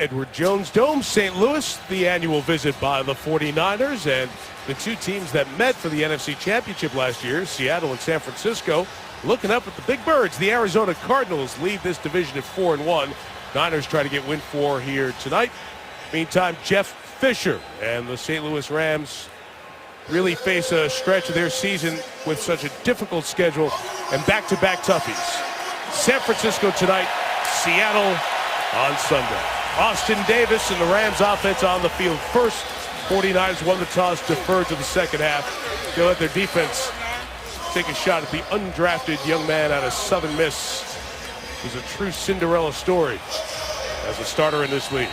Edward Jones Dome, St. Louis, the annual visit by the 49ers, and the two teams that met for the NFC Championship last year, Seattle and San Francisco, looking up at the big birds. The Arizona Cardinals lead this division at 4-1. Niners try to get win 4 here tonight. Meantime, Jeff Fisher and the St. Louis Rams really face a stretch of their season with such a difficult schedule and back-to-back toughies. San Francisco tonight, Seattle on Sunday. Austin Davis and the Rams offense on the field first. 49ers won the toss, deferred to the second half. They'll let their defense take a shot at the undrafted young man out of Southern Miss, who's a true Cinderella story as a starter in this league.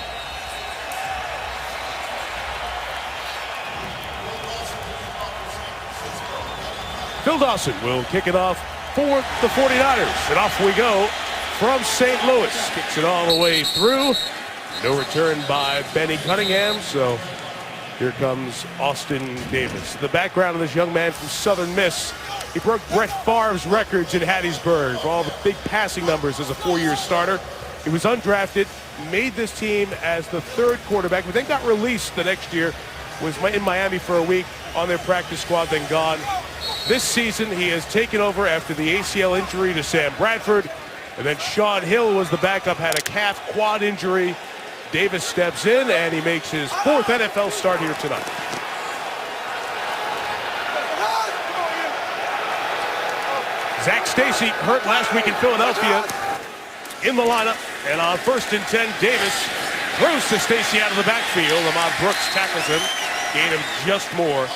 Phil Dawson will kick it off for the 49ers. And off we go from St. Louis. Kicks it all the way through. No return by Benny Cunningham, so here comes Austin Davis. The background of this young man from Southern Miss, he broke Brett Favre's records in Hattiesburg for all the big passing numbers as a 4-year starter. He was undrafted, made this team as the third quarterback, but then got released the next year, was in Miami for a week on their practice squad, then gone. This season, he has taken over after the ACL injury to Sam Bradford, and then Sean Hill was the backup, had a calf quad injury. Davis steps in, and he makes his 4th NFL start here tonight. Zach Stacy hurt last week in Philadelphia, in the lineup, and on 1st and 10, Davis throws to Stacy out of the backfield. Ahmad Brooks tackles him, gain him just more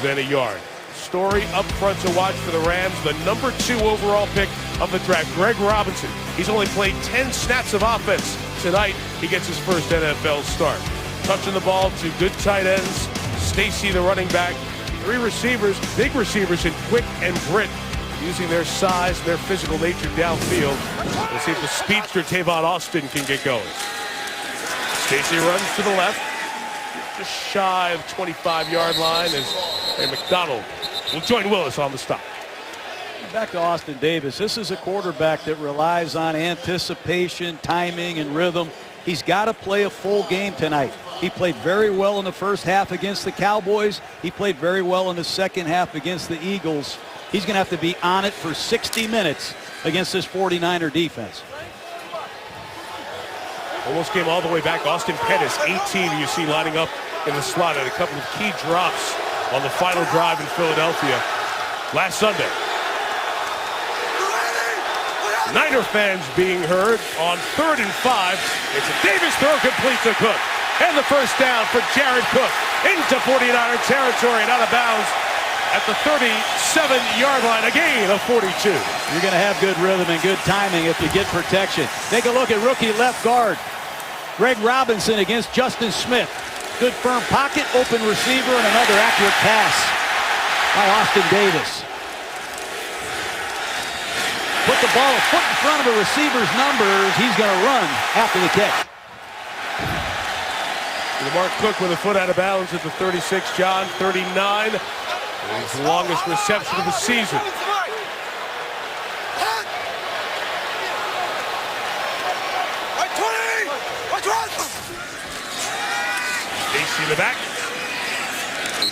than a yard. Story up front to watch for the Rams, the number 2 overall pick of the draft, Greg Robinson. He's only played 10 snaps of offense. Tonight, he gets his first NFL start. Touching the ball to good tight ends. Stacy, the running back. 3 receivers, big receivers in Quick and Britt, using their size, their physical nature downfield. We'll see if the speedster Tavon Austin can get going. Stacy runs to the left, just shy of 25-yard line as Ray McDonald will join Willis on the stop. Back to Austin Davis. This is a quarterback that relies on anticipation, timing, and rhythm. He's got to play a full game tonight. He played very well in the first half against the Cowboys. He played very well in the second half against the Eagles. He's going to have to be on it for 60 minutes against this 49er defense. Almost came all the way back. Austin Pettis, 18, you see lining up in the slot, and a couple of key drops on the final drive in Philadelphia last Sunday. Niner fans being heard on 3rd and 5. It's a Davis throw complete to Cook. And the first down for Jared Cook into 49er territory and out of bounds at the 37-yard line, a gain of 42. You're going to have good rhythm and good timing if you get protection. Take a look at rookie left guard Greg Robinson against Justin Smith. Good firm pocket, open receiver, and another accurate pass by Austin Davis. Put the ball a foot in front of the receiver's numbers. He's going to run after the catch. Mark Cook with a foot out of bounds at the 36, John, 39. His longest reception of the season. Stacy in the back.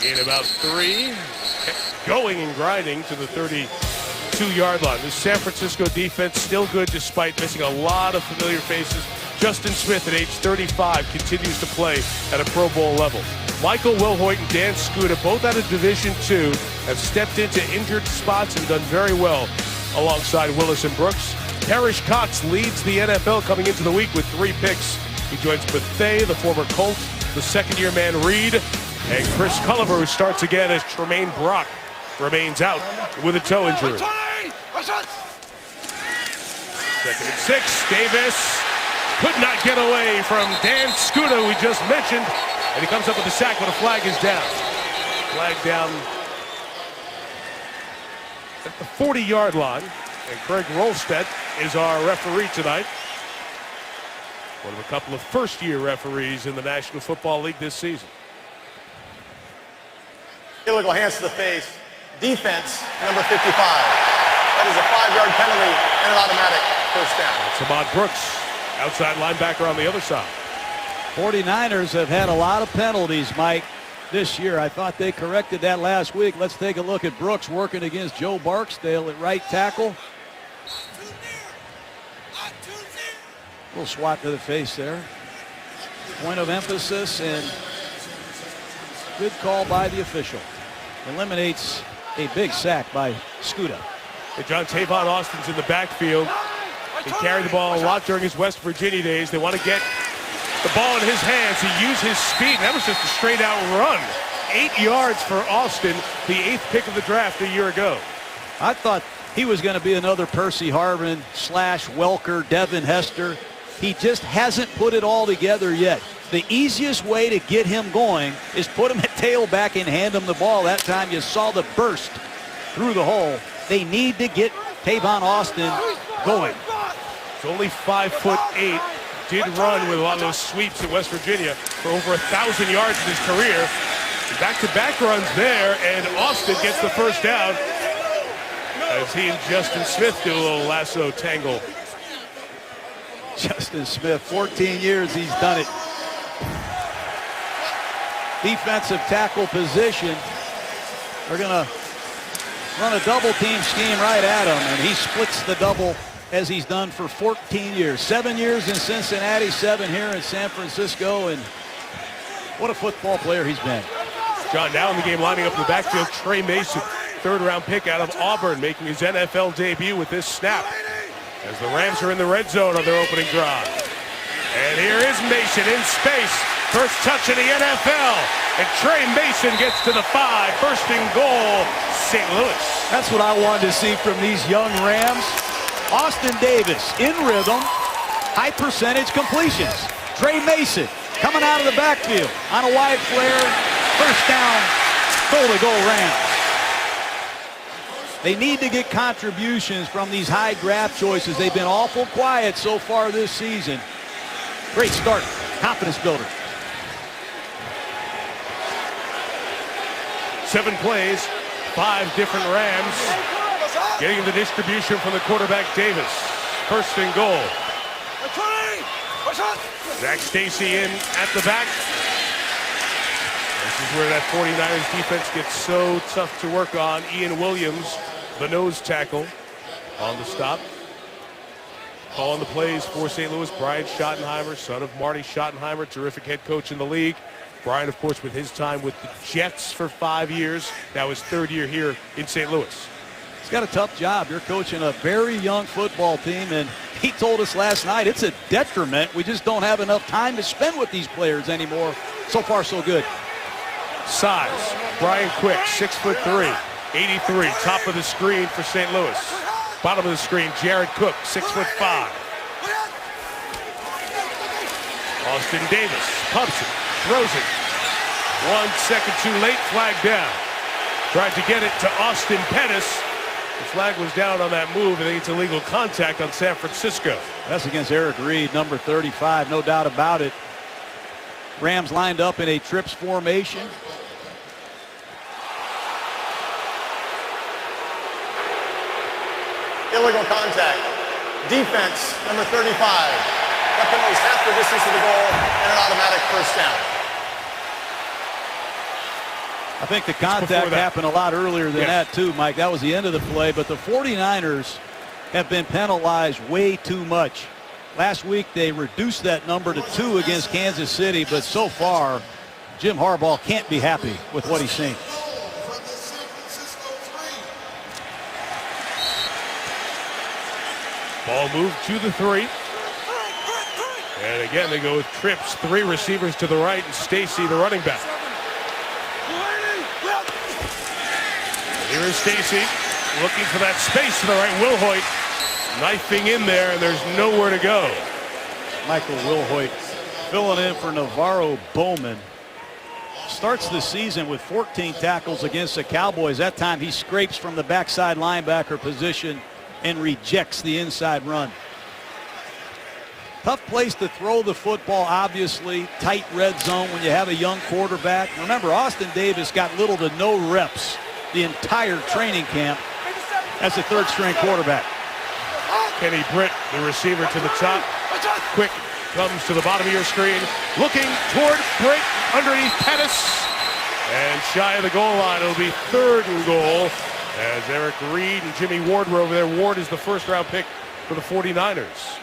Gain about 3. Going and grinding to the 32-yard line. The San Francisco defense still good despite missing a lot of familiar faces. Justin Smith at age 35 continues to play at a Pro Bowl level. Michael Wilhoit and Dan Skuta, both out of Division II, have stepped into injured spots and done very well alongside Willis and Brooks. Parrish Cox leads the NFL coming into the week with 3 picks. He joins Bethea, the former Colt, the second-year man Reed, and Chris Culliver, who starts again as Tremaine Brock remains out with a toe injury. 2nd and 6, Davis could not get away from Dan Skuta, we just mentioned, and he comes up with a sack, but a flag is down. Flag down at the 40-yard line, and Craig Rolstead is our referee tonight. One of a couple of first-year referees in the National Football League this season. Illegal hands to the face. Defense, number 55. That is a 5-yard penalty and an automatic first down. It's Ahmad Brooks, outside linebacker on the other side. 49ers have had a lot of penalties, Mike, this year. I thought they corrected that last week. Let's take a look at Brooks working against Joe Barksdale at right tackle. Little swat to the face there. Point of emphasis, and good call by the official. Eliminates a big sack by Scuda. Hey, John, Tavon Austin's in the backfield. He carried the ball a lot during his West Virginia days. They want to get the ball in his hands. He used his speed. That was just a straight out run. 8 yards for Austin, the 8th pick of the draft a year ago. I thought he was going to be another Percy Harvin / Welker, Devin Hester. He just hasn't put it all together yet. The easiest way to get him going is put him at tailback and hand him the ball. That time you saw the burst through the hole. They need to get Tavon Austin going. He's only 5'8". Did run with a lot of those sweeps at West Virginia for over 1,000 yards in his career. Back-to-back runs there, and Austin gets the first down as he and Justin Smith do a little lasso tangle. Justin Smith, 14 years he's done it. Defensive tackle position. They're going to run a double team scheme right at him, and he splits the double as he's done for 14 years. 7 years in Cincinnati, 7 here in San Francisco, and what a football player he's been. John, now in the game, lining up in the backfield, Trey Mason, 3rd-round pick out of Auburn, making his NFL debut with this snap as the Rams are in the red zone on their opening drive. And here is Mason in space. First touch in the NFL. And Trey Mason gets to the 5. First and goal, St. Louis. That's what I wanted to see from these young Rams. Austin Davis in rhythm, high percentage completions. Trey Mason coming out of the backfield on a wide flare. First down, goal-to-goal Rams. They need to get contributions from these high draft choices. They've been awful quiet so far this season. Great start, confidence builder. 7 plays, 5 different Rams. Getting the distribution from the quarterback, Davis. First and goal. Zach Stacy in at the back. This is where that 49ers defense gets so tough to work on. Ian Williams, the nose tackle, on the stop. Calling the plays for St. Louis, Brian Schottenheimer, son of Marty Schottenheimer, terrific head coach in the league. Brian, of course, with his time with the Jets for 5 years. Now his 3rd year here in St. Louis. He's got a tough job. You're coaching a very young football team, and he told us last night it's a detriment. We just don't have enough time to spend with these players anymore. So far, so good. Size, Brian Quick, 6'3", 83, top of the screen for St. Louis. Bottom of the screen, Jared Cook, 6'5". Austin Davis pumps it, throws it. 1 second too late, flag down. Tried to get it to Austin Pettis. The flag was down on that move. I think it's illegal contact on San Francisco. That's against Eric Reed, number 35, no doubt about it. Rams lined up in a trips formation. Illegal contact. Defense, number 35. That penalty is half the distance to the goal and an automatic first down. I think the contact happened a lot earlier than that too, Mike. That was the end of the play, but the 49ers have been penalized way too much. Last week they reduced that number to 2 against Kansas City, but so far Jim Harbaugh can't be happy with what he's seen. Ball moved to the 3. And again, they go with trips. 3 receivers to the right and Stacy, the running back. Here is Stacy looking for that space to the right. Wilhoit knifing in there, and there's nowhere to go. Michael Wilhoit filling in for Navarro Bowman. Starts the season with 14 tackles against the Cowboys. That time he scrapes from the backside linebacker position and rejects the inside run. Tough place to throw the football, obviously. Tight red zone when you have a young quarterback. Remember, Austin Davis got little to no reps the entire training camp as a 3rd-string quarterback. Kenny Britt, the receiver to the top. Quick comes to the bottom of your screen, looking toward break underneath Pettis. And shy of the goal line, it'll be 3rd and goal as Eric Reed and Jimmy Ward were over there. Ward is the first-round pick for the 49ers.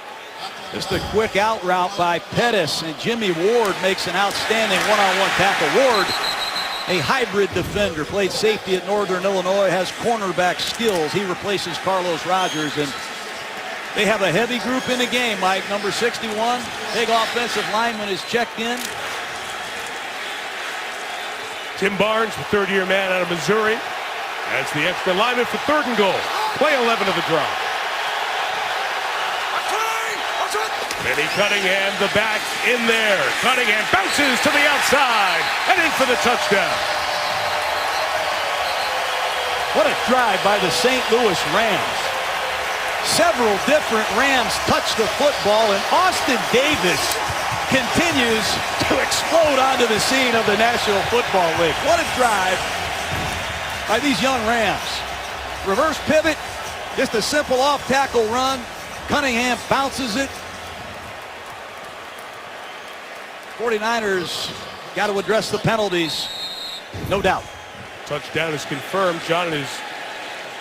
Just a quick out route by Pettis, and Jimmy Ward makes an outstanding one-on-one tackle. Ward, a hybrid defender, played safety at Northern Illinois, has cornerback skills. He replaces Carlos Rogers, and they have a heavy group in the game, Mike. Number 61, big offensive lineman, is checked in. Tim Barnes, the third-year man out of Missouri. That's the extra lineman for 3rd and goal. Play 11 of the drive. Benny Cunningham, the back, in there. Cunningham bounces to the outside and in for the touchdown. What a drive by the St. Louis Rams. Several different Rams touch the football, and Austin Davis continues to explode onto the scene of the National Football League. What a drive by these young Rams. Reverse pivot, just a simple off-tackle run. Cunningham bounces it. 49ers got to address the penalties, no doubt. Touchdown is confirmed. John, in his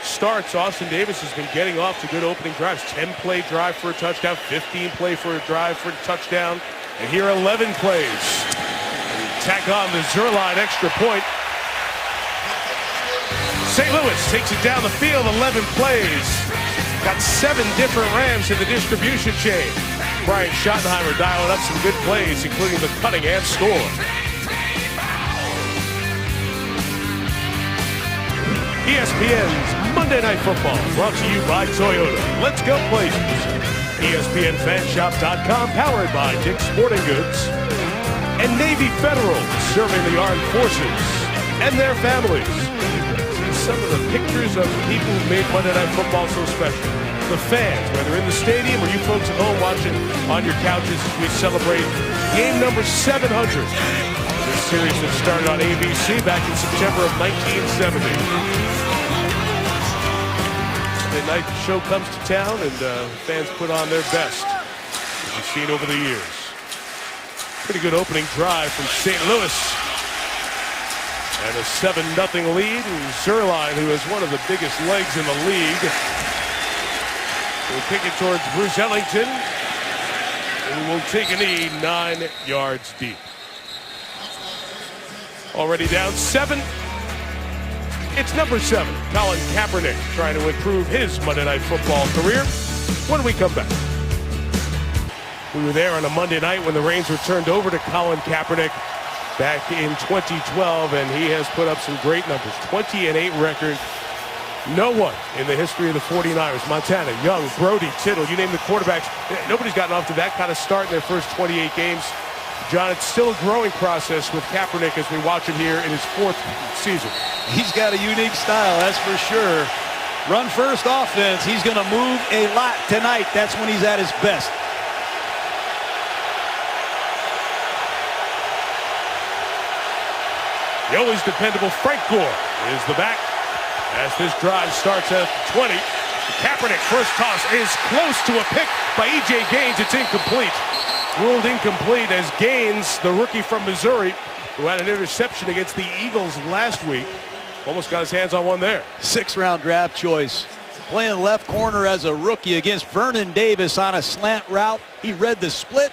starts, Austin Davis has been getting off to good opening drives. 10-play drive for a touchdown, 15-play for a drive for a touchdown, and here 11 plays. Tack on the Zuerlein extra point. St. Louis takes it down the field, 11 plays. Got 7 different Rams in the distribution chain. Brian Schottenheimer dialing up some good plays, including the Cunningham score. ESPN's Monday Night Football, brought to you by Toyota. Let's go places. ESPNFanshop.com, powered by Dick's Sporting Goods. And Navy Federal, serving the armed forces and their families. Some of the pictures of the people who made Monday Night Football so special. The fans, whether in the stadium or you folks at home watching on your couches as we celebrate game number 700. This series that started on ABC back in September of 1970. Monday night, the show comes to town and fans put on their best, as you've seen over the years. Pretty good opening drive from St. Louis. And a 7-0 lead, and Zuerlein, who has one of the biggest legs in the league, will kick it towards Bruce Ellington, who will take a knee 9 yards deep. Already down 7. It's number 7, Colin Kaepernick, trying to improve his Monday Night Football career. When we come back, we were there on a Monday night when the reins were turned over to Colin Kaepernick back in 2012, and he has put up some great numbers. 20-8 record. No one in the history of the 49ers, Montana, Young, Brody, Tittle, you name the quarterbacks, nobody's gotten off to that kind of start in their first 28 games. John, it's still a growing process with Kaepernick as we watch him here in his 4th season. He's got a unique style, that's for sure. Run first offense. He's going to move a lot tonight. That's when he's at his best. The always dependable Frank Gore is the back as this drive starts at 20. Kaepernick first toss is close to a pick by E.J. Gaines. It's incomplete. Ruled incomplete as Gaines, the rookie from Missouri, who had an interception against the Eagles last week, almost got his hands on one there. 6th-round draft choice. Playing left corner as a rookie against Vernon Davis on a slant route. He read the split.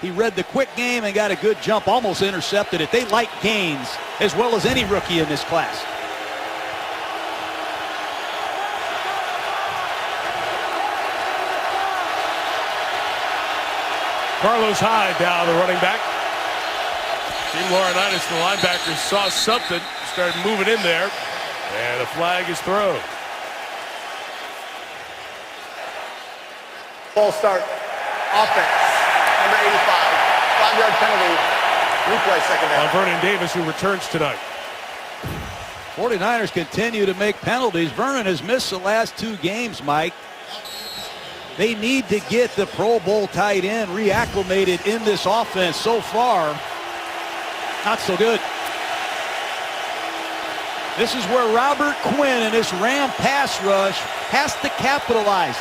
He read the quick game and got a good jump, almost intercepted it. They like Gaines as well as any rookie in this class. Carlos Hyde now the running back. Team Laurinaitis, the linebacker, saw something, started moving in there, and a flag is thrown. Ball start. Offense. Number 85. 5-yard penalty. Replay second down. Vernon Davis, who returns tonight. 49ers continue to make penalties. Vernon has missed the last 2 games, Mike. They need to get the Pro Bowl tight end reacclimated in this offense. So far, not so good. This is where Robert Quinn and this Ram pass rush has to capitalize.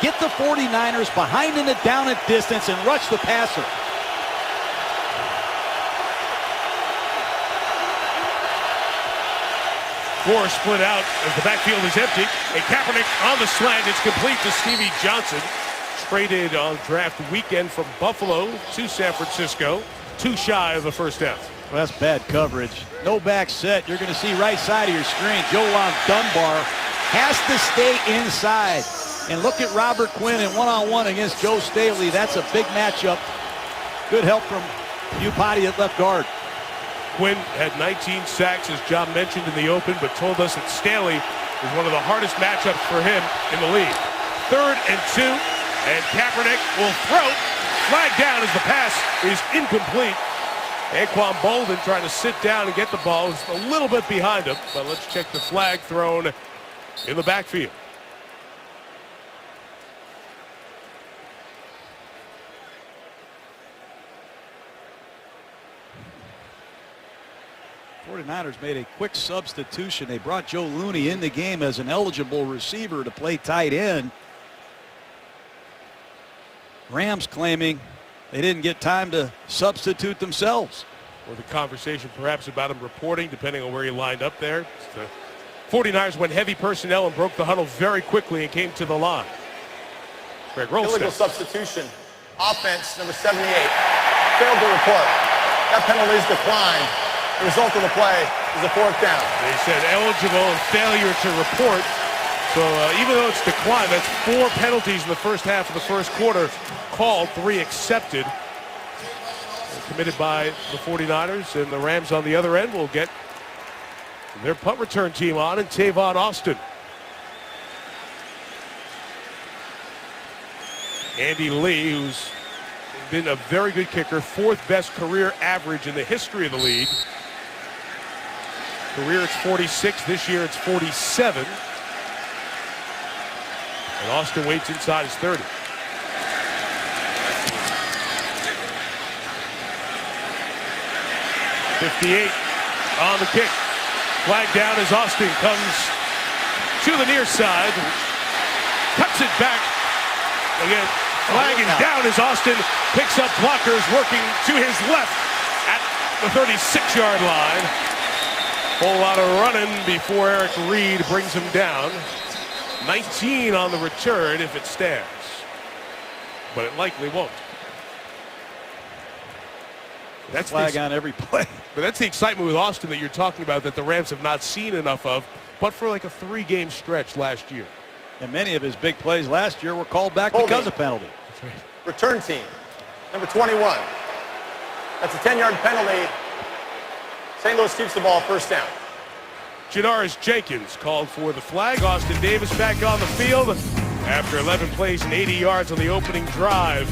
get the 49ers behind in the down and distance and rush the passer. Four split out as the backfield is empty. And Kaepernick on the slant. It's complete to Stevie Johnson. Traded on draft weekend from Buffalo to San Francisco. Too shy of the first down. Well, that's bad coverage. No back set. You're going to see right side of your screen. Joan Dunbar has to stay inside. And look at Robert Quinn in one-on-one against Joe Staley. That's a big matchup. Good help from Iupati at left guard. Quinn had 19 sacks, as John mentioned in the open, but told us that Staley is one of the hardest matchups for him in the league. 3rd and 2, and Kaepernick will throw. Flag down as the pass is incomplete. Anquan Boldin trying to sit down and get the ball. It's a little bit behind him, but let's check the flag thrown in the backfield. The 49ers made a quick substitution. They brought Joe Looney in the game as an eligible receiver to play tight end. Rams claiming they didn't get time to substitute themselves. Or the conversation perhaps about him reporting, depending on where he lined up there. The 49ers went heavy personnel and broke the huddle very quickly and came to the line. Greg Rolston. Illegal substitution. Offense, number 78. Failed to report. That penalty is declined. The result of the play is a 4th down. They said eligible and failure to report. So even though it's declined, that's 4 penalties in the first half of the first quarter. Called, 3 accepted. Committed by the 49ers, and the Rams on the other end will get their punt return team on, and Tavon Austin. Andy Lee, who's been a very good kicker, 4th best career average in the history of the league. Career it's 46, this year it's 47. And Austin waits inside his 30. .58 on the kick. Flag down as Austin comes to the near side. Cuts it back. Again, flagging down as Austin picks up blockers working to his left at the 36-yard line. Whole lot of running before Eric Reed brings him down. 19 on the return if it stands. But it likely won't. That's flag on every play. But that's the excitement with Austin that you're talking about that the Rams have not seen enough of, but for like a 3-game stretch last year. And many of his big plays last year were called back because of penalty. That's right. Return team, number 21. That's a 10-yard penalty. St. Louis keeps the ball, 1st down. Janoris Jenkins called for the flag. Austin Davis back on the field after 11 plays and 80 yards on the opening drive.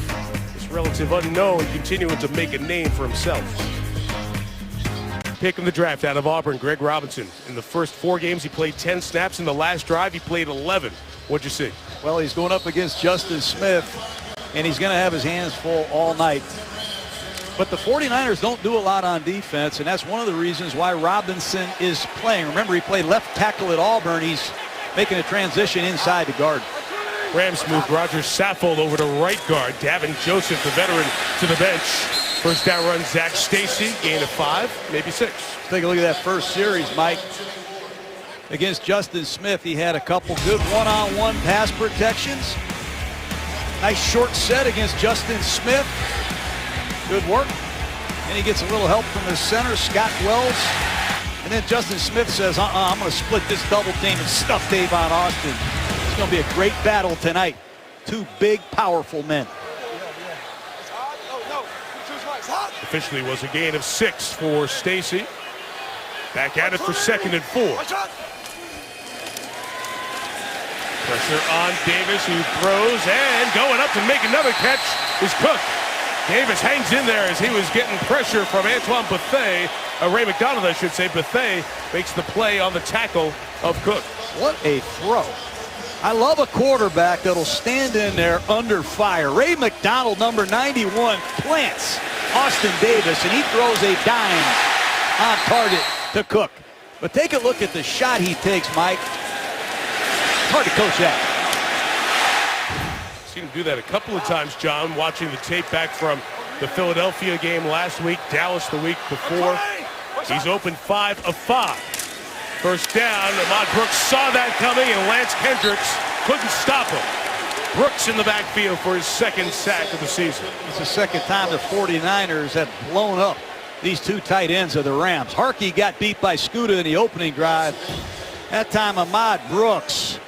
This relative unknown continuing to make a name for himself. Pick in the draft out of Auburn, Greg Robinson. In the first 4 games, he played 10 snaps. In the last drive, he played 11. What'd you see? Well, he's going up against Justin Smith, and he's going to have his hands full all night. But the 49ers don't do a lot on defense, and that's one of the reasons why Robinson is playing. Remember, he played left tackle at Auburn. He's making a transition inside the guard. Rams moved Roger Saffold over to right guard. Davin Joseph, the veteran, to the bench. First down run, Zach Stacy, gain of 5, maybe 6. Take a look at that first series, Mike. Against Justin Smith, he had a couple good one-on-one pass protections. Nice short set against Justin Smith. Good work. And he gets a little help from his center, Scott Wells. And then Justin Smith says, I'm going to split this double team and stuff Tavon Austin. It's going to be a great battle tonight. 2 big, powerful men. Officially was a gain of 6 for Stacy. Back at it for 2nd and 4. Pressure on Davis, who throws, and going up to make another catch is Cook. Davis hangs in there as he was getting pressure from Antoine Bethea. Ray McDonald, I should say. Bethea makes the play on the tackle of Cook. What a throw. I love a quarterback that'll stand in there under fire. Ray McDonald, number 91, plants Austin Davis, and he throws a dime on target to Cook. But take a look at the shot he takes, Mike. Hard to coach that. Seen him do that a couple of times, John, watching the tape back from the Philadelphia game last week, Dallas the week before. He's opened 5 of 5. First down, Ahmad Brooks saw that coming, and Lance Kendricks couldn't stop him. Brooks in the backfield for his second sack of the season. It's the second time the 49ers have blown up these two tight ends of the Rams. Harkey got beat by Scooter in the opening drive. That time Ahmad Brooks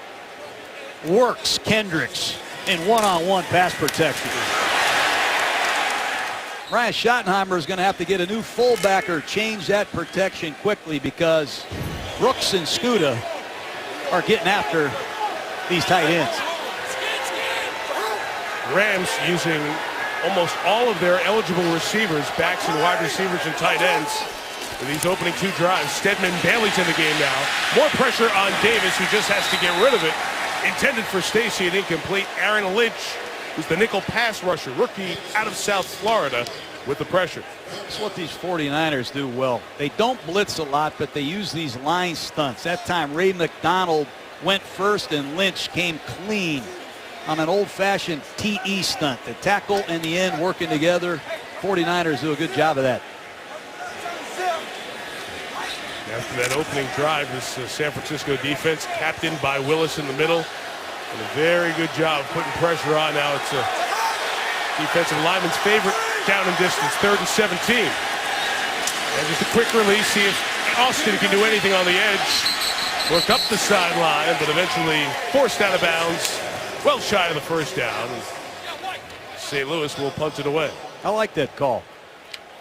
works Kendricks in one-on-one pass protection. Ryan Schottenheimer is going to have to get a new fullback or change that protection quickly, because Brooks and Scooter are getting after these tight ends. Rams using almost all of their eligible receivers, backs and wide receivers and tight ends, in these opening 2 drives. Stedman Bailey's in the game now. More pressure on Davis, who just has to get rid of it. Intended for Stacy and incomplete. Aaron Lynch, who's the nickel pass rusher, rookie out of South Florida, with the pressure. That's what these 49ers do well. They don't blitz a lot, but they use these line stunts. That time Ray McDonald went first and Lynch came clean on an old-fashioned TE stunt. The tackle and the end working together. 49ers do a good job of that. After that opening drive, this San Francisco defense, captained by Willis in the middle, and a very good job putting pressure on. Now it's a defensive lineman's favorite down and distance, 3rd and 17. And just a quick release, see if Austin can do anything on the edge. Work up the sideline, but eventually forced out of bounds, well shy of the first down. St. Louis will punt it away. I like that call.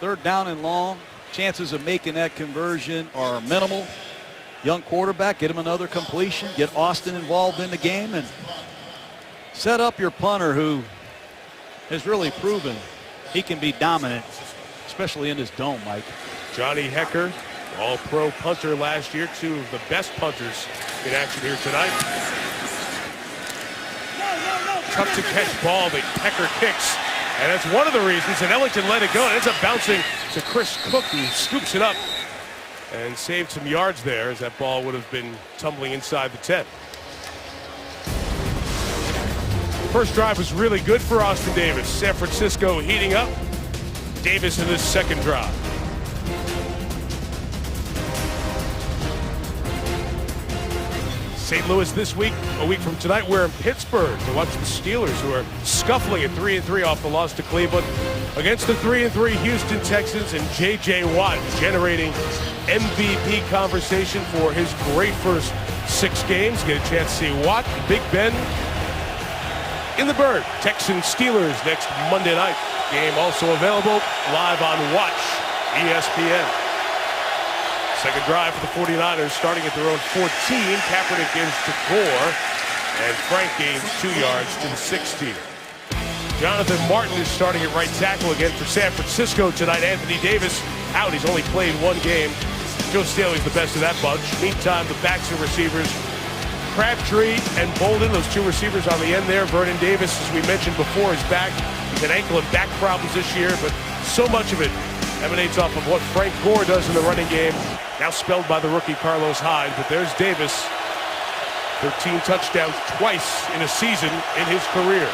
3rd down and long. Chances of making that conversion are minimal. Young quarterback, get him another completion, get Austin involved in the game, and set up your punter, who has really proven he can be dominant, especially in this dome, Mike. Johnny Hecker, all-pro punter last year, 2 of the best punters in action here tonight. Tough to catch ball that Hecker kicks, and that's one of the reasons that Ellington let it go. It ends up bouncing to Chris Cook, who scoops it up and saved some yards there, as that ball would have been tumbling inside the 10. First drive was really good for Austin Davis. San Francisco heating up. Davis in his second drive. St. Louis this week, a week from tonight, we're in Pittsburgh to watch the Steelers, who are scuffling at 3-3 off the loss to Cleveland, against the 3-3 Houston Texans, and J.J. Watt generating MVP conversation for his great first 6 games. Get a chance to see Watt, Big Ben in the Bird. Texans Steelers next Monday night. Game also available live on Watch ESPN. Second drive for the 49ers, starting at their own 14. Kaepernick gives to Gore, and Frank gains 2 yards to the 16. Jonathan Martin is starting at right tackle again for San Francisco tonight. Anthony Davis out. He's only played 1 game. Joe Staley's the best of that bunch. Meantime, the backs and receivers, Crabtree and Bolden, those 2 receivers on the end there. Vernon Davis, as we mentioned before, is back. He's had ankle and back problems this year, but so much of it emanates off of what Frank Gore does in the running game, now spelled by the rookie Carlos Hyde. But there's Davis, 13 touchdowns twice in a season in his career.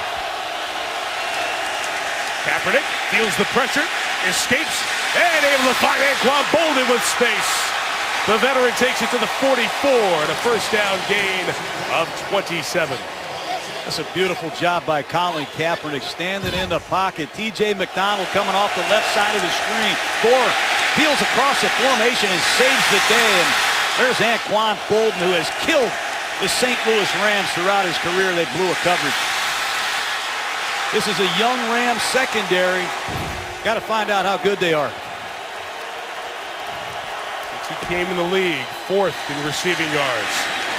Kaepernick feels the pressure, escapes, and able to find Anquan Bolden with space. The veteran takes it to the 44 and a first down gain of 27. That's a beautiful job by Colin Kaepernick, standing in the pocket. T.J. McDonald coming off the left side of the screen. Gore peels across the formation and saves the day. And there's Anquan Bolden, who has killed the St. Louis Rams throughout his career. They blew a coverage. This is a young Rams secondary. Got to find out how good they are. He came in the league 4th in receiving yards.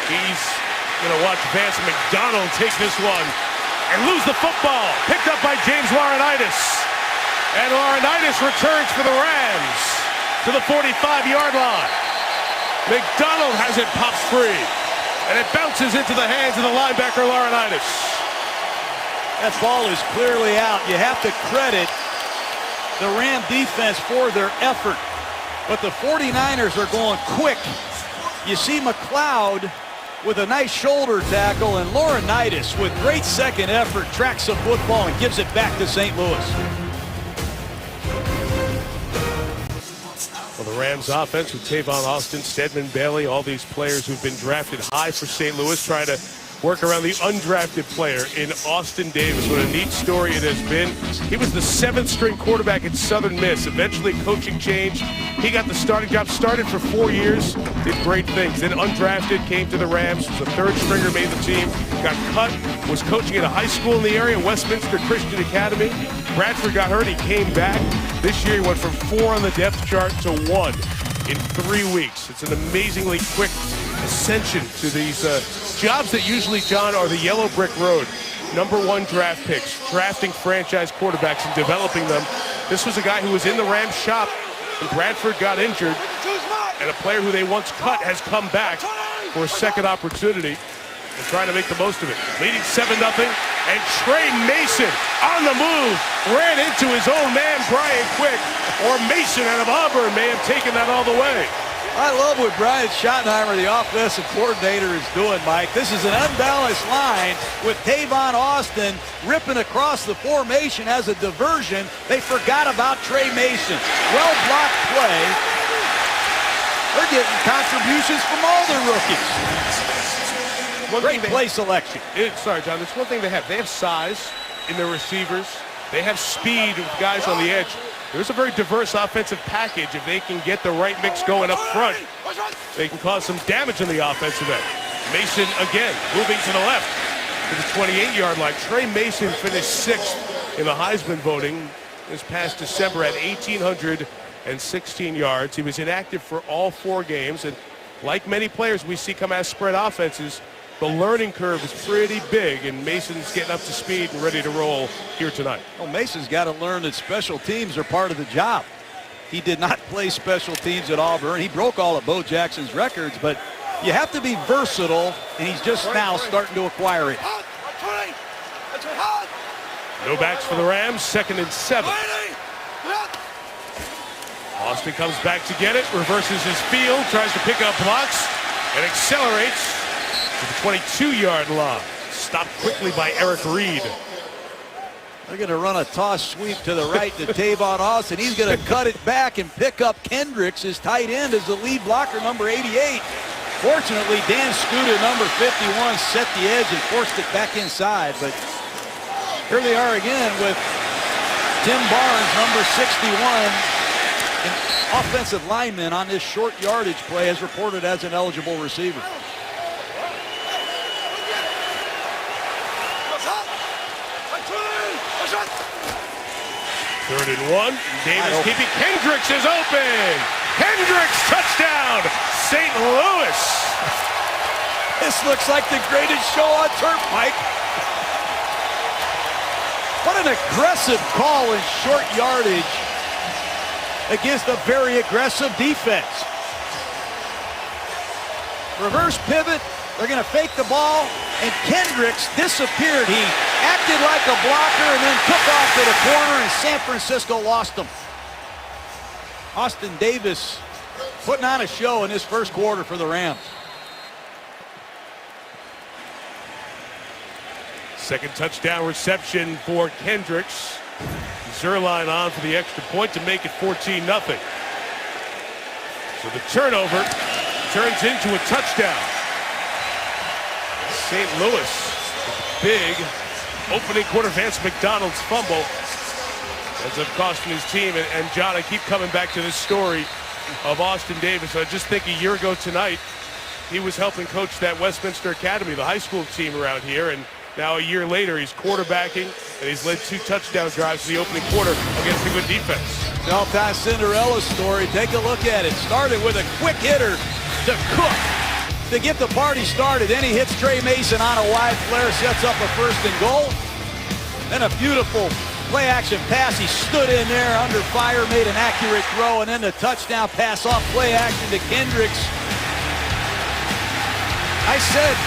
He's going to watch Vance McDonald take this one and lose the football. Picked up by James Laurinaitis. And Laurinaitis returns for the Rams to the 45-yard line. McDonald has it popped free, and it bounces into the hands of the linebacker Laurinaitis. That ball is clearly out. You have to credit the Ram defense for their effort. But the 49ers are going quick. You see McLeod with a nice shoulder tackle, and Laurinaitis with great second effort tracks the football and gives it back to St. Louis. Well, the Rams offense with Tavon Austin, Stedman Bailey, all these players who've been drafted high for St. Louis trying to work around the undrafted player in Austin Davis. What a neat story it has been. He was the 7th string quarterback at Southern Miss. Eventually coaching change. He got the starting job, started for 4 years, did great things. Then undrafted, came to the Rams, was a 3rd stringer, made the team, got cut, was coaching at a high school in the area, Westminster Christian Academy. Bradford got hurt, he came back. This year he went from 4 on the depth chart to 1 in 3 weeks. It's an amazingly quick ascension to these jobs that usually, John, are the yellow brick road. #1 draft picks, drafting franchise quarterbacks and developing them. This was a guy who was in the Rams shop when Bradford got injured, and a player who they once cut has come back for a second opportunity and trying to make the most of it. Leading 7-0, and Trey Mason on the move, ran into his own man, Brian Quick, or Mason out of Auburn may have taken that all the way. I love what Brian Schottenheimer, the offensive coordinator, is doing, Mike. This is an unbalanced line with Tavon Austin ripping across the formation as a diversion. They forgot about Trey Mason. Well-blocked play. They're getting contributions from all their rookies. Great play selection. Sorry, John, it's one thing they have. They have size in their receivers. They have speed with guys on the edge. There's a very diverse offensive package. If they can get the right mix going up front, they can cause some damage in the offensive end. Mason again moving to the left to the 28-yard line. Trey Mason finished 6th in the Heisman voting this past December at 1,816 yards. He was inactive for all 4 games, and like many players we see come out of spread offenses, the learning curve is pretty big, and Mason's getting up to speed and ready to roll here tonight. Well, Mason's got to learn that special teams are part of the job. He did not play special teams at Auburn. He broke all of Bo Jackson's records, but you have to be versatile, and he's just now starting to acquire it. No backs for the Rams, 2nd and 7. Austin comes back to get it, reverses his field, tries to pick up blocks, and accelerates to the 22-yard line. Stopped quickly by Eric Reed. They're going to run a toss sweep to the right to Tavon Austin. He's going to cut it back and pick up Kendricks, his tight end, as the lead blocker, number 88. Fortunately, Dan Scooter, number 51, set the edge and forced it back inside. But here they are again with Tim Barnes, number 61, an offensive lineman on this short yardage play, as reported as an eligible receiver. 3rd and 1. Davis keeping. Kendricks is open. Kendricks touchdown. St. Louis. This looks like the greatest show on turf, Mike. What an aggressive call in short yardage against a very aggressive defense. Reverse pivot. They're going to fake the ball, and Kendricks disappeared. He acted like a blocker and then took off to the corner, and San Francisco lost him. Austin Davis putting on a show in this first quarter for the Rams. 2nd touchdown reception for Kendricks. Zerline on for the extra point to make it 14-0. So the turnover turns into a touchdown. St. Louis, big opening quarter Vance McDonald's fumble ends up costing his team. And John, I keep coming back to this story of Austin Davis. I just think a year ago tonight, he was helping coach that Westminster Academy, the high school team around here. And now a year later, he's quarterbacking, and he's led 2 touchdown drives in the opening quarter against a good defense. All-time Cinderella story. Take a look at it. Started with a quick hitter to Cook to get the party started. Then he hits Trey Mason on a wide flare, sets up a 1st and goal. Then a beautiful play-action pass. He stood in there under fire, made an accurate throw, and then the touchdown pass off play-action to Kendricks. I said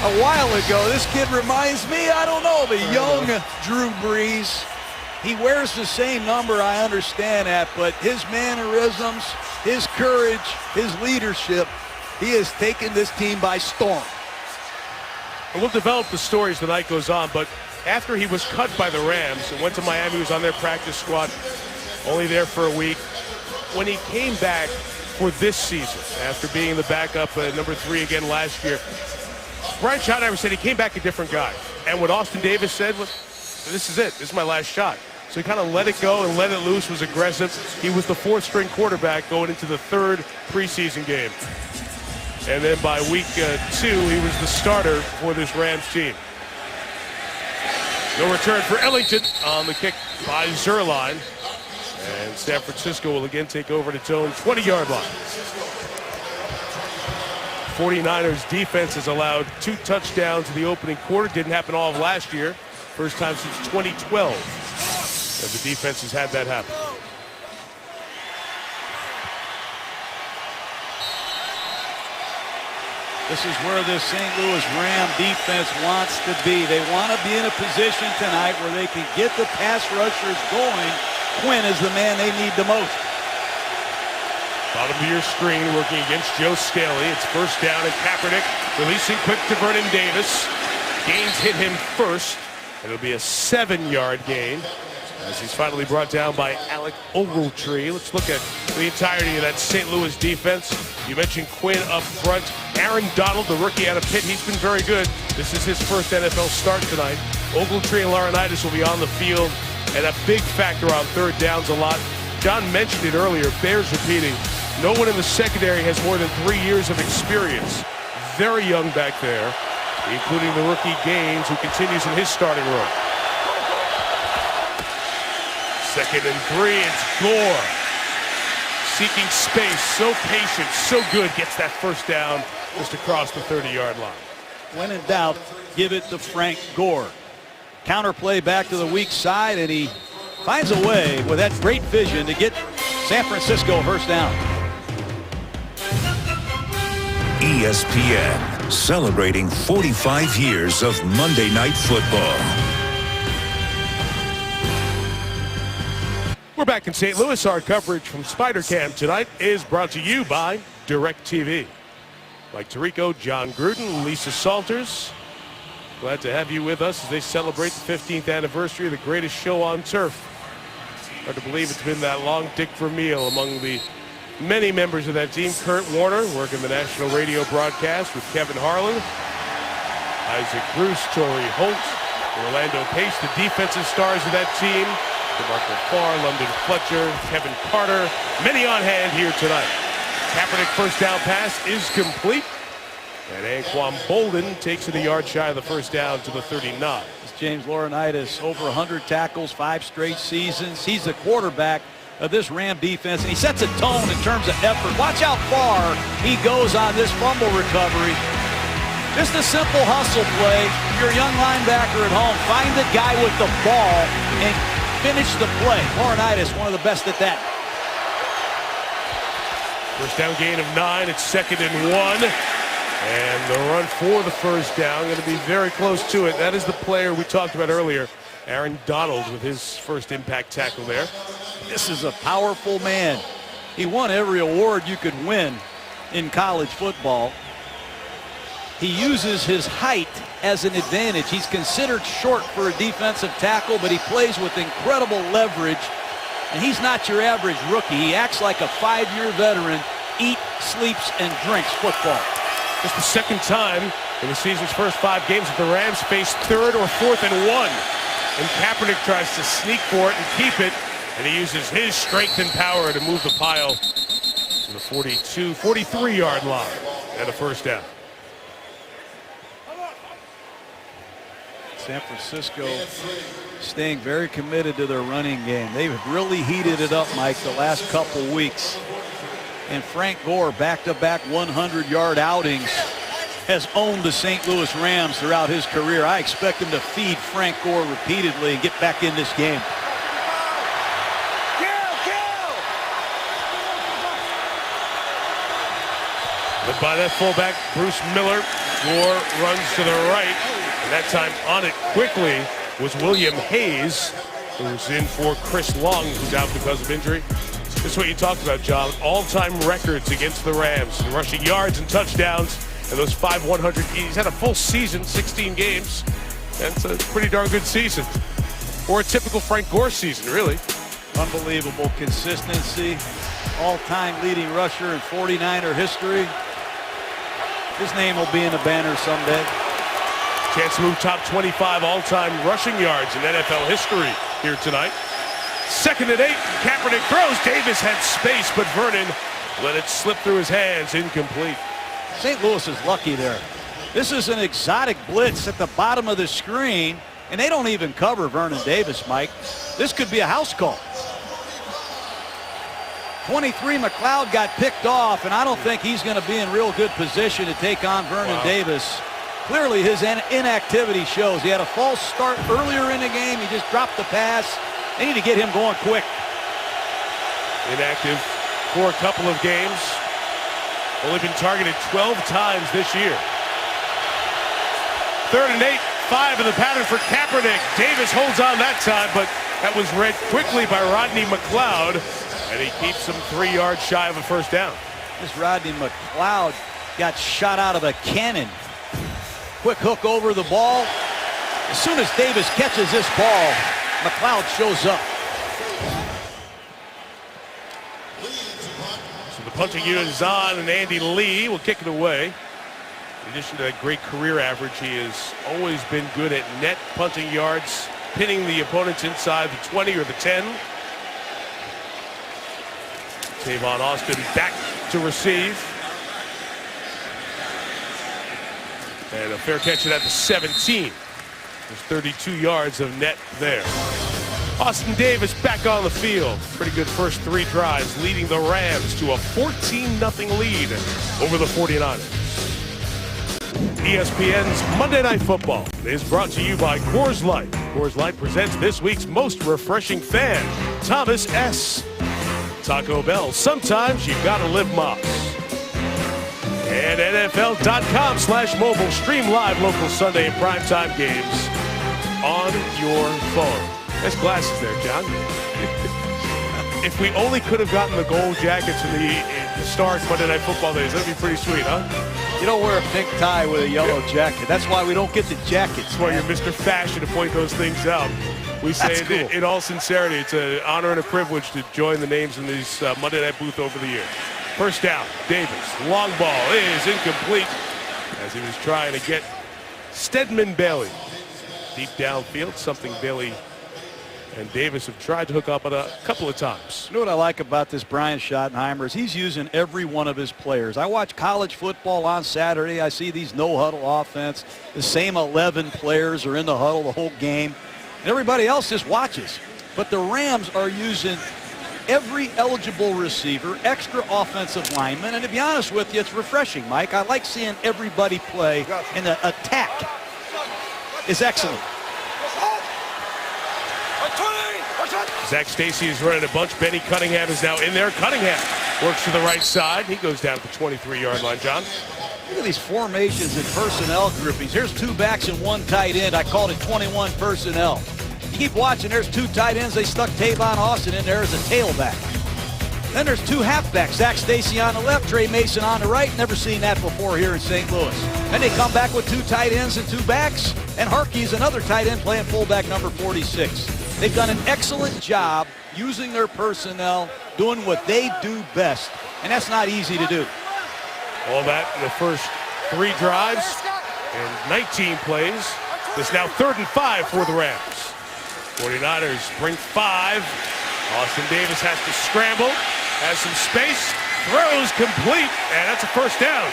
a while ago, this kid reminds me, I don't know, the young Drew Brees. He wears the same number, I understand that, but his mannerisms, his courage, his leadership, he has taken this team by storm. And we'll develop the story as the night goes on, but after he was cut by the Rams and went to Miami, he was on their practice squad, only there for a week. When he came back for this season, after being the backup at number 3 again last year, Brian Schottenheimer said he came back a different guy. And what Austin Davis said was, this is it. This is my last shot. So he kind of let it go and let it loose, was aggressive. He was the 4th-string quarterback going into the 3rd preseason game. And then by week 2, he was the starter for this Rams team. No return for Ellington on the kick by Zuerlein. And San Francisco will again take over at its own 20-yard line. 49ers defense has allowed 2 touchdowns in the opening quarter. Didn't happen all of last year. First time since 2012 that the defense has had that happen. This is where this St. Louis Ram defense wants to be. They want to be in a position tonight where they can get the pass rushers going. Quinn is the man they need the most. Bottom of your screen working against Joe Staley. It's first down and Kaepernick releasing quick to Vernon Davis. Gaines hit him first. It'll be a 7-yard gain as he's finally brought down by Alec Ogletree. Let's look at the entirety of that St. Louis defense. You mentioned Quinn up front. Aaron Donald, the rookie out of Pitt, he's been very good. This is his first NFL start tonight. Ogletree and Laurinaitis will be on the field, and a big factor on 3rd downs a lot. John mentioned it earlier, bears repeating. No one in the secondary has more than 3 years of experience. Very young back there, including the rookie Gaines, who continues in his starting role. 2nd and 3, it's Gore. Seeking space, so patient, so good, gets that first down just across the 30-yard line. When in doubt, give it to Frank Gore. Counterplay back to the weak side, and he finds a way with that great vision to get San Francisco first down. ESPN, celebrating 45 years of Monday Night Football. We're back in St. Louis. Our coverage from Spider Cam tonight is brought to you by DirecTV. Mike Tirico, John Gruden, Lisa Salters. Glad to have you with us as they celebrate the 15th anniversary of the greatest show on turf. Hard to believe it's been that long. Dick Vermeil among the many members of that team. Kurt Warner working the national radio broadcast with Kevin Harlan, Isaac Bruce, Torrey Holt, Orlando Pace, the defensive stars of that team. DeMarco Farr, London Fletcher, Kevin Carter, many on hand here tonight. Kaepernick first down pass is complete. And Anquan Bolden takes it a yard shy of the first down to the 39. James Laurinaitis, over 100 tackles, 5 straight seasons. He's the quarterback of this Ram defense, and he sets a tone in terms of effort. Watch how far he goes on this fumble recovery. Just a simple hustle play. If you're a young linebacker at home, find the guy with the ball and finish the play. Laurinaitis, one of the best at that. First down gain of 9. It's 2nd and 1. And the run for the first down, going to be very close to it. That is the player we talked about earlier, Aaron Donald, with his first impact tackle there. This is a powerful man. He won every award you could win in college football. He uses his height as an advantage. He's considered short for a defensive tackle, but he plays with incredible leverage. And he's not your average rookie. He acts like a 5-year veteran, eats, sleeps, and drinks football. Just the second time in the season's first 5 games that the Rams faced 3rd or 4th and 1. And Kaepernick tries to sneak for it and keep it. And he uses his strength and power to move the pile to the 42, 43-yard line and a first down. San Francisco staying very committed to their running game. They've really heated it up, Mike, the last couple weeks. And Frank Gore, back-to-back 100-yard outings, has owned the St. Louis Rams throughout his career. I expect him to feed Frank Gore repeatedly and get back in this game. But by that fullback, Bruce Miller, Gore runs to the right. And that time on it quickly was William Hayes, who's in for Chris Long, who's out because of injury. This is what you talked about, John. All-time records against the Rams in rushing yards and touchdowns. And those 5 100, he's had a full season, 16 games. That's a pretty darn good season. Or a typical Frank Gore season, really. Unbelievable consistency. All-time leading rusher in 49er history. His name will be in the banner someday. Chance to move top 25 all-time rushing yards in NFL history here tonight. 2nd and 8. Kaepernick throws. Davis had space, but Vernon let it slip through his hands. Incomplete. St. Louis is lucky there. This is an exotic blitz at the bottom of the screen, and they don't even cover Vernon Davis, Mike. This could be a house call. 23, McLeod got picked off, and I don't think he's going to be in real good position to take on Vernon Davis. Clearly his inactivity shows. He had a false start earlier in the game. He just dropped the pass. They need to get him going quick. Inactive for a couple of games. Only been targeted 12 times this year. 3rd and 8. 5 in the pattern for Kaepernick. Davis holds on that time, but that was read quickly by Rodney McLeod, and he keeps him 3 yards shy of a first down. This Rodney McLeod got shot out of a cannon. Quick hook over the ball. As soon as Davis catches this ball, McLeod shows up. So the punting unit is on, and Andy Lee will kick it away. In addition to that great career average, he has always been good at net punting yards, pinning the opponents inside the 20 or the 10. Tavon Austin back to receive. And a fair catch at the 17. There's 32 yards of net there. Austin Davis back on the field. Pretty good first 3 drives, leading the Rams to a 14-0 lead over the 49ers. ESPN's Monday Night Football is brought to you by Coors Light. Coors Light presents this week's most refreshing fan, Thomas S. Taco Bell, sometimes you gotta live Moss. And NFL.com/mobile, stream live local Sunday and primetime games on your phone. Nice glasses there, John. If we only could have gotten the gold jackets from the Stars Monday Night Football days, that'd be pretty sweet, huh? You don't wear a pink tie with a yellow jacket. That's why we don't get the jackets. That's why you're Mr. Fashion to point those things out. We say it cool. in all sincerity, it's an honor and a privilege to join the names in this Monday Night booth over the years. First down, Davis. Long ball is incomplete as he was trying to get Stedman Bailey deep downfield, something Bailey and Davis have tried to hook up on a couple of times. You know what I like about this Brian Schottenheimer is he's using every one of his players. I watch college football on Saturday. I see these no-huddle offense. The same 11 players are in the huddle the whole game. And everybody else just watches. But the Rams are using every eligible receiver, extra offensive lineman. And to be honest with you, it's refreshing, Mike. I like seeing everybody play, and the attack is excellent. Zach Stacy is running a bunch. Benny Cunningham is now in there. Cunningham works to the right side. He goes down to the 23-yard line, John. Look at these formations and personnel groupings. Here's 2 backs and 1 tight end. I called it 21 personnel. You keep watching. There's 2 tight ends. They stuck Tavon Austin in there as a tailback. Then there's 2 halfbacks. Zach Stacy on the left, Trey Mason on the right. Never seen that before here in St. Louis. Then they come back with 2 tight ends and 2 backs. And Harkey's another tight end playing fullback number 46. They've done an excellent job using their personnel, doing what they do best. And that's not easy to do. All that in the first 3 drives and 19 plays. It's now 3rd and 5 for the Rams. 49ers bring 5. Austin Davis has to scramble, has some space, throws complete, and that's a first down.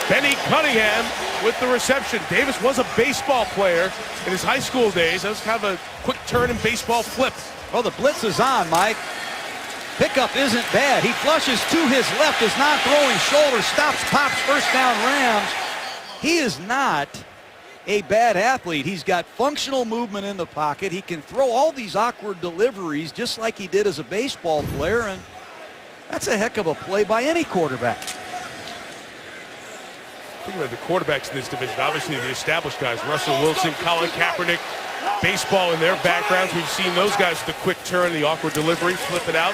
Benny Cunningham with the reception. Davis was a baseball player in his high school days. That was kind of a quick turn and baseball flip. Well, the blitz is on, Mike. Pickup isn't bad. He flushes to his left, his non-throwing shoulder, stops, pops, first down Rams. He is not a bad athlete. He's got functional movement in the pocket. He can throw all these awkward deliveries just like he did as a baseball player, and that's a heck of a play by any quarterback. Think about the quarterbacks in this division. Obviously, the established guys, Russell Wilson, Colin Kaepernick, baseball in their backgrounds. We've seen those guys with the quick turn, the awkward delivery, flip it out.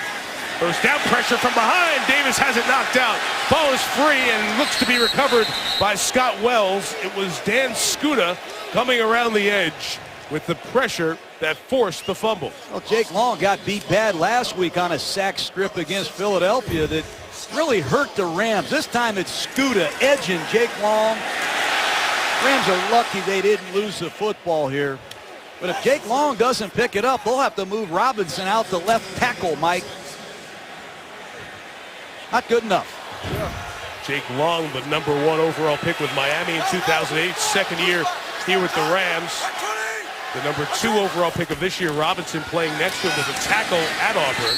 Goes down, pressure from behind. Davis has it knocked out. Ball is free and looks to be recovered by Scott Wells. It was Dan Skuta coming around the edge with the pressure that forced the fumble. Well, Jake Long got beat bad last week on a sack strip against Philadelphia that really hurt the Rams. This time it's Skuta edging Jake Long. Rams are lucky they didn't lose the football here. But if Jake Long doesn't pick it up, they'll have to move Robinson out to left tackle, Mike. Not good enough. Jake Long, the #1 overall pick with Miami in 2008, second year here with the Rams. The #2 overall pick of this year, Robinson, playing next to him with a tackle at Auburn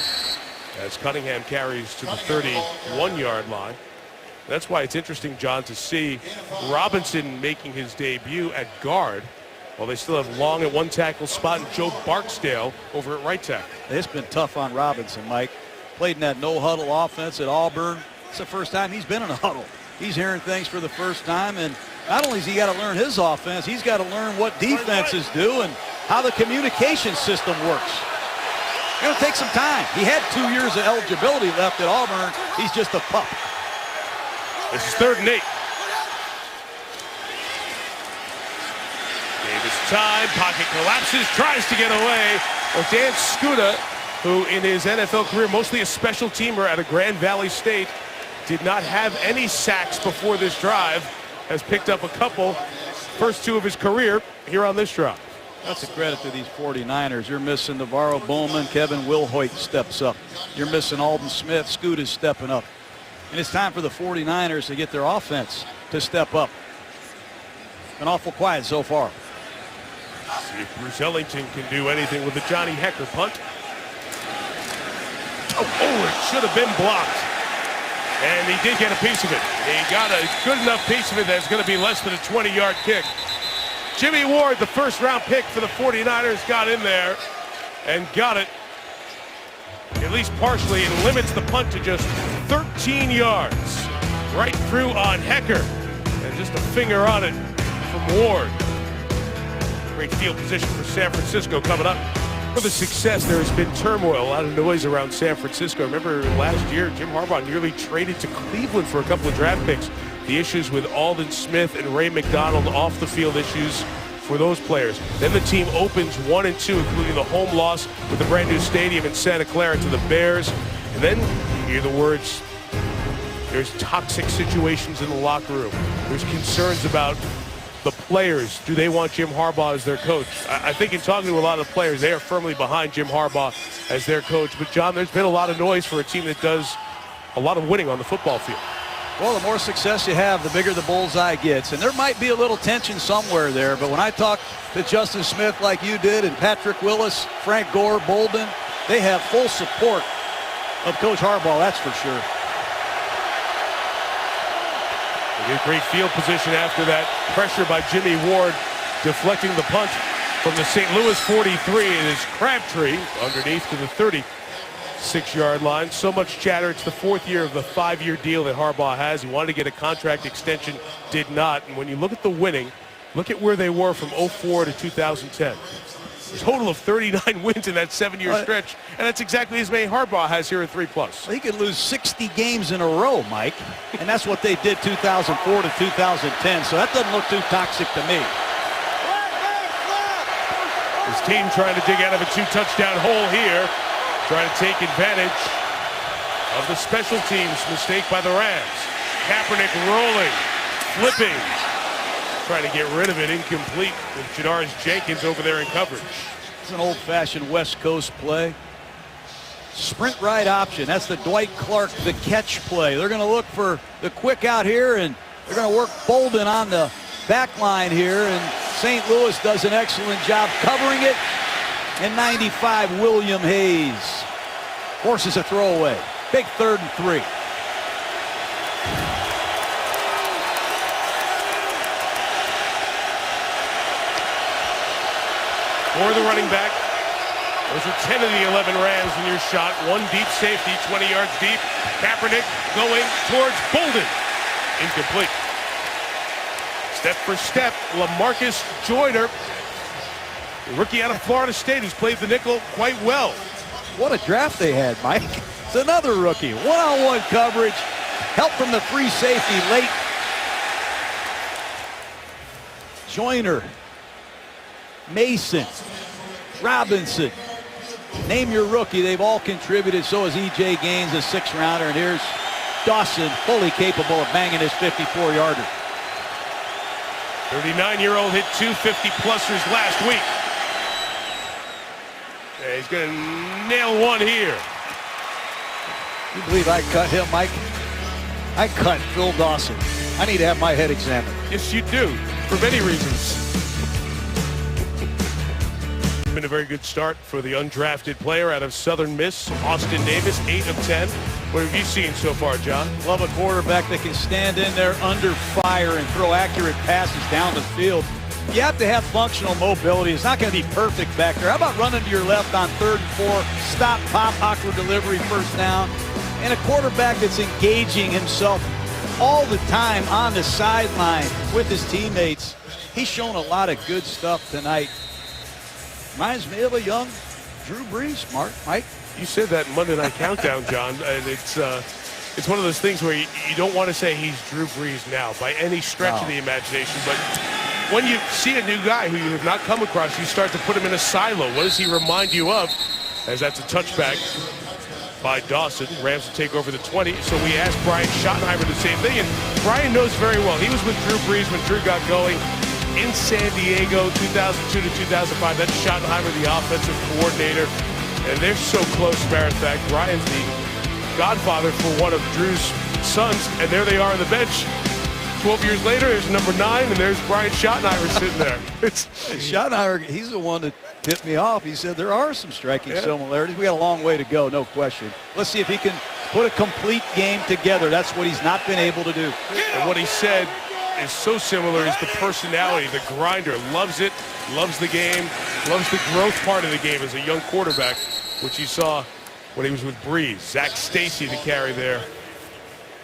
as Cunningham carries to the 31-yard line. That's why it's interesting, John, to see Robinson making his debut at guard while they still have Long at one tackle spot and Joe Barksdale over at right tackle. It's been tough on Robinson, Mike. Played in that no-huddle offense at Auburn. It's the first time he's been in a huddle. He's hearing things for the first time, and not only has he got to learn his offense, he's got to learn what defenses do and how the communication system works. It's going to take some time. He had 2 years of eligibility left at Auburn. He's just a pup. This is 3rd and 8. Davis time, pocket collapses, tries to get away. Well, Dan Skuta, who in his NFL career, mostly a special teamer at a Grand Valley State, did not have any sacks before this drive, has picked up a couple, first 2 of his career here on this drive. That's a credit to these 49ers. You're missing Navarro Bowman. Kevin Wilhoit steps up. You're missing Alden Smith. Scuta's stepping up. And it's time for the 49ers to get their offense to step up. Been awful quiet so far. See if Bruce Ellington can do anything with the Johnny Hekker punt. Oh, it should have been blocked. And he did get a piece of it. He got a good enough piece of it that's going to be less than a 20-yard kick. Jimmy Ward, the first-round pick for the 49ers, got in there and got it, at least partially, and limits the punt to just 13 yards. Right through on Hekker. And just a finger on it from Ward. Great field position for San Francisco coming up. For the success, there has been turmoil, a lot of noise around San Francisco. Remember last year, Jim Harbaugh nearly traded to Cleveland for a couple of draft picks. The issues with Alden Smith and Ray McDonald, off the field issues for those players. Then the team opens 1-2, including the home loss with the brand new stadium in Santa Clara to the Bears. And then you hear the words, there's toxic situations in the locker room. There's concerns about the players. Do they want Jim Harbaugh as their coach? I think in talking to a lot of the players, they are firmly behind Jim Harbaugh as their coach. But, John, there's been a lot of noise for a team that does a lot of winning on the football field. Well, the more success you have, the bigger the bullseye gets. And there might be a little tension somewhere there. But when I talk to Justin Smith like you did, and Patrick Willis, Frank Gore, Bolden, they have full support of Coach Harbaugh, that's for sure. They get great field position after that pressure by Jimmy Ward, deflecting the punt from the St. Louis 43. It is Crabtree underneath to the 36-yard line. So much chatter. It's the 4th year of the 5-year deal that Harbaugh has. He wanted to get a contract extension, did not. And when you look at the winning, look at where they were from 2004 to 2010. A total of 39 wins in that 7-year stretch, and that's exactly as many Harbaugh has here at 3+. Well, he could lose 60 games in a row, Mike, and that's what they did 2004 to 2010, so that doesn't look too toxic to me. His team trying to dig out of a 2-touchdown hole here, trying to take advantage of the special teams mistake by the Rams. Kaepernick rolling, flipping, trying to get rid of it, incomplete with Janoris Jenkins over there in coverage. It's an old-fashioned West Coast play. Sprint right option. That's the Dwight Clark, the catch play. They're going to look for the quick out here, and they're going to work Bolden on the back line here, and St. Louis does an excellent job covering it. And 95, William Hayes forces a throwaway. Big 3rd and 3. For the running back, those are 10 of the 11 Rams in your shot. One deep safety, 20 yards deep. Kaepernick going towards Bolden. Incomplete. Step for step, LaMarcus Joyner, the rookie out of Florida State, who's played the nickel quite well. What a draft they had, Mike. It's another rookie. One-on-one coverage. Help from the free safety late. Joyner. Mason. Robinson. Name your rookie. They've all contributed. So has E.J. Gaines, a 6th-rounder. And here's Dawson, fully capable of banging his 54-yarder. 39-year-old hit 2 50-plusers last week. Yeah, he's going to nail one here. You believe I cut him, Mike? I cut Phil Dawson. I need to have my head examined. Yes, you do, for many reasons. Been a very good start for the undrafted player out of Southern Miss, Austin Davis, 8 of 10. What have you seen so far, John? Love a quarterback that can stand in there under fire and throw accurate passes down the field. You have to have functional mobility. It's not going to be perfect back there. How about running to your left on 3rd and 4, stop, pop, awkward delivery, 1st down, and a quarterback that's engaging himself all the time on the sideline with his teammates. He's shown a lot of good stuff tonight. Reminds me of a young Drew Brees. Smart, Mike. You said that Monday Night Countdown, John, and it's one of those things where you don't want to say he's Drew Brees now by any stretch of the imagination, but when you see a new guy who you have not come across, you start to put him in a silo. What does he remind you of? As that's a touchback by Dawson. Rams will take over the 20. So we asked Brian Schottenheimer the same thing, and Brian knows very well. He was with Drew Brees when Drew got going in San Diego, 2002 to 2005. That's Schottenheimer, the offensive coordinator. And they're so close, as a matter of fact. Brian's the godfather for one of Drew's sons, and there they are on the bench. 12 years later, there's number 9, and there's Brian Schottenheimer sitting there. Schottenheimer, he's the one that tipped me off. He said there are some striking similarities. We got a long way to go, no question. Let's see if he can put a complete game together. That's what he's not been able to do. And what he said is so similar is the personality, the grinder, loves it, loves the game, loves the growth part of the game as a young quarterback, which you saw when he was with Brees. Zach Stacy, the carry there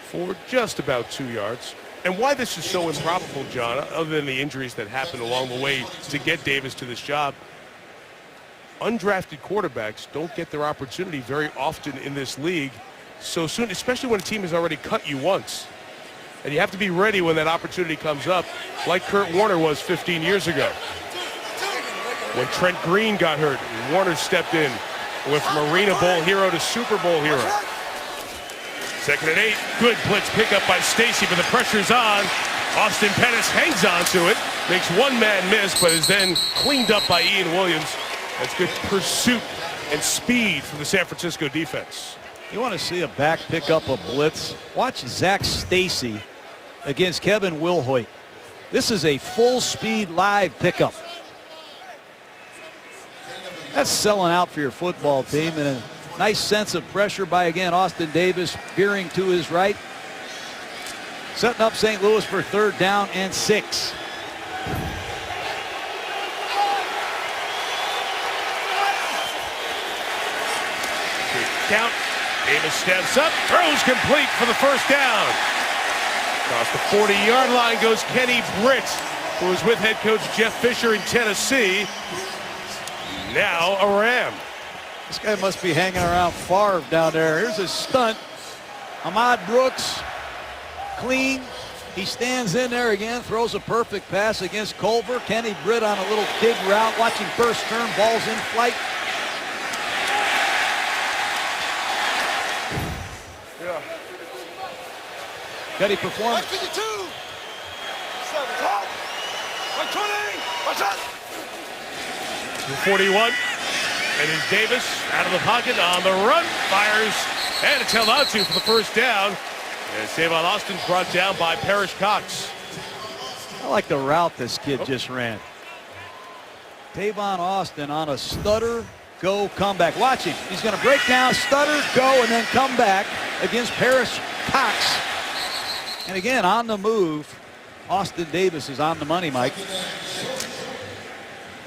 for just about 2 yards. And why this is so improbable, John, other than the injuries that happened along the way to get Davis to this job, undrafted quarterbacks don't get their opportunity very often in this league so soon, especially when a team has already cut you once. And you have to be ready when that opportunity comes up, like Kurt Warner was 15 years ago. When Trent Green got hurt, Warner stepped in, went from Arena Bowl hero to Super Bowl hero. 2nd and 8, good blitz pickup by Stacy, but the pressure's on. Austin Pettis hangs on to it, makes one man miss, but is then cleaned up by Ian Williams. That's good pursuit and speed from the San Francisco defense. You want to see a back pick up a blitz? Watch Zach Stacy against Kevin Wilhoit. This is a full-speed live pickup. That's selling out for your football team, and a nice sense of pressure by, again, Austin Davis veering to his right. Setting up St. Louis for 3rd down and 6. Count. Davis steps up, throws complete for the 1st down. Across the 40-yard line goes Kenny Britt, who was with head coach Jeff Fisher in Tennessee. Now a Ram. This guy must be hanging around Favre down there. Here's a stunt. Ahmad Brooks, clean. He stands in there again, throws a perfect pass against Culver. Kenny Britt on a little dig route, watching first turn, ball's in flight. Cuddy performance. 152. 41. And is Davis out of the pocket on the run, fires, and it's held on to for the 1st down. And Savon Austin's brought down by Parrish Cox. I like the route this kid just ran. Tavon Austin on a stutter, go, comeback. Watch him. He's going to break down, stutter, go, and then come back against Parrish Cox. And again, on the move, Austin Davis is on the money, Mike.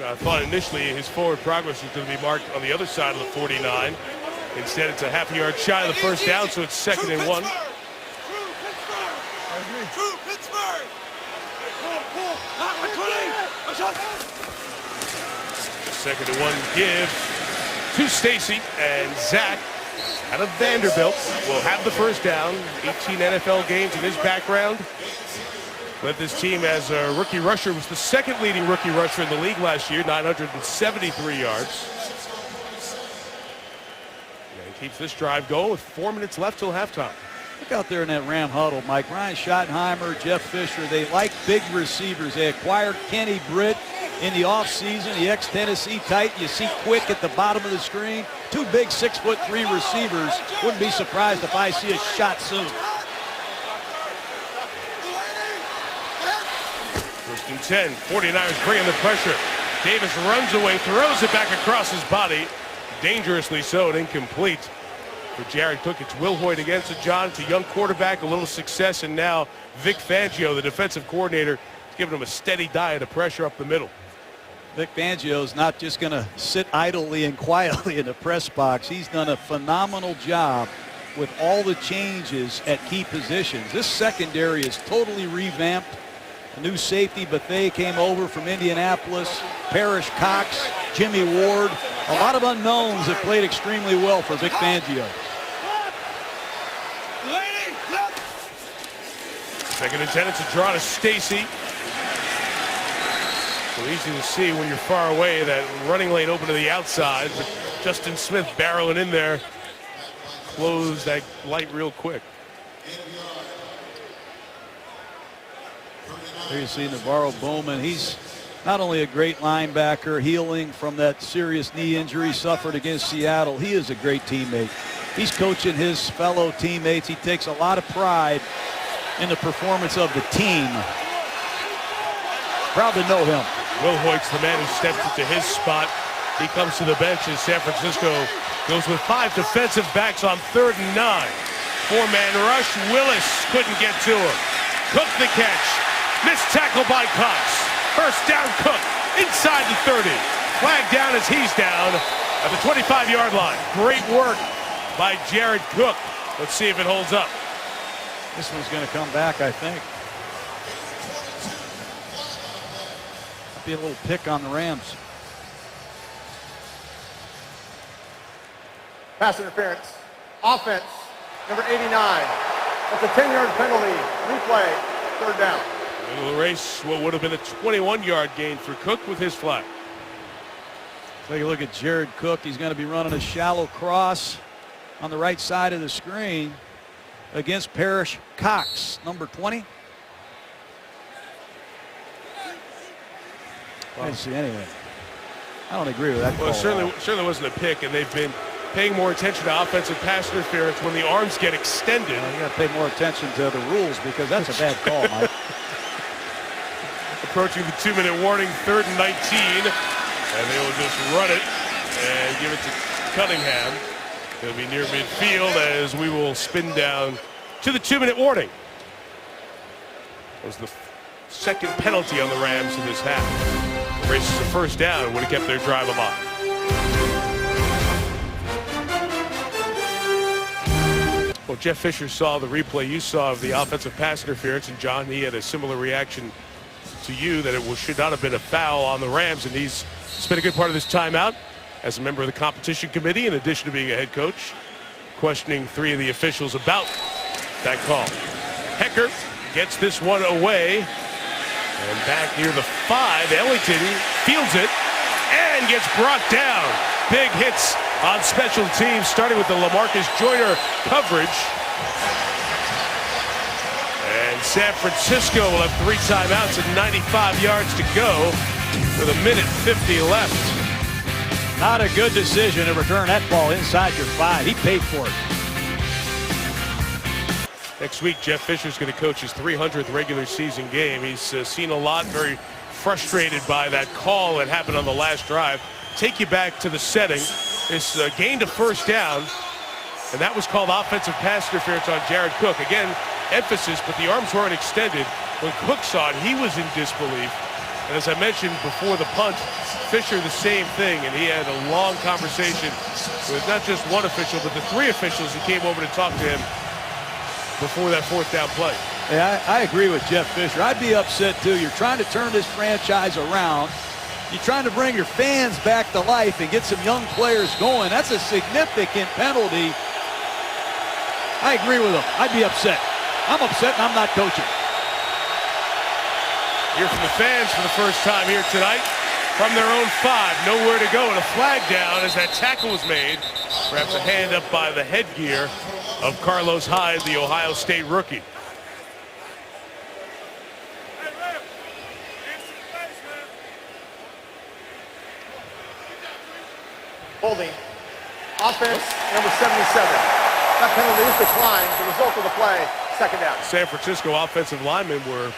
I thought initially his forward progress was going to be marked on the other side of the 49. Instead, it's a half a yard shy of the 1st down, so it's 2nd and 1. Second and 1 give to Stacy, and Zach out of Vanderbilt, will have the first down. 18 NFL games in his background. Led this team as a rookie rusher, was the second leading rookie rusher in the league last year, 973 yards. And he keeps this drive going with 4 minutes left till halftime. Look out there in that Ram huddle, Mike. Ryan Schottenheimer, Jeff Fisher, they like big receivers. They acquired Kenny Britt in the offseason, the ex-Tennessee Titan. You see Quick at the bottom of the screen. Two big 6'3" receivers. Wouldn't be surprised if I see a shot soon. First and 10, 49ers bringing the pressure. Davis runs away, throws it back across his body. Dangerously so and incomplete. For Jared Cook, it's Will Hoyt against it, John. It's a young quarterback, a little success, and now Vic Fangio, the defensive coordinator, is giving him a steady diet of pressure up the middle. Vic Fangio is not just going to sit idly and quietly in the press box. He's done a phenomenal job with all the changes at key positions. This secondary is totally revamped. A new safety, Bethea, came over from Indianapolis. Parrish Cox, Jimmy Ward. A lot of unknowns that played extremely well for Vic Fangio. Second and 10, it's a draw to Stacy. So easy to see when you're far away, that running lane open to the outside. But Justin Smith barreling in there. Close that light real quick. There you see Navarro Bowman. He's not only a great linebacker, healing from that serious knee injury suffered against Seattle. He is a great teammate. He's coaching his fellow teammates. He takes a lot of pride in the performance of the team. Proud to know him. Will Hoyt's the man who steps into his spot. He comes to the bench as San Francisco goes with 5 defensive backs on 3rd and 9. 4-man rush. Willis couldn't get to him. Cook the catch. Missed tackle by Cox. First down, Cook inside the 30. Flag down as he's down at the 25-yard line. Great work by Jared Cook. Let's see if it holds up. This one's going to come back, I think. Might be a little pick on the Rams. Pass interference. Offense, number 89. That's a 10-yard penalty. Replay, 3rd down. We'll erase what would have been a 21-yard gain for Cook with his flag. Take a look at Jared Cook. He's going to be running a shallow cross on the right side of the screen against Parrish Cox, number 20. I didn't see anything. I don't agree with that call. Well, it certainly wasn't a pick, and they've been paying more attention to offensive pass interference when the arms get extended. Well, you got to pay more attention to the rules because that's a bad call, Mike. Approaching the 2-minute warning, 3rd and 19, and they will just run it and give it to Cunningham. It'll be near midfield as we will spin down to the 2-minute warning. That was the second penalty on the Rams in this half. Races a first down, would have kept their drive alive. Well, Jeff Fisher saw the replay you saw of the offensive pass interference, and John, he had a similar reaction to you that it should not have been a foul on the Rams, and he's spent a good part of this timeout as a member of the competition committee, in addition to being a head coach, questioning 3 of the officials about that call. Hecker gets this one away, and back near the 5, Ellington fields it and gets brought down. Big hits on special teams, starting with the LaMarcus Joyner coverage. And San Francisco will have 3 timeouts and 95 yards to go with 1:50 left. Not a good decision to return that ball inside your 5. He paid for it. Next week, Jeff Fisher's going to coach his 300th regular season game. He's seen a lot, very frustrated by that call that happened on the last drive. Take you back to the setting. It's gained a first down, and that was called offensive pass interference on Jared Cook. Again, emphasis, but the arms weren't extended. When Cook saw it, he was in disbelief. And as I mentioned before the punt, Fisher the same thing, and he had a long conversation with not just one official, but the 3 officials who came over to talk to him before that 4th down play. Yeah, I agree with Jeff Fisher. I'd be upset too. You're trying to turn this franchise around. You're trying to bring your fans back to life and get some young players going. That's a significant penalty I agree with him. I'd be upset. I'm upset and I'm not coaching. Hear from the fans for the first time here tonight. From their own 5, nowhere to go, and a flag down as that tackle was made. Perhaps a hand up by the headgear of Carlos Hyde, the Ohio State rookie. Holding. Offense, number 77. That penalty is declined. The result of the play, second down. San Francisco offensive linemen were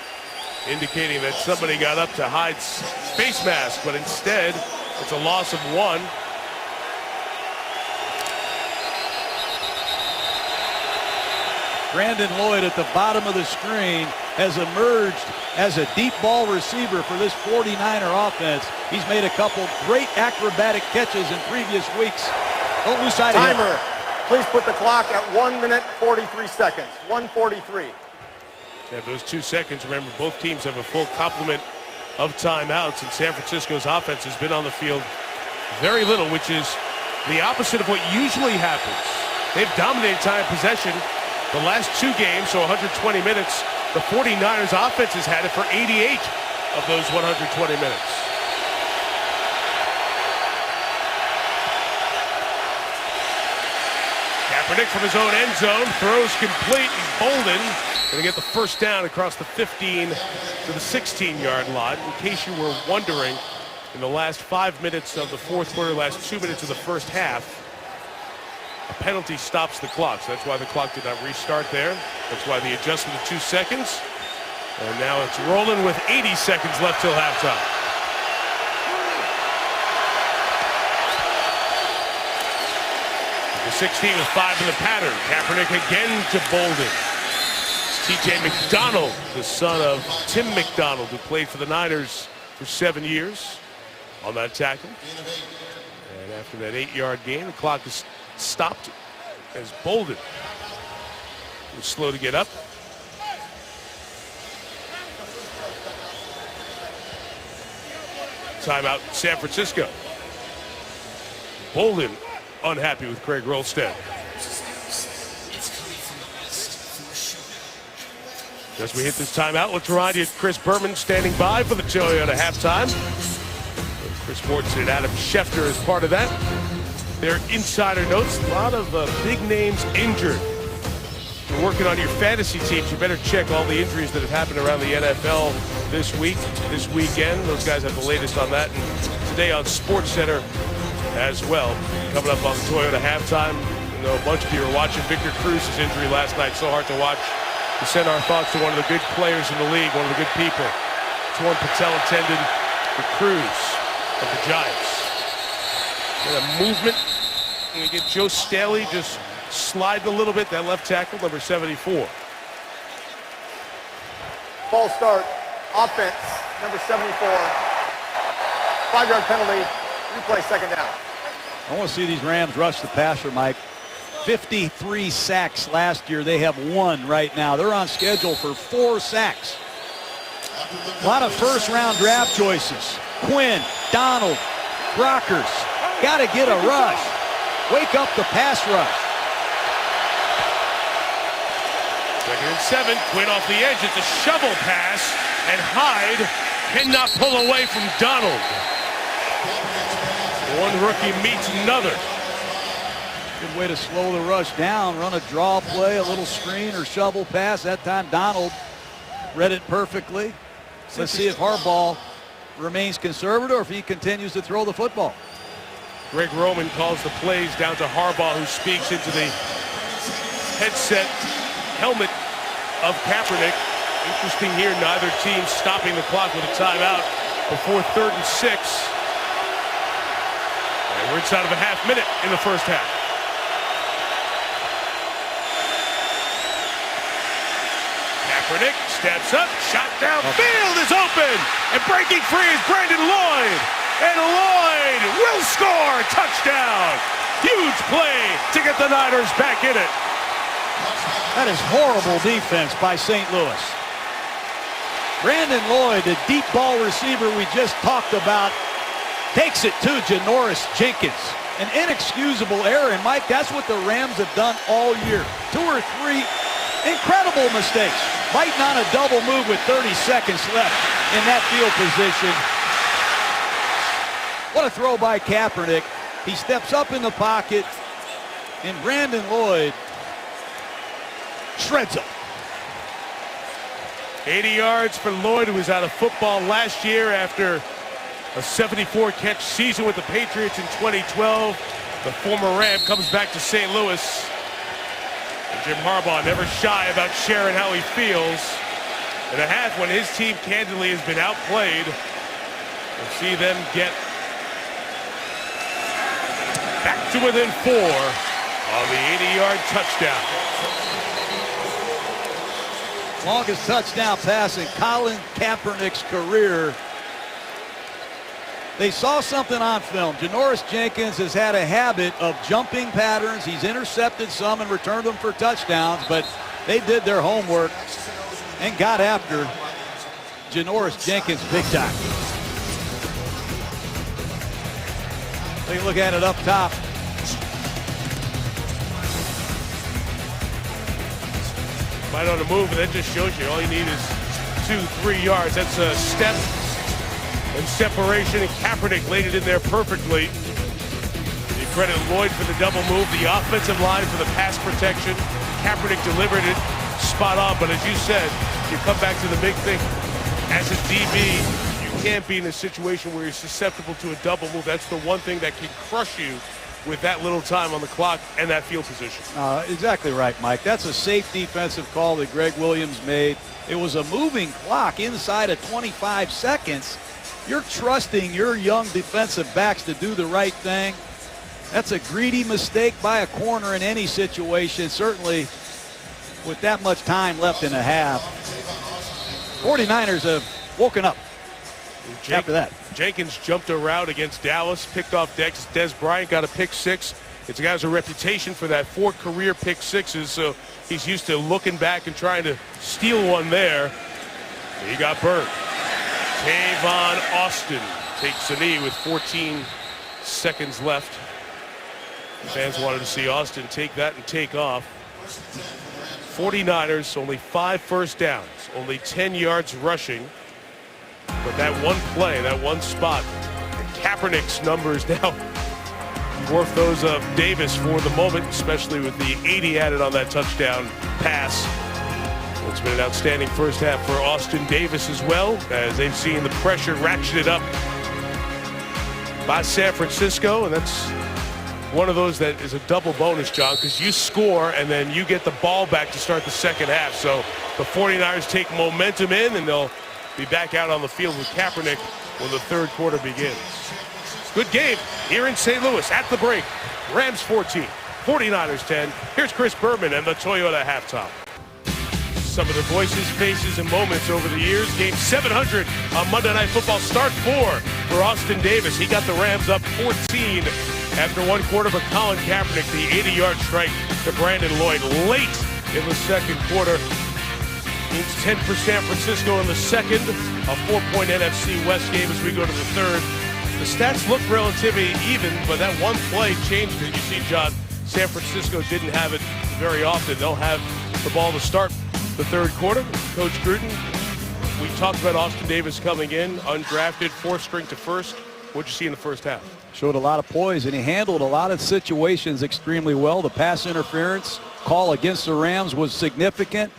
indicating that somebody got up to Hyde's face mask, but instead it's a loss of 1. Brandon Lloyd at the bottom of the screen has emerged as a deep ball receiver for this 49er offense. He's made a couple great acrobatic catches in previous weeks. Don't lose sight of him. Timer. Please put the clock at 1 minute 43 seconds. 1:43. Yeah, those 2 seconds, remember, both teams have a full complement of timeouts, and San Francisco's offense has been on the field very little, which is the opposite of what usually happens. They've dominated time possession the last 2 games, so 120 minutes. The 49ers offense has had it for 88 of those 120 minutes. Kaepernick from his own end zone throws complete, and Bolden going to get the first down across the 15 to the 16-yard line. In case you were wondering, in the last 5 minutes of the fourth quarter, last 2 minutes of the first half, a penalty stops the clock. So that's why the clock did not restart there. That's why the adjustment of 2 seconds. And now it's rolling with 80 seconds left till halftime. The 16 with 5 in the pattern. Kaepernick again to Bolden. T.J. McDonald, the son of Tim McDonald, who played for the Niners for 7 years on that tackle. And after that 8-yard gain, the clock is stopped as Bolden was slow to get up. Timeout, San Francisco. Bolden unhappy with Craig Rolstead. As we hit this timeout, let's remind you, Chris Berman standing by for the Toyota halftime. Chris Mortensen and Adam Schefter is part of that. Their insider notes, a lot of big names injured. If you're working on your fantasy teams, you better check all the injuries that have happened around the NFL this week, this weekend. Those guys have the latest on that. And today on SportsCenter as well. Coming up on the Toyota halftime, I know a bunch of you are watching Victor Cruz's injury last night. So hard to watch. We send our thoughts to one of the good players in the league, one of the good people. Torn patella tendon for Cruz of the Giants. And a movement. And we get Joe Staley just sliding a little bit, that left tackle, number 74. Ball start. Offense, number 74. 5-yard penalty. Replay, second down. I want to see these Rams rush the passer, Mike. 53 sacks last year. They have 1 right now. They're on schedule for 4 sacks. A lot of first-round draft choices. Quinn, Donald, Brockers. Got to get a rush. Wake up the pass rush. 2nd and 7. Quinn off the edge. It's a shovel pass, and Hyde cannot pull away from Donald. One rookie meets another. Good way to slow the rush down. Run a draw play, a little screen or shovel pass. That time Donald read it perfectly. Let's see if Harbaugh remains conservative or if he continues to throw the football. Greg Roman calls the plays down to Harbaugh, who speaks into the headset helmet of Kaepernick. Interesting here, neither team stopping the clock with a timeout before 3rd and 6. And we're inside of a half minute in the first half. Kaepernick steps up, shot downfield is open, and breaking free is Brandon Lloyd. And Lloyd will score, touchdown. Huge play to get the Niners back in it. That is horrible defense by St. Louis. Brandon Lloyd, the deep ball receiver we just talked about, takes it to Janoris Jenkins. An inexcusable error, and Mike, that's what the Rams have done all year. 2 or 3 incredible mistakes. Biting on a double move with 30 seconds left in that field position. What a throw by Kaepernick. He steps up in the pocket, and Brandon Lloyd shreds him. 80 yards for Lloyd, who was out of football last year after a 74-catch season with the Patriots in 2012. The former Ram comes back to St. Louis. And Jim Harbaugh never shy about sharing how he feels. In a half when his team candidly has been outplayed. We'll see them get back to within 4 on the 80-yard touchdown. Longest touchdown pass in Colin Kaepernick's career. They saw something on film. Janoris Jenkins has had a habit of jumping patterns. He's intercepted some and returned them for touchdowns, but they did their homework and got after Janoris Jenkins big time. Take a look at it up top. Right on the move, and that just shows you all you need is 2-3 yards. That's a step and separation, and Kaepernick laid it in there perfectly. You credit Lloyd for the double move, the offensive line for the pass protection. Kaepernick delivered it spot on, but as you said, you come back to the big thing. As a DB, you can't be in a situation where you're susceptible to a double move. That's the one thing that can crush you with that little time on the clock and that field position. Exactly right, Mike. That's a safe defensive call that Greg Williams made. It was a moving clock inside of 25 seconds. You're trusting your young defensive backs to do the right thing. That's a greedy mistake by a corner in any situation, certainly with that much time left in a half. 49ers have woken up after that. Jenkins jumped a route against Dallas, picked off Des Bryant, got a pick 6. It's a guy who has a reputation for that, 4 career pick 6s, so he's used to looking back and trying to steal one there. He got burned. Tavon Austin takes a knee with 14 seconds left. Fans wanted to see Austin take that and take off. 49ers, only 5 first downs, only 10 yards rushing. But that one play, that one spot, and Kaepernick's numbers now dwarf those of Davis for the moment, especially with the 80 added on that touchdown pass. It's been an outstanding first half for Austin Davis as well, as they've seen the pressure ratcheted up by San Francisco, and that's one of those that is a double bonus, John, because you score and then you get the ball back to start the second half. So the 49ers take momentum in, and they'll be back out on the field with Kaepernick when the third quarter begins. Good game here in St. Louis at the break. Rams 14, 49ers 10. Here's Chris Berman and the Toyota halftime. Some of the voices, faces, and moments over the years. Game 700 on Monday Night Football. Start 4 for Austin Davis. He got the Rams up 14 after one quarter, but Colin Kaepernick, the 80-yard strike to Brandon Lloyd late in the second quarter. Means 10 for San Francisco in the second. A 4-point NFC West game as we go to the third. The stats look relatively even, but that one play changed it. You see, John, San Francisco didn't have it very often. They'll have the ball to start the third quarter. Coach Gruden, we talked about Austin Davis coming in, undrafted, 4th string to first. What'd you see in the first half? Showed a lot of poise, and he handled a lot of situations extremely well. The pass interference call against the Rams was significant.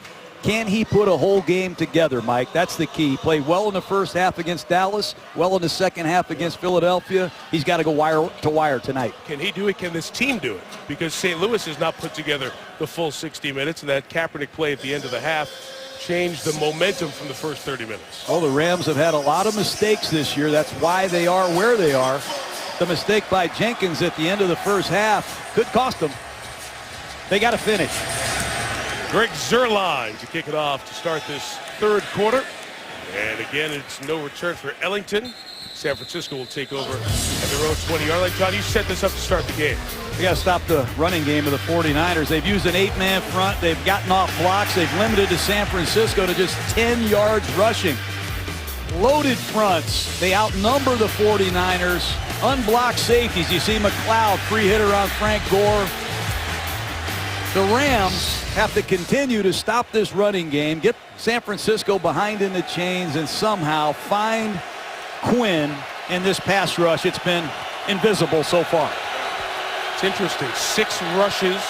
Can he put a whole game together, Mike? That's the key. He played well in the first half against Dallas, well in the second half against Philadelphia. He's got to go wire to wire tonight. Can he do it? Can this team do it? Because St. Louis has not put together the full 60 minutes, and that Kaepernick play at the end of the half changed the momentum from the first 30 minutes. Oh, the Rams have had a lot of mistakes this year. That's why they are where they are. The mistake by Jenkins at the end of the first half could cost them. They got to finish. Greg Zuerlein to kick it off to start this third quarter. And again, it's no return for Ellington. San Francisco will take over at their own 20-yard line. John, you set this up to start the game. They got to stop the running game of the 49ers. They've used an 8-man front. They've gotten off blocks. They've limited to San Francisco to just 10 yards rushing. Loaded fronts. They outnumber the 49ers. Unblocked safeties. You see McLeod, free hitter on Frank Gore. The Rams have to continue to stop this running game, get San Francisco behind in the chains, and somehow find Quinn in this pass rush. It's been invisible so far. It's interesting. 6 rushes,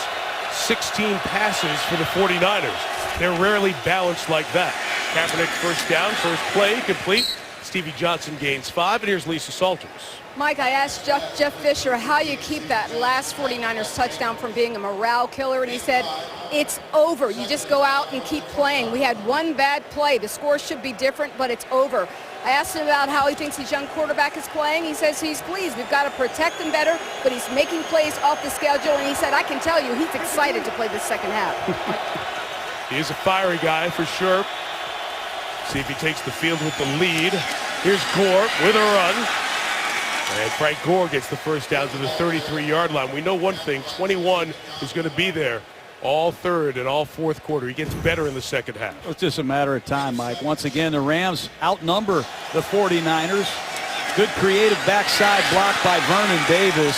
16 passes for the 49ers. They're rarely balanced like that. Kaepernick first down, first play, complete. Stevie Johnson gains 5, and here's Lisa Salters. Mike, I asked Jeff Fisher how you keep that last 49ers touchdown from being a morale killer, and he said, it's over. You just go out and keep playing. We had one bad play. The score should be different, but it's over. I asked him about how he thinks his young quarterback is playing. He says he's pleased. We've got to protect him better, but he's making plays off the schedule, and he said, I can tell you, he's excited to play the second half. He is a fiery guy for sure. See if he takes the field with the lead. Here's Gore with a run. And Frank Gore gets the first down to the 33-yard line. We know one thing, 21 is going to be there all third and all fourth quarter. He gets better in the second half. It's just a matter of time, Mike. Once again, the Rams outnumber the 49ers. Good creative backside block by Vernon Davis.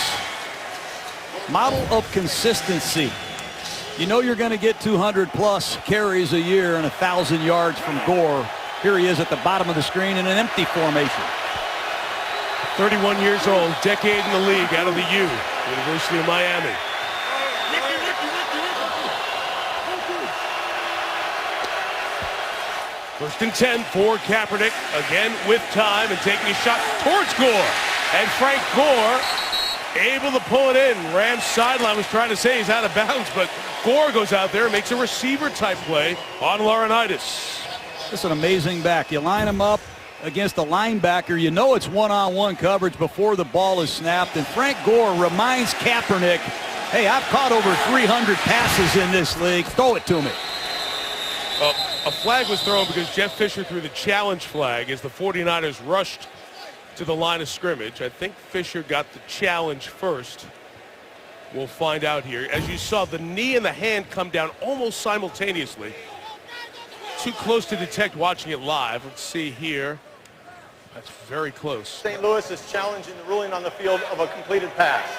Model of consistency. You know you're going to get 200-plus carries a year and 1,000 yards from Gore. Here he is at the bottom of the screen in an empty formation. 31 years old, decade in the league, out of the U, University of Miami. First and 10 for Kaepernick, again with time and taking a shot towards Gore. And Frank Gore able to pull it in. Rams sideline was trying to say he's out of bounds, but Gore goes out there and makes a receiver-type play on Laurinaitis. That's an amazing back. You line him up against a linebacker. You know it's one-on-one coverage before the ball is snapped. And Frank Gore reminds Kaepernick, hey, I've caught over 300 passes in this league. Throw it to me. A flag was thrown because Jeff Fisher threw the challenge flag as the 49ers rushed to the line of scrimmage. I think Fisher got the challenge first. We'll find out here. As you saw, the knee and the hand come down almost simultaneously. Too close to detect watching it live. Let's see here. That's very close. St. Louis is challenging the ruling on the field of a completed pass.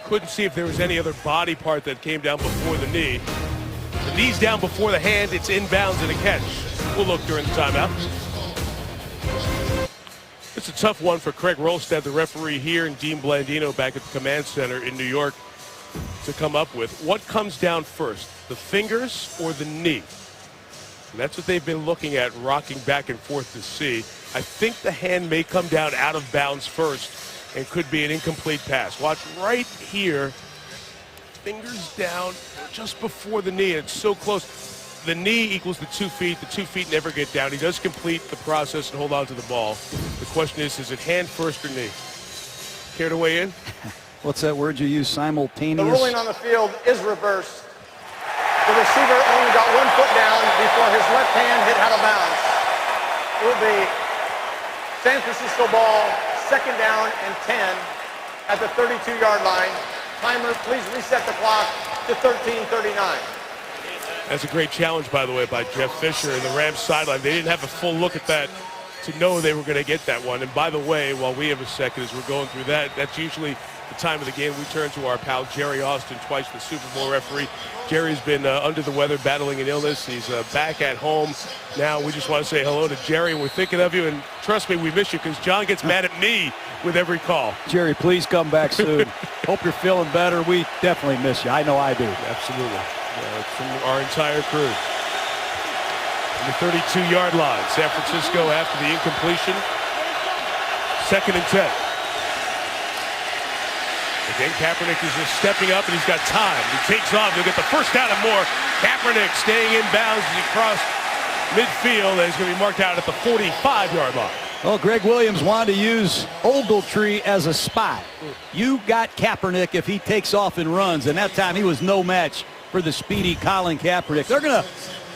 Couldn't see if there was any other body part that came down before the knee. The knee's down before the hand. It's inbounds and a catch. We'll look during the timeout. It's a tough one for Craig Rolstad, the referee here, and Dean Blandino back at the command center in New York to come up with. What comes down first, the fingers or the knee? And that's what they've been looking at, rocking back and forth to see. I think the hand may come down out of bounds first and could be an incomplete pass. Watch right here. Fingers down just before the knee. It's so close. The knee equals the 2 feet. The 2 feet never get down. He does complete the process and hold on to the ball. The question is it hand first or knee? Care to weigh in? What's that word you use, simultaneous? The ruling on the field is reversed. The receiver only got 1 foot down before his left hand hit out of bounds. It will be San Francisco ball, second down and 10 at the 32-yard line. Timer, please reset the clock to 13:39. That's a great challenge, by the way, by Jeff Fisher and the Rams sideline. They didn't have a full look at that to know they were going to get that one. And by the way, while we have a second as we're going through that, that's usually the time of the game we turn to our pal Jerry Austin, twice the Super Bowl referee. Jerry's been under the weather, battling an illness. He's back at home now. We just want to say hello to Jerry. We're thinking of you, and trust me, we miss you because John gets mad at me with every call. Jerry, please come back soon. Hope you're feeling better. We definitely miss you. I know I do. Absolutely. From our entire crew. On the 32-yard line, San Francisco after the incompletion. Second and 10. Again, Kaepernick is just stepping up, and he's got time. He takes off. He'll get the first down and more. Kaepernick staying in bounds as he crossed midfield, and he's going to be marked out at the 45-yard line. Well, Greg Williams wanted to use Ogletree as a spy. You got Kaepernick if he takes off and runs, and that time he was no match for the speedy Colin Kaepernick. They're going to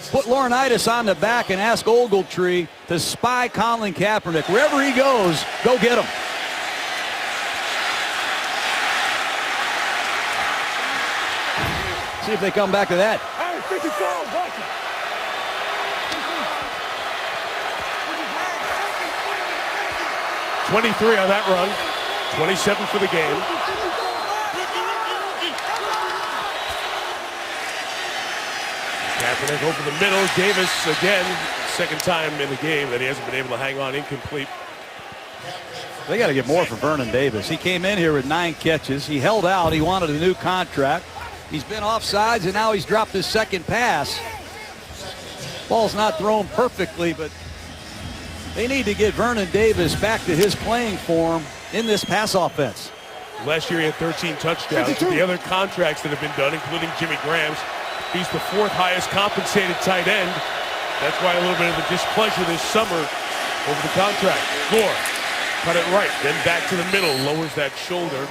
put Laurinaitis on the back and ask Ogletree to spy Colin Kaepernick. Wherever he goes, go get him. See if they come back to that. 23 on that run, 27 for the game. Kaepernick over the middle. Davis again, second time in the game that he hasn't been able to hang on, incomplete. They got to get more for Vernon Davis. He came in here with 9 catches. He held out. He wanted a new contract. He's been offsides, and now he's dropped his second pass. Ball's not thrown perfectly, but they need to get Vernon Davis back to his playing form in this pass offense. Last year he had 13 touchdowns. With the other contracts that have been done, including Jimmy Graham's, he's the 4th highest compensated tight end. That's why a little bit of the displeasure this summer over the contract. Gore cut it right, then back to the middle, lowers that shoulder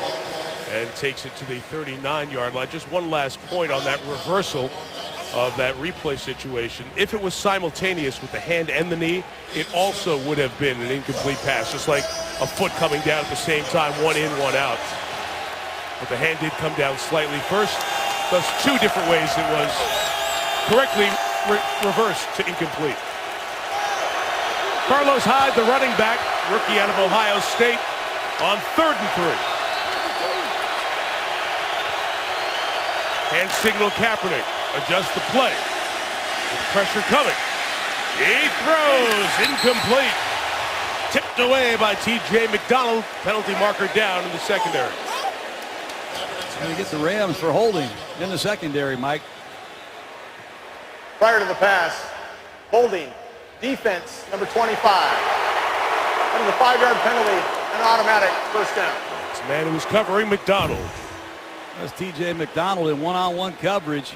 and takes it to the 39-yard line. Just one last point on that reversal of that replay situation. If it was simultaneous with the hand and the knee, it also would have been an incomplete pass, just like a foot coming down at the same time, one in, one out. But the hand did come down slightly first. Thus 2 different ways it was correctly reversed to incomplete. Carlos Hyde, the running back, rookie out of Ohio State, on 3rd and 3. Hand signal Kaepernick. Adjust the play. With pressure coming. He throws. Incomplete. Tipped away by T.J. McDonald. Penalty marker down in the secondary. It's going to get the Rams for holding in the secondary, Mike. Prior to the pass, holding, defense, number 25. That is a 5-yard penalty, an automatic first down. It's the man who was covering McDonald. That's T.J. McDonald in one-on-one coverage.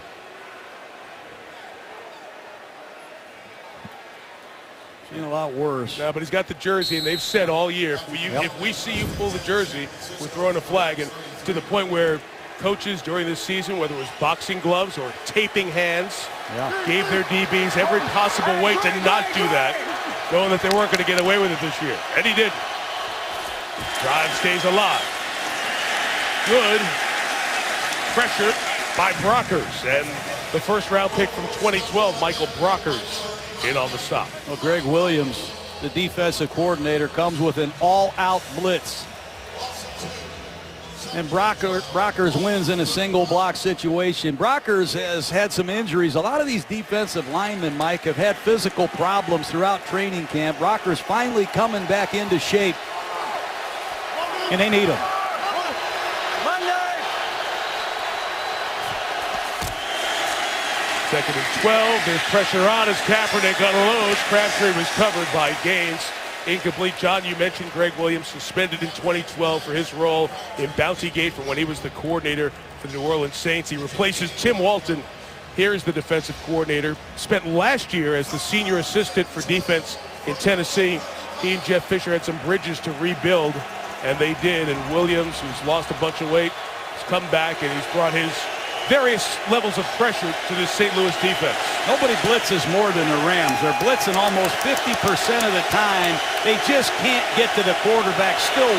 Seen a lot worse. No, but he's got the jersey, and they've said all year, if we see you pull the jersey, we're throwing a flag. And to the point where coaches during this season, whether it was boxing gloves or taping hands, gave their DBs every possible way to not do that, knowing that they weren't going to get away with it this year. And he did. Drive stays alive. Good pressure by Brockers, and the first-round pick from 2012, Michael Brockers, in on the stop. Well, Greg Williams, the defensive coordinator, comes with an all-out blitz. And Brockers wins in a single block situation. Brockers has had some injuries. A lot of these defensive linemen, Mike, have had physical problems throughout training camp. Brockers finally coming back into shape, and they need him. Second and 12. There's pressure on as Kaepernick unloads. Crabtree was covered by Gaines. Incomplete. John, you mentioned Greg Williams suspended in 2012 for his role in Bountygate from when he was the coordinator for the New Orleans Saints. He replaces Tim Walton. Here's the defensive coordinator. Spent last year as the senior assistant for defense in Tennessee. He and Jeff Fisher had some bridges to rebuild, and they did. And Williams, who's lost a bunch of weight, has come back, and he's brought his various levels of pressure to this St. Louis defense. Nobody blitzes more than the Rams. They're blitzing almost 50% of the time. They just can't get to the quarterback. Still 1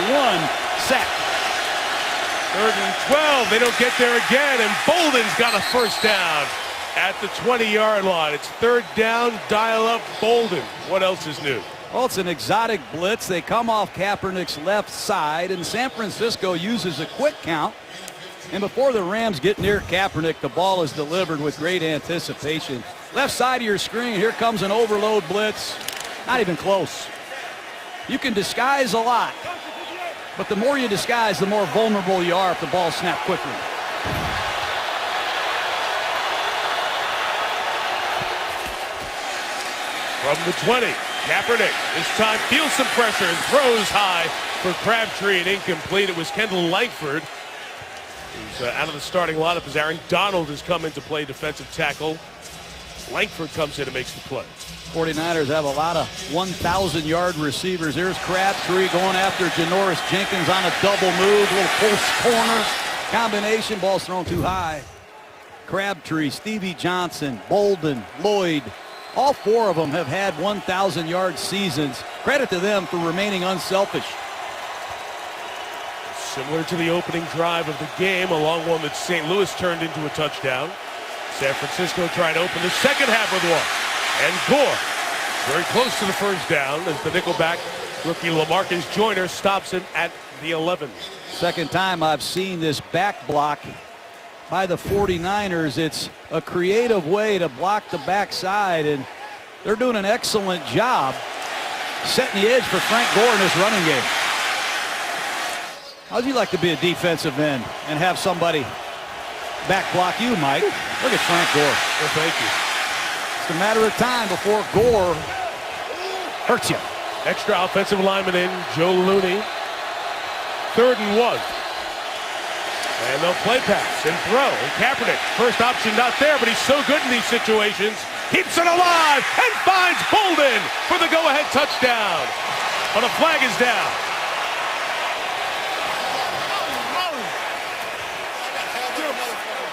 sack. 3rd and 12. They don't get there again, and Bolden's got a first down at the 20-yard line. It's 3rd down. Dial up Bolden. What else is new? Well, it's an exotic blitz. They come off Kaepernick's left side, and San Francisco uses a quick count. And before the Rams get near Kaepernick, the ball is delivered with great anticipation. Left side of your screen, here comes an overload blitz. Not even close. You can disguise a lot, but the more you disguise, the more vulnerable you are if the ball snapped quickly. From the 20, Kaepernick this time feels some pressure and throws high for Crabtree and incomplete. It was Kendall Langford who's out of the starting lineup as Aaron Donald has come in to play defensive tackle. Langford comes in and makes the play. 49ers have a lot of 1,000-yard receivers. Here's Crabtree going after Janoris Jenkins on a double move. Little post corner combination. Ball's thrown too high. Crabtree, Stevie Johnson, Bolden, Lloyd. All 4 of them have had 1,000-yard seasons. Credit to them for remaining unselfish. Similar to the opening drive of the game, a long one that St. Louis turned into a touchdown. San Francisco trying to open the second half with one. And Gore very close to the first down as the nickelback Rookie LaMarcus Joyner stops him at the 11. Second time I've seen this back block by the 49ers. It's a creative way to block the backside, and they're doing an excellent job setting the edge for Frank Gore in this running game. How'd you like to be a defensive end and have somebody back block you, Mike? Look at Frank Gore. Well, thank you. It's a matter of time before Gore hurts you. Extra offensive lineman in, Joe Looney. 3rd and 1. And they'll play pass and throw. And Kaepernick, first option not there, but he's so good in these situations. Keeps it alive and finds Bolden for the go-ahead touchdown. But a flag is down.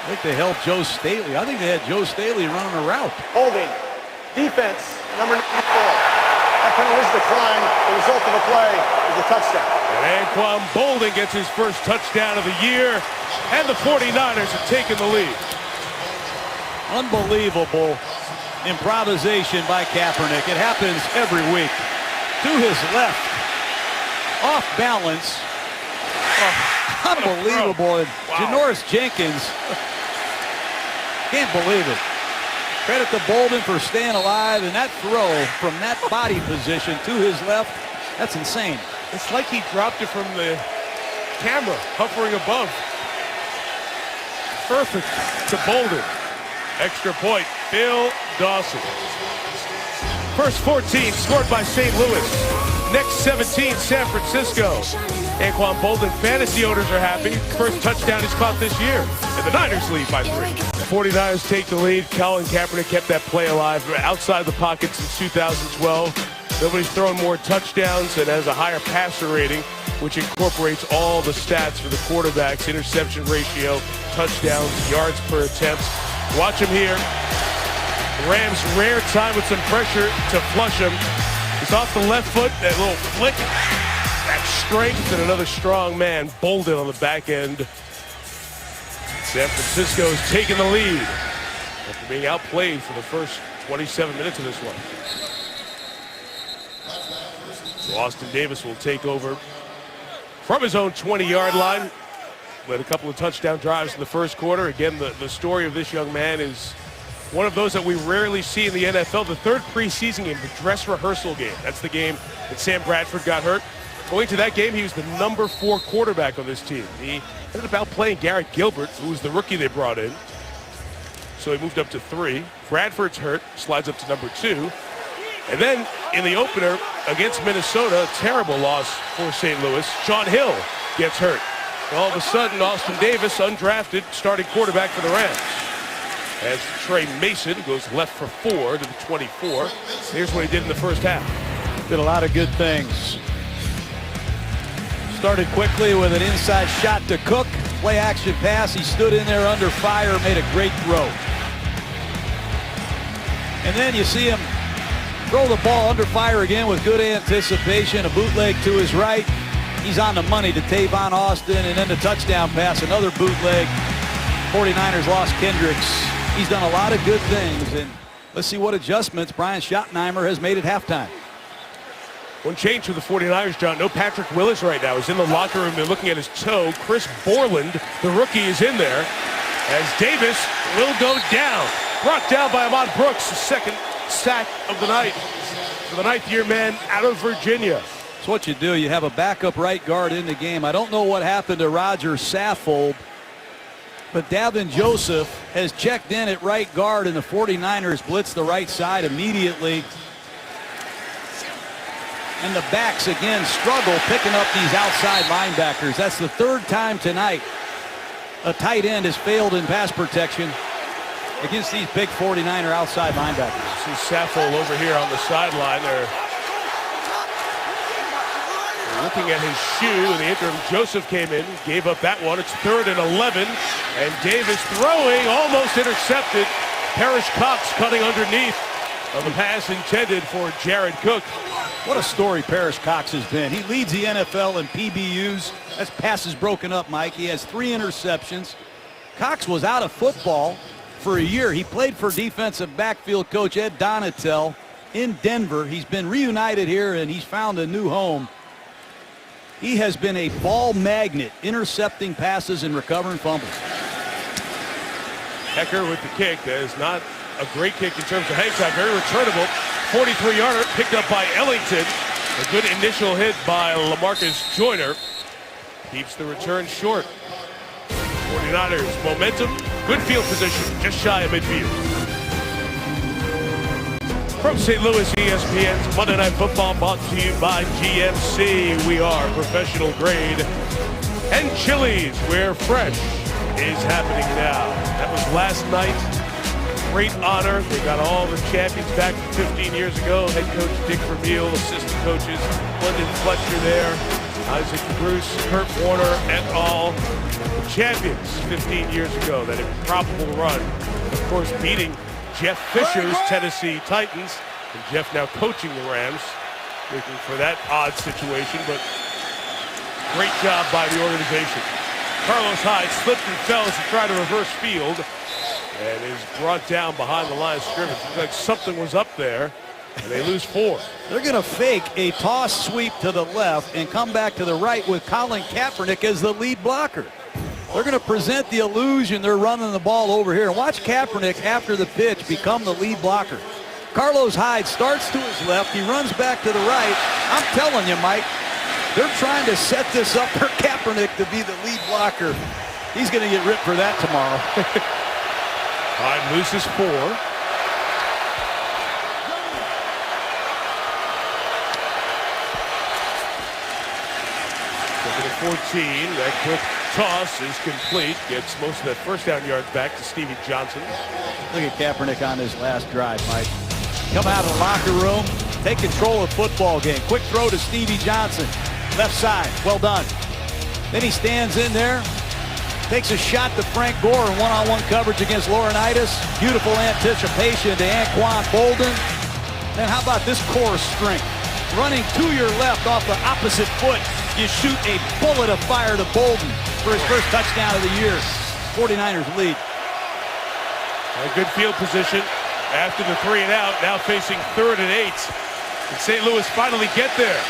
I think they helped Joe Staley. I think they had Joe Staley running a route. Holding. Defense, number 94. That penalty is declined. The result of the play is a touchdown. And Anquan Bolden gets his first touchdown of the year. And the 49ers have taken the lead. Unbelievable improvisation by Kaepernick. It happens every week. To his left. Off balance. Oh, unbelievable. Wow. Janoris Jenkins. Can't believe it. Credit to Bolden for staying alive, and that throw from that body position to his left, that's insane. It's like he dropped it from the camera, hovering above. Perfect to Bolden. Extra point, Phil Dawson. First 14 scored by St. Louis. Next 17, San Francisco. Anquan Bolden fantasy owners are happy. First touchdown he's caught this year. And the Niners lead by 3. The 49ers take the lead. Colin Kaepernick kept that play alive outside the pocket since 2012. Nobody's thrown more touchdowns and has a higher passer rating, which incorporates all the stats for the quarterbacks: interception ratio, touchdowns, yards per attempt. Watch him here. The Rams rare time with some pressure to flush him. It's off the left foot, that little flick, that strength, and another strong man, Bolden on the back end. San Francisco's taking the lead after being outplayed for the first 27 minutes of this one. So Austin Davis will take over from his own 20-yard line. Led a couple of touchdown drives in the first quarter. Again, the story of this young man is one of those that we rarely see in the NFL. The third preseason game, the dress rehearsal game. That's the game that Sam Bradford got hurt. Going to that game, he was the number 4 quarterback on this team. He ended up outplaying Garrett Gilbert, who was the rookie they brought in. So he moved up to 3. Bradford's hurt, slides up to number 2. And then in the opener against Minnesota, a terrible loss for St. Louis, Sean Hill gets hurt. All of a sudden, Austin Davis, undrafted, starting quarterback for the Rams. As Trey Mason goes left for 4 to the 24. Here's what he did in the first half. Did a lot of good things. Started quickly with an inside shot to Cook. Play action pass. He stood in there under fire, made a great throw. And then you see him throw the ball under fire again with good anticipation. A bootleg to his right. He's on the money to Tavon Austin, and then the touchdown pass, another bootleg. 49ers lost Kendricks. He's done a lot of good things, and let's see what adjustments Brian Schottenheimer has made at halftime. One change for the 49ers, John. No Patrick Willis right now. He's in the locker room. They're looking at his toe. Chris Borland, the rookie, is in there as Davis will go down. Brought down by Ahmad Brooks, the second sack of the night for the 9th-year man out of Virginia. That's what you do. You have a backup right guard in the game. I don't know what happened to Roger Saffold, but Davin Joseph has checked in at right guard, and the 49ers blitz the right side immediately. And the backs again struggle picking up these outside linebackers. That's the 3rd time tonight a tight end has failed in pass protection against these big 49er outside linebackers. See Saffold over here on the sideline. They're looking at his shoe. In the interim, Joseph came in, gave up that one. It's 3rd and 11. And Davis throwing, almost intercepted. Parrish Cox cutting underneath of the pass intended for Jared Cook. What a story Parrish Cox has been. He leads the NFL in PBUs. That's passes broken up, Mike. He has 3 interceptions. Cox was out of football for a year. He played for defensive backfield coach Ed Donatel. in Denver. He's been reunited here, and he's found a new home. He has been a ball magnet, intercepting passes and recovering fumbles. Hecker with the kick. That is not a great kick in terms of hang time. Very returnable. 43-yarder picked up by Ellington. A good initial hit by LaMarcus Joyner. Keeps the return short. 49ers momentum. Good field position. Just shy of midfield. From St. Louis, ESPN's Monday Night Football brought to you by GMC. We are professional grade and Chili's, where fresh is happening now. That was last night. Great honor. They got all the champions back from 15 years ago. Head coach Dick Vermeil, assistant coaches London Fletcher there, Isaac Bruce, Kurt Warner, et al. The champions 15 years ago. That improbable run. Of course, beating Jeff Fisher's Tennessee Titans. And Jeff now coaching the Rams, looking for that odd situation, but great job by the organization. Carlos Hyde slipped and fell as he tried to reverse field and is brought down behind the line of scrimmage. Looks like something was up there, and they lose 4. They're going to fake a toss sweep to the left and come back to the right with Colin Kaepernick as the lead blocker. They're going to present the illusion they're running the ball over here. And watch Kaepernick, after the pitch, become the lead blocker. Carlos Hyde starts to his left. He runs back to the right. I'm telling you, Mike, they're trying to set this up for Kaepernick to be the lead blocker. He's going to get ripped for that tomorrow. Hyde loses 4. Second and 14. That quick toss is complete. Gets most of that first down yards back to Stevie Johnson. Look at Kaepernick on his last drive, Mike. Come out of the locker room, take control of the football game. Quick throw to Stevie Johnson. Left side, well done. Then he stands in there, takes a shot to Frank Gore in one-on-one coverage against Laurinaitis. Beautiful anticipation to Anquan Bolden. Then how about this core strength? Running to your left off the opposite foot, you shoot a bullet of fire to Bolden for his first touchdown of the year. 49ers lead. A good field position after the 3 and out, now facing 3rd and 8. And St. Louis finally get there.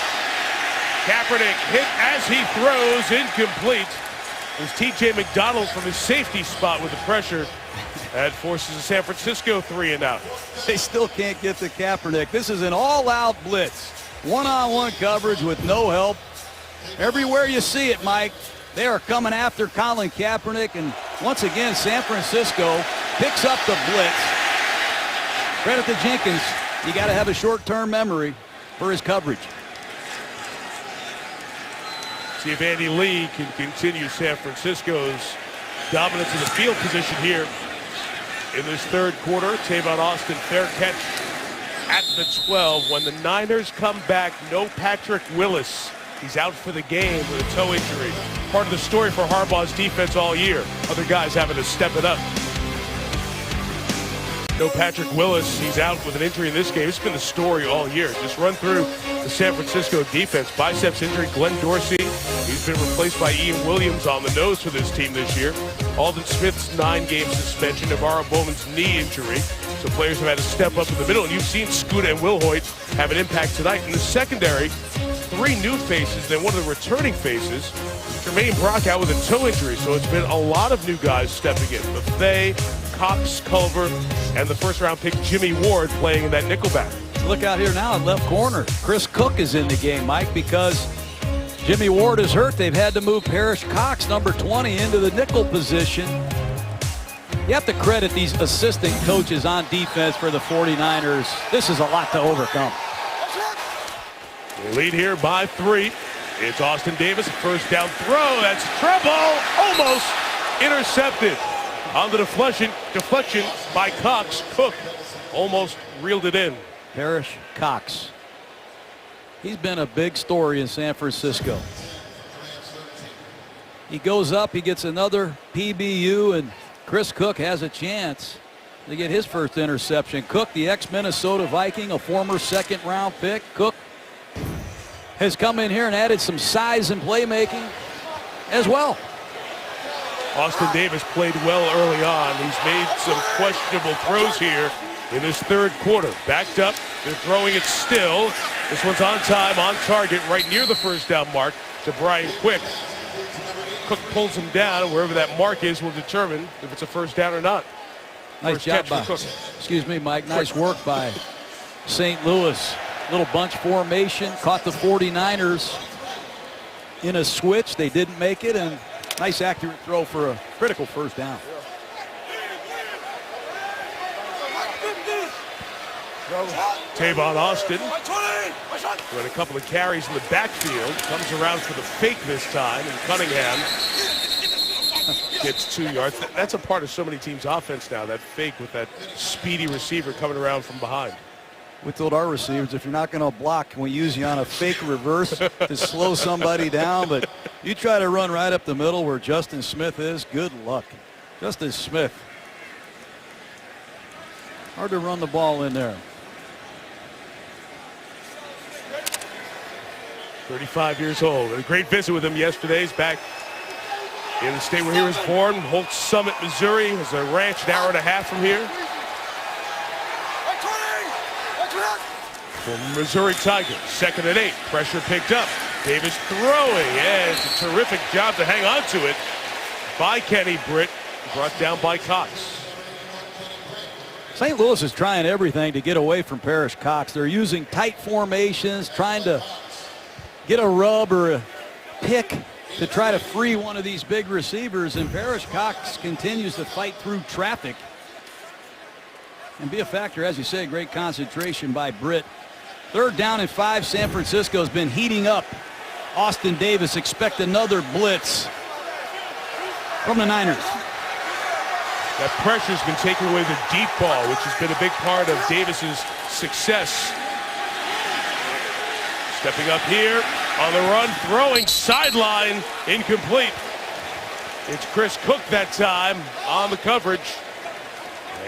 Kaepernick hit as he throws, incomplete. It was T.J. McDonald from his safety spot with the pressure. That forces a San Francisco 3 and out. They still can't get to Kaepernick. This is an all-out blitz. One-on-one coverage with no help. Everywhere you see it, Mike, they are coming after Colin Kaepernick. And once again, San Francisco picks up the blitz. Credit to Jenkins. You got to have a short-term memory for his coverage. See if Andy Lee can continue San Francisco's dominance in the field position here in this third quarter. Tavon Austin, fair catch at the 12. When the Niners come back, no Patrick Willis. He's out for the game with a toe injury. Part of the story for Harbaugh's defense all year. Other guys having to step it up. No Patrick Willis. He's out with an injury in this game. It's been the story all year. Just run through the San Francisco defense. Biceps injury, Glenn Dorsey. He's been replaced by Ian Williams on the nose for this team this year. Alden Smith's 9-game suspension. Navarro Bowman's knee injury. So players have had to step up in the middle. And you've seen Scuda and Will Hoyt have an impact tonight. In the secondary, 3 new faces, then one of the returning faces, Jermaine Brock out with a toe injury. So it's been a lot of new guys stepping in. Buffet, Cox, Culver, and the first-round pick Jimmy Ward playing in that nickelback. Look out here now at left corner. Chris Cook is in the game, Mike, because Jimmy Ward is hurt. They've had to move Parrish Cox, number 20, into the nickel position. You have to credit these assistant coaches on defense for the 49ers. This is a lot to overcome. They lead here by 3. It's Austin Davis, first down throw. That's trouble. Almost intercepted. On the deflection by Cox. Cook almost reeled it in. Parrish Cox. He's been a big story in San Francisco. He goes up, he gets another PBU, and Chris Cook has a chance to get his first interception. Cook, the ex-Minnesota Viking, a former second-round pick. Cook has come in here and added some size and playmaking as well. Austin Davis played well early on. He's made some questionable throws here in this third quarter. Backed up. They're throwing it still. This one's on time, on target, right near the first down mark to Brian Quick. Cook pulls him down. Wherever that mark is will determine if it's a first down or not. Nice First job catch for by, Cook. excuse me, Mike. Nice work by St. Louis. Little bunch formation. Caught the 49ers in a switch. They didn't make it, and nice accurate throw for a critical first down. Tavon Austin, who had a couple of carries in the backfield, comes around for the fake this time, and Cunningham gets 2 yards. That's a part of so many teams' offense now, that fake with that speedy receiver coming around from behind. We told our receivers, if you're not going to block, can we use you on a fake reverse to slow somebody down? But you try to run right up the middle where Justin Smith is, good luck. Justin Smith. Hard to run the ball in there. 35 years old. A great visit with him yesterday. He's back in the state where he was born, Holtz Summit, Missouri. It's a ranch an hour and a half from here. For Missouri Tigers, 2nd and 8. Pressure picked up. Davis throwing. Yeah, it's a terrific job to hang on to it by Kenny Britt. Brought down by Cox. St. Louis is trying everything to get away from Parrish Cox. They're using tight formations, trying to get a rub or a pick to try to free one of these big receivers, and Parrish Cox continues to fight through traffic and be a factor. As you say, great concentration by Britt. 3rd down and 5. San Francisco's been heating up. Austin Davis expect another blitz from the Niners. That pressure's been taking away the deep ball, which has been a big part of Davis's success. Stepping up here on the run, throwing sideline, incomplete. It's Chris Cook that time on the coverage.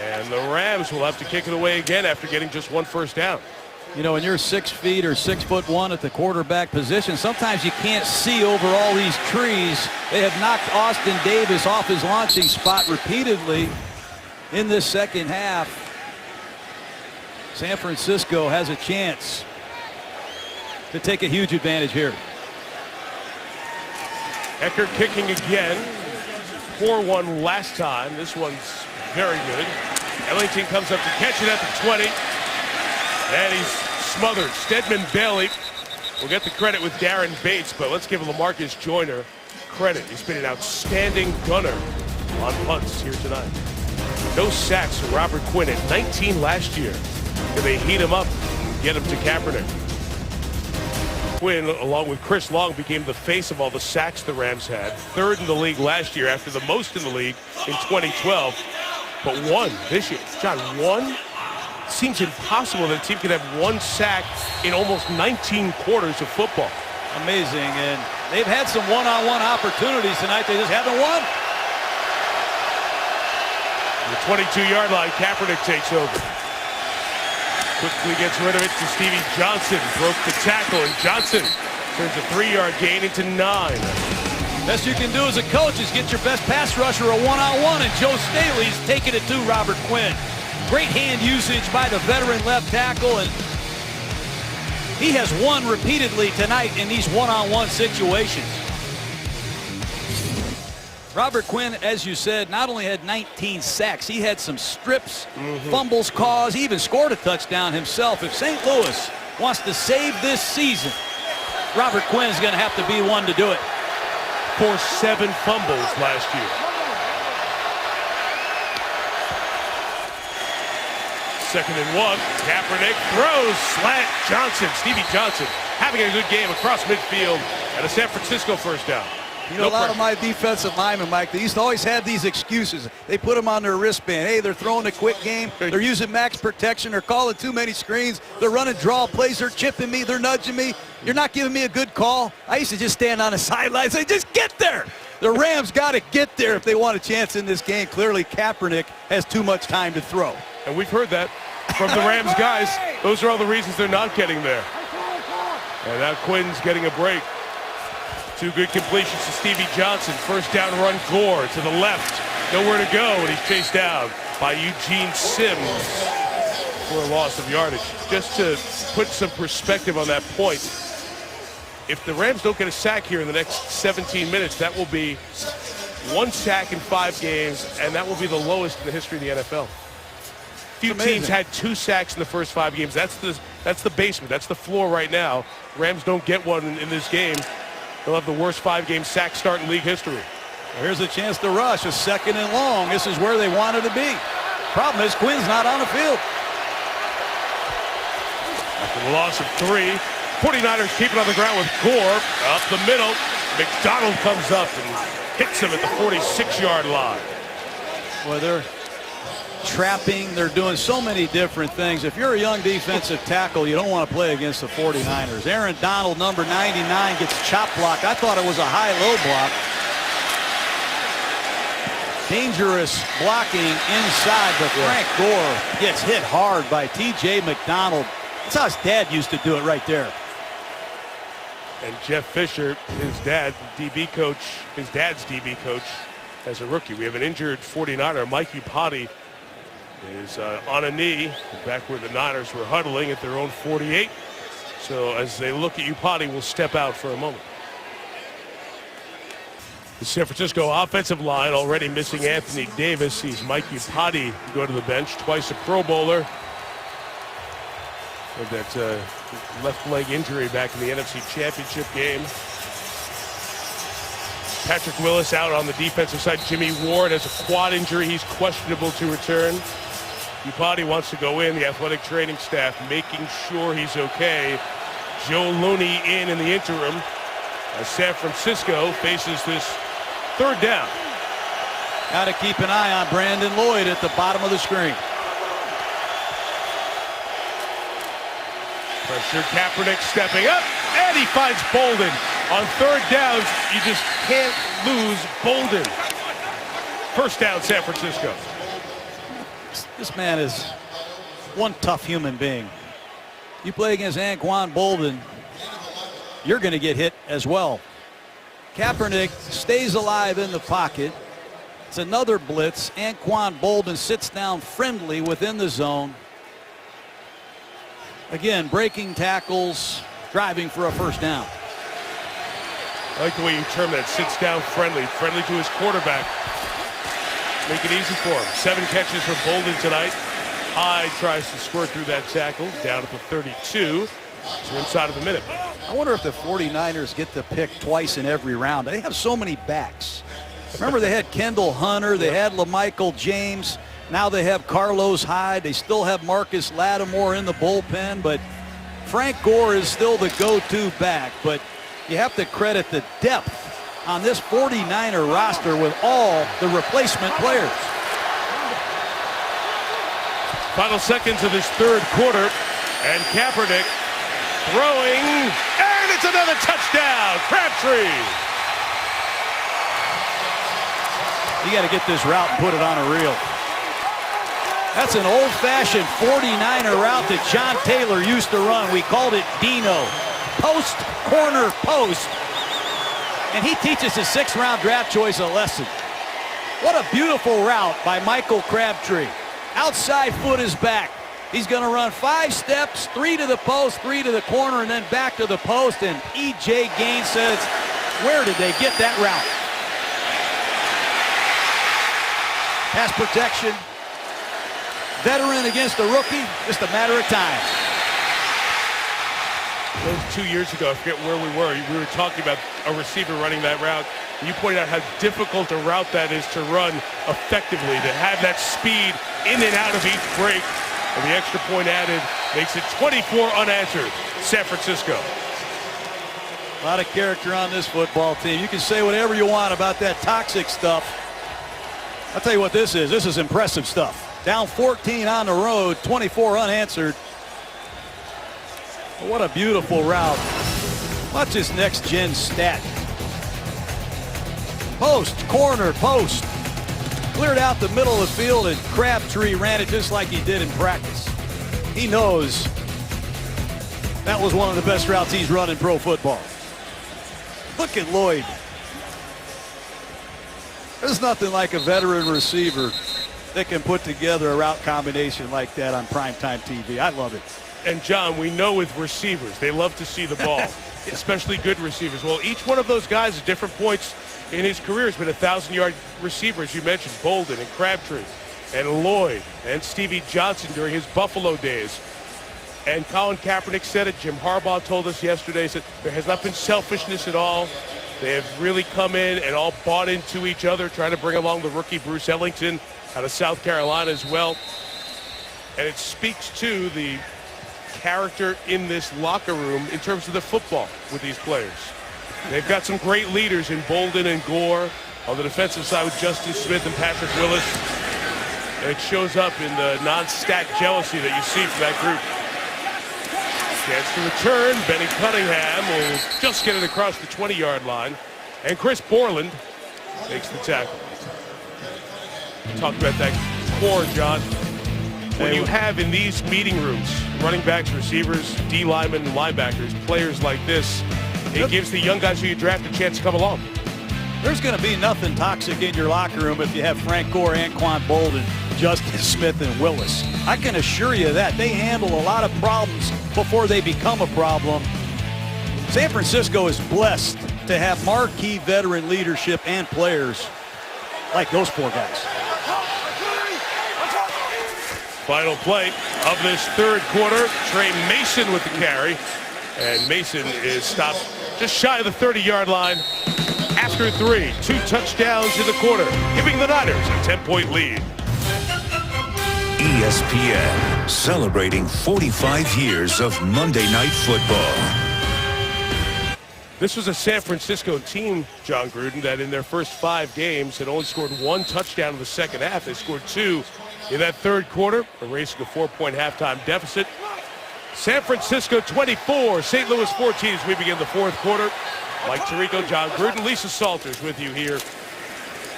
And the Rams will have to kick it away again after getting just 1 first down. You know, when you're 6 feet or 6'1" at the quarterback position, sometimes you can't see over all these trees. They have knocked Austin Davis off his launching spot repeatedly in this second half. San Francisco has a chance to take a huge advantage here. Eckert kicking again. 4-1 last time. This one's very good. Ellington comes up to catch it at the 20. And he's smothered. Stedman Bailey will get the credit with Darren Bates, but let's give LaMarcus Joyner credit. He's been an outstanding gunner on punts here tonight. No sacks for Robert Quinn at 19 last year. Can they heat him up and get him to Kaepernick? Quinn, along with Chris Long, became the face of all the sacks the Rams had. 3rd in the league last year after the most in the league in 2012. But 1 this year. John, 1? Seems impossible that a team could have 1 sack in almost 19 quarters of football. Amazing, and they've had some one-on-one opportunities tonight. They just haven't won. The 22-yard line, Kaepernick takes over. Quickly gets rid of it to Stevie Johnson. Broke the tackle, and Johnson turns a 3-yard gain into 9. Best you can do as a coach is get your best pass rusher a one-on-one, and Joe Staley's taking it to Robert Quinn. Great hand usage by the veteran left tackle, and he has won repeatedly tonight in these one-on-one situations. Robert Quinn, as you said, not only had 19 sacks, he had some strips, fumbles caused, he even scored a touchdown himself. If St. Louis wants to save this season, Robert Quinn is going to have to be one to do it. Forced 7 fumbles last year. Second and 1. Kaepernick throws. Slant. Johnson. Stevie Johnson having a good game across midfield and a San Francisco first down. You know, a lot of my defensive linemen, Mike, they used to always have these excuses. They put them on their wristband. Hey, they're throwing a quick game. They're using max protection. They're calling too many screens. They're running draw plays. They're chipping me. They're nudging me. You're not giving me a good call. I used to just stand on the sidelines and say, just get there. The Rams got to get there if they want a chance in this game. Clearly, Kaepernick has too much time to throw. And we've heard that from the Rams guys. Those are all the reasons they're not getting there. And now Quinn's getting a break. 2 good completions to Stevie Johnson. First down run, Gore to the left. Nowhere to go, and he's chased down by Eugene Sims. for a loss of yardage. Just to put some perspective on that point, if the Rams don't get a sack here in the next 17 minutes, that will be 1 sack in 5 games, and that will be the lowest in the history of the NFL. Few teams had 2 sacks in the first 5 games. That's the basement. That's the floor right now. Rams don't get one in this game. They'll have the worst 5-game sack start in league history. Here's a chance to rush, a 2nd and long. This is where they wanted to be. Problem is, Quinn's not on the field. After the loss of 3, 49ers keep it on the ground with Gore up the middle. McDonald comes up and hits him at the 46-yard line. Well, they're trapping. They're doing so many different things. If you're a young defensive tackle, you don't want to play against the 49ers. Aaron Donald, number 99, gets chop blocked. I thought it was a high-low block. Dangerous blocking inside, but Frank Gore gets hit hard by T.J. McDonald. That's how his dad used to do it right there. And Jeff Fisher, his dad's DB coach as a rookie. We have an injured 49er, Mike Iupati, is on a knee back where the Niners were huddling at their own 48. So as they look at Iupati, we'll step out for a moment. The San Francisco offensive line already missing Anthony Davis. Sees Mike Iupati go to the bench, twice a Pro Bowler. With that left leg injury back in the NFC Championship game. Patrick Willis out on the defensive side. Jimmy Ward has a quad injury. He's questionable to return. Iupati wants to go in. The athletic training staff making sure he's okay. Joe Looney in the interim as San Francisco faces this 3rd down. Got to keep an eye on Brandon Lloyd at the bottom of the screen. Pressure, Kaepernick stepping up, and he finds Bolden. On 3rd downs, you just can't lose Bolden. 1st down, San Francisco. This man is one tough human being. You play against Anquan Bolden, you're going to get hit as well. Kaepernick stays alive in the pocket. It's another blitz. Anquan Bolden sits down friendly within the zone. Again, breaking tackles, driving for a 1st down. I like the way you term that. Sits down friendly to his quarterback. Make it easy for him. 7 catches for Bolden tonight. Hyde tries to squirt through that tackle, down at the 32. So inside of a minute. I wonder if the 49ers get the pick twice in every round. They have so many backs. Remember, they had Kendall Hunter, they had LaMichael James. Now they have Carlos Hyde. They still have Marcus Lattimore in the bullpen, but Frank Gore is still the go-to back. But you have to credit the depth on this 49er roster with all the replacement players. Final seconds of this 3rd quarter, and Kaepernick throwing, and it's another touchdown, Crabtree. You got to get this route and put it on a reel. That's an old-fashioned 49er route that John Taylor used to run. We called it Dino. Post, corner, post. And he teaches his 6th-round draft choice a lesson. What a beautiful route by Michael Crabtree. Outside foot is back. He's going to run 5 steps, 3 to the post, 3 to the corner, and then back to the post. And E.J. Gaines says, where did they get that route? Pass protection. Veteran against a rookie, just a matter of time. Those 2 years ago, I forget where we were talking about a receiver running that route. You pointed out how difficult a route that is to run effectively, to have that speed in and out of each break. And the extra point added makes it 24 unanswered. San Francisco. A lot of character on this football team. You can say whatever you want about that toxic stuff. I'll tell you what this is. This is impressive stuff. Down 14 on the road, 24 unanswered. What a beautiful route. Watch this next-gen stat. Post, corner, post. Cleared out the middle of the field, and Crabtree ran it just like he did in practice. He knows that was one of the best routes he's run in pro football. Look at Lloyd. There's nothing like a veteran receiver that can put together a route combination like that on primetime TV. I love it. And, John, we know with receivers, they love to see the ball, especially good receivers. Well, each one of those guys at different points in his career has been 1,000-yard receiver, as you mentioned, Bolden and Crabtree and Lloyd and Stevie Johnson during his Buffalo days. And Colin Kaepernick said it. Jim Harbaugh told us yesterday that there has not been selfishness at all. They have really come in and all bought into each other, trying to bring along the rookie Bruce Ellington out of South Carolina as well. And it speaks to the character in this locker room in terms of the football with these players. They've got some great leaders in Bolden and Gore. On the defensive side with Justin Smith and Patrick Willis. And it shows up in the non-stat jealousy that you see from that group. Chance to return. Benny Cunningham will just get it across the 20-yard line. And Chris Borland makes the tackle. Talk about that core, John. When you have in these meeting rooms, running backs, receivers, D linemen, and linebackers, players like this, it gives the young guys who you draft a chance to come along. There's going to be nothing toxic in your locker room if you have Frank Gore, Anquan Bolden, Justin Smith, and Willis. I can assure you that. They handle a lot of problems before they become a problem. San Francisco is blessed to have marquee veteran leadership and players like those four guys. Final play of this third quarter. Trey Mason with the carry. And Mason is stopped just shy of the 30-yard line after 3. 2 touchdowns in the quarter, giving the Niners a 10-point lead. ESPN celebrating 45 years of Monday Night Football. This was a San Francisco team, John Gruden, that in their first 5 games had only scored 1 touchdown in the second half. They scored 2 in that third quarter, erasing a 4-point halftime deficit. San Francisco 24, St. Louis 14 as we begin the fourth quarter. Mike Tirico, John Gruden, Lisa Salters with you here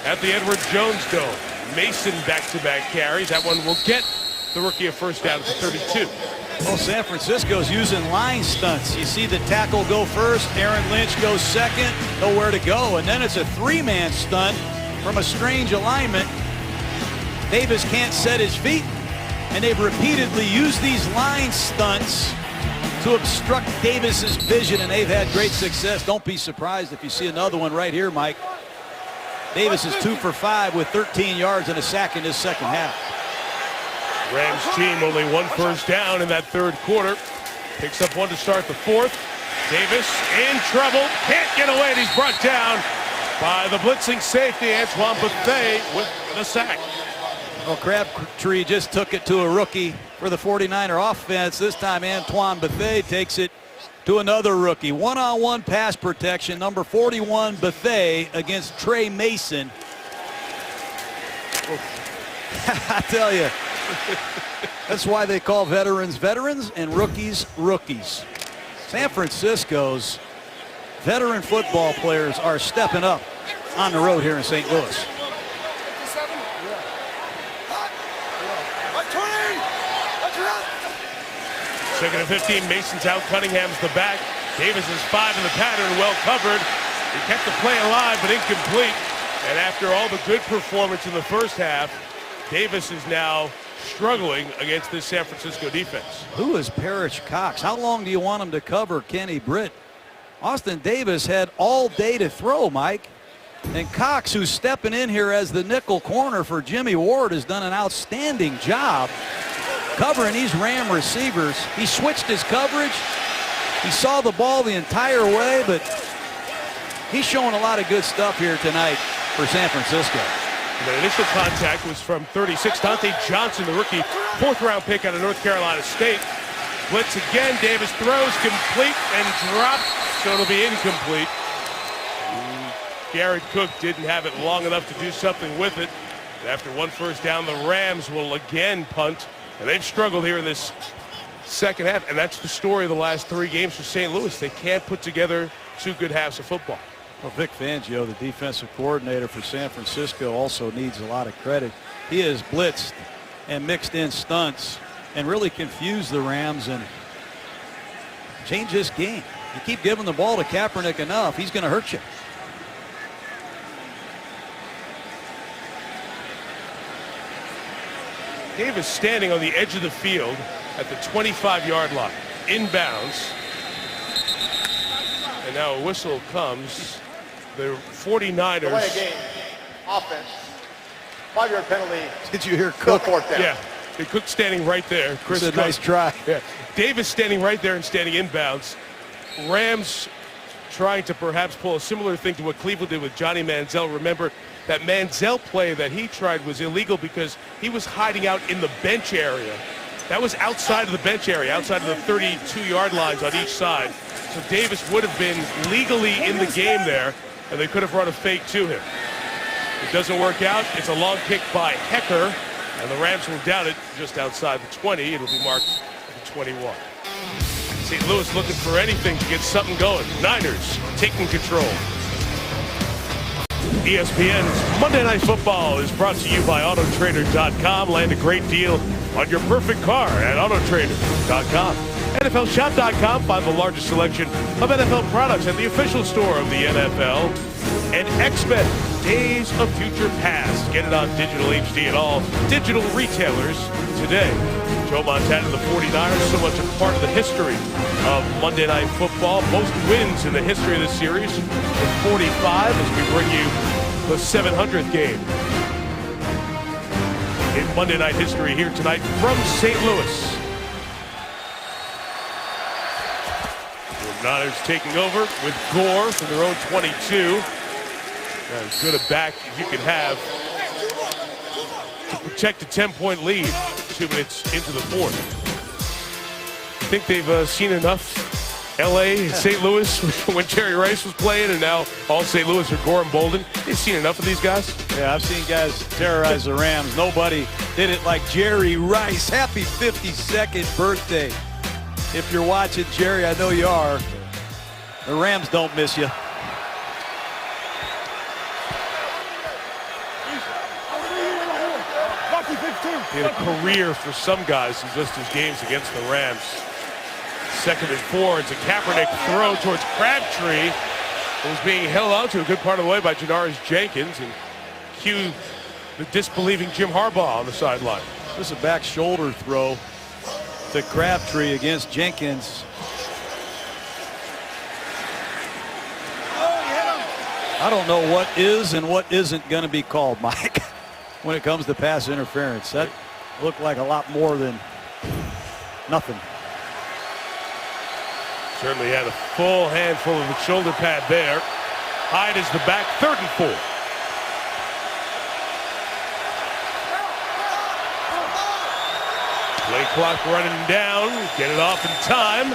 at the Edward Jones Dome. Mason back-to-back carries. That one will get the rookie a first down to 32. Well, San Francisco's using line stunts. You see the tackle go first, Aaron Lynch goes second, nowhere to go. And then it's a 3-man stunt from a strange alignment. Davis can't set his feet, and they've repeatedly used these line stunts to obstruct Davis's vision, and they've had great success. Don't be surprised if you see another one right here, Mike. Davis is 2 for 5 with 13 yards and a sack in his second half. Rams team only 1 first down in that third quarter. Picks up 1 to start the fourth. Davis in trouble. Can't get away, and he's brought down by the blitzing safety, Antoine Bethea, with the sack. Well, Crabtree just took it to a rookie for the 49er offense. This time Antoine Bethea takes it to another rookie. One-on-one pass protection, number 41 Bethea against Trey Mason. I tell you, that's why they call veterans veterans and rookies rookies. San Francisco's veteran football players are stepping up on the road here in St. Louis. Second and 15, Mason's out, Cunningham's the back. Davis is 5 in the pattern, well covered. He kept the play alive, but incomplete. And after all the good performance in the first half, Davis is now struggling against this San Francisco defense. Who is Parrish Cox? How long do you want him to cover Kenny Britt? Austin Davis had all day to throw, Mike. And Cox, who's stepping in here as the nickel corner for Jimmy Ward, has done an outstanding job covering these Ram receivers. He switched his coverage. He saw the ball the entire way, but he's showing a lot of good stuff here tonight for San Francisco. The initial contact was from 36. Dante Johnson, the rookie, 4th-round pick out of North Carolina State. Blitz again. Davis throws complete and dropped, so it'll be incomplete. Garrett Cook didn't have it long enough to do something with it. After 1 first down, the Rams will again punt. And they've struggled here in this second half, and that's the story of the last 3 games for St. Louis. They can't put together 2 good halves of football. Well, Vic Fangio, the defensive coordinator for San Francisco, also needs a lot of credit. He has blitzed and mixed in stunts and really confused the Rams and changed this game. You keep giving the ball to Kaepernick enough, he's going to hurt you. Davis standing on the edge of the field at the 25-yard line, inbounds. And now a whistle comes. The 49ers. Delay a game. Offense. 5-yard penalty. Did you hear Still Cook? fourth down. Yeah, Cook standing right there. Chris It's a Cook. nice try. Yeah, Davis standing right there and standing inbounds. Rams trying to perhaps pull a similar thing to what Cleveland did with Johnny Manziel. Remember, that Manziel play that he tried was illegal because he was hiding out in the bench area. That was outside of the bench area, outside of the 32-yard lines on each side. So Davis would have been legally in the game there, and they could have run a fake to him. It doesn't work out. It's a long kick by Hecker, and the Rams will down it just outside the 20. It'll be marked at the 21. St. Louis looking for anything to get something going. Niners taking control. ESPN's Monday Night Football is brought to you by Autotrader.com. Land a great deal on your perfect car at Autotrader.com. NFLShop.com. Find the largest selection of NFL products and the official store of the NFL. And XBet, Days of Future Past. Get it on digital HD at all digital retailers today. Joe Montana, the 49ers, so much a part of the history of Monday Night Football. Most wins in the history of this series with 45 as we bring you the 700th game in Monday Night history here tonight from St. Louis. The Niners taking over with Gore from their own 22. As good a back as you can have to protect a 10-point lead 2 minutes into the fourth. I think they've seen enough. L.A., St. Louis, when Jerry Rice was playing, and now all St. Louis are Gore and Bolden. They've seen enough of these guys. Yeah, I've seen guys terrorize the Rams. Nobody did it like Jerry Rice. Happy 52nd birthday. If you're watching, Jerry, I know you are. The Rams don't miss you. He had a career for some guys in just his games against the Rams. 2nd and 4. It's a Kaepernick throw towards Crabtree. It was being held on to a good part of the way by Janoris Jenkins, and cue the disbelieving Jim Harbaugh on the sideline. This is a back shoulder throw to Crabtree against Jenkins. I don't know what is and what isn't going to be called, Mike, when it comes to pass interference. That looked like a lot more than nothing. Certainly had a full handful of the shoulder pad there. Hyde is the back, 3rd and 4. Play clock running down. Get it off in time.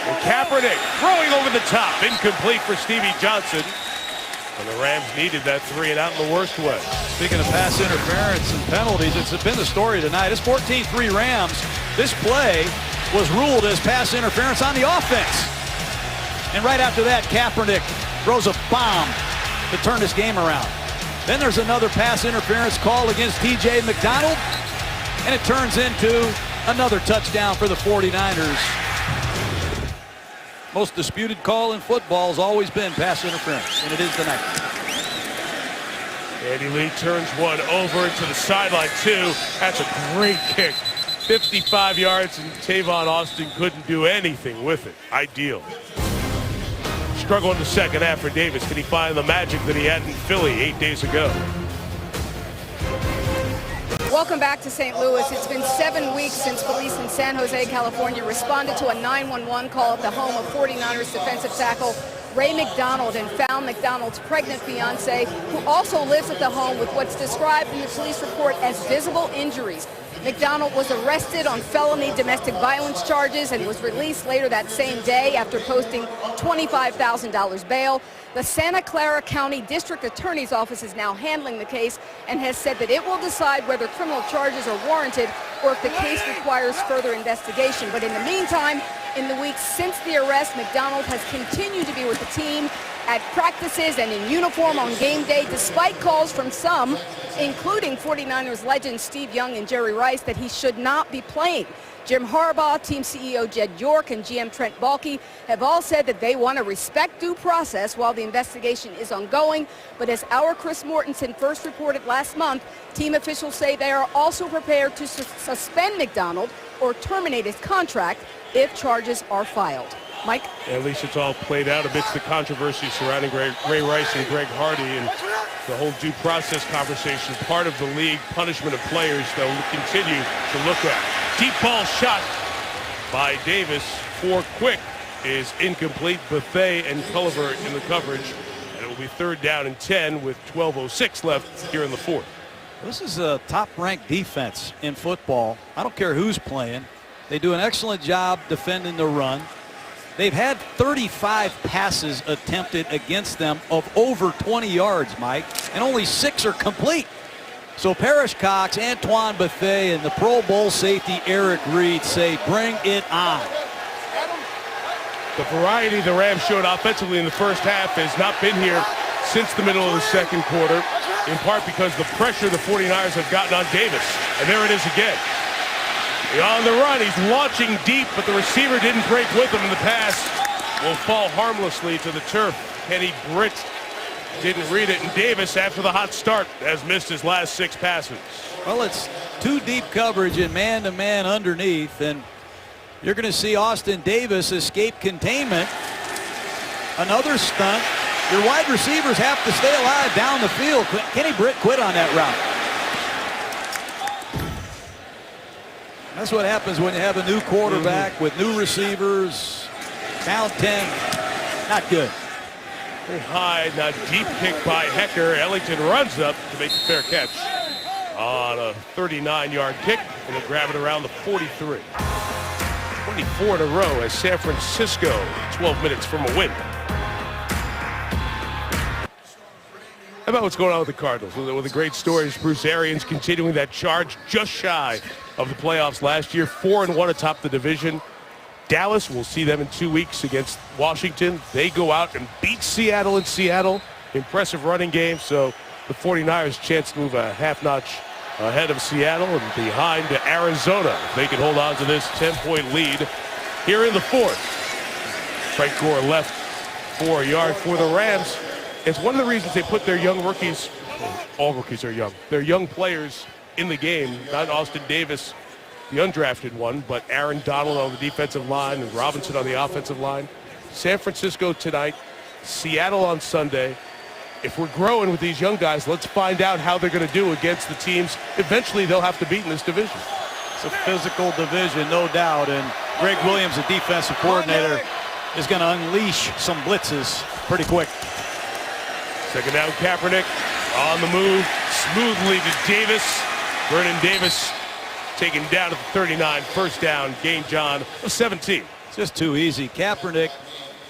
And Kaepernick throwing over the top. Incomplete for Stevie Johnson. And the Rams needed that 3 and out in the worst way. Speaking of pass interference and penalties, it's been the story tonight. It's 14-3 Rams. This play was ruled as pass interference on the offense. And right after that, Kaepernick throws a bomb to turn this game around. Then there's another pass interference call against T.J. McDonald, and it turns into another touchdown for the 49ers. Most disputed call in football has always been pass interference, and it is tonight. Andy Lee turns one over to the sideline, too. That's a great kick. 55 yards, and Tavon Austin couldn't do anything with it. Ideal. Struggle in the second half for Davis. Can he find the magic that he had in Philly 8 days ago? Welcome back to St. Louis. It's been 7 weeks since police in San Jose, California responded to a 911 call at the home of 49ers defensive tackle Ray McDonald and found McDonald's pregnant fiance, who also lives at the home with what's described in the police report as visible injuries. McDonald was arrested on felony domestic violence charges and was released later that same day after posting $25,000 bail. The Santa Clara County District Attorney's Office is now handling the case and has said that it will decide whether criminal charges are warranted or if the case requires further investigation. But in the meantime, in the weeks since the arrest, McDonald has continued to be with the team at practices and in uniform on game day, despite calls from some, including 49ers legends Steve Young and Jerry Rice, that he should not be playing. Jim Harbaugh, team CEO Jed York, and GM Trent Baalke have all said that they want to respect due process while the investigation is ongoing. But as our Chris Mortensen first reported last month, team officials say they are also prepared to suspend McDonald or terminate his contract if charges are filed. Mike? At least it's all played out amidst the controversy surrounding Ray Rice and Greg Hardy and the whole due process conversation. Part of the league punishment of players that will continue to look at. Deep ball shot by Davis for Quick is incomplete. Buffet and Culliver in the coverage. And it will be 3rd down and 10 with 12:06 left here in the 4th. This is a top-ranked defense in football. I don't care who's playing. They do an excellent job defending the run. They've had 35 passes attempted against them of over 20 yards, Mike, and only 6 are complete. So Parrish Cox, Antoine Buffet, and the Pro Bowl safety Eric Reed say bring it on. The variety the Rams showed offensively in the first half has not been here since the middle of the second quarter, in part because the pressure the 49ers have gotten on Davis. And there it is again. On the run, he's launching deep, but the receiver didn't break with him, and the pass will fall harmlessly to the turf. Kenny Britt didn't read it, and Davis, after the hot start, has missed his last 6 passes. Well, it's 2 deep coverage and man-to-man underneath, and you're going to see Austin Davis escape containment. Another stunt. Your wide receivers have to stay alive down the field. Kenny Britt quit on that route. That's what happens when you have a new quarterback with new receivers. Down 10. Not good. Very high, not deep kick by Hecker. Ellington runs up to make the fair catch on a 39-yard kick, and he'll grab it around the 43. 24 in a row as San Francisco, 12 minutes from a win. How about what's going on with the Cardinals? With the great stories, Bruce Arians continuing that charge just shy of the playoffs last year, 4-1 atop the division. Dallas, we'll see them in 2 weeks against Washington. They go out and beat Seattle in Seattle. Impressive running game, so the 49ers chance to move a half-notch ahead of Seattle and behind Arizona. They can hold on to this 10-point lead here in the 4th. Frank Gore left for a yard for the Rams. It's one of the reasons they put their young rookies, all rookies are young, their young players in the game, not Austin Davis, the undrafted one, but Aaron Donald on the defensive line and Robinson on the offensive line. San Francisco tonight, Seattle on Sunday. If we're growing with these young guys, let's find out how they're going to do against the teams eventually they'll have to beat in this division. It's a physical division, no doubt, and Greg Williams, the defensive coordinator, is going to unleash some blitzes pretty quick. Second down, Kaepernick on the move, smoothly to Davis. Vernon Davis taken down at the 39, first down, gain John of 17. It's just too easy. Kaepernick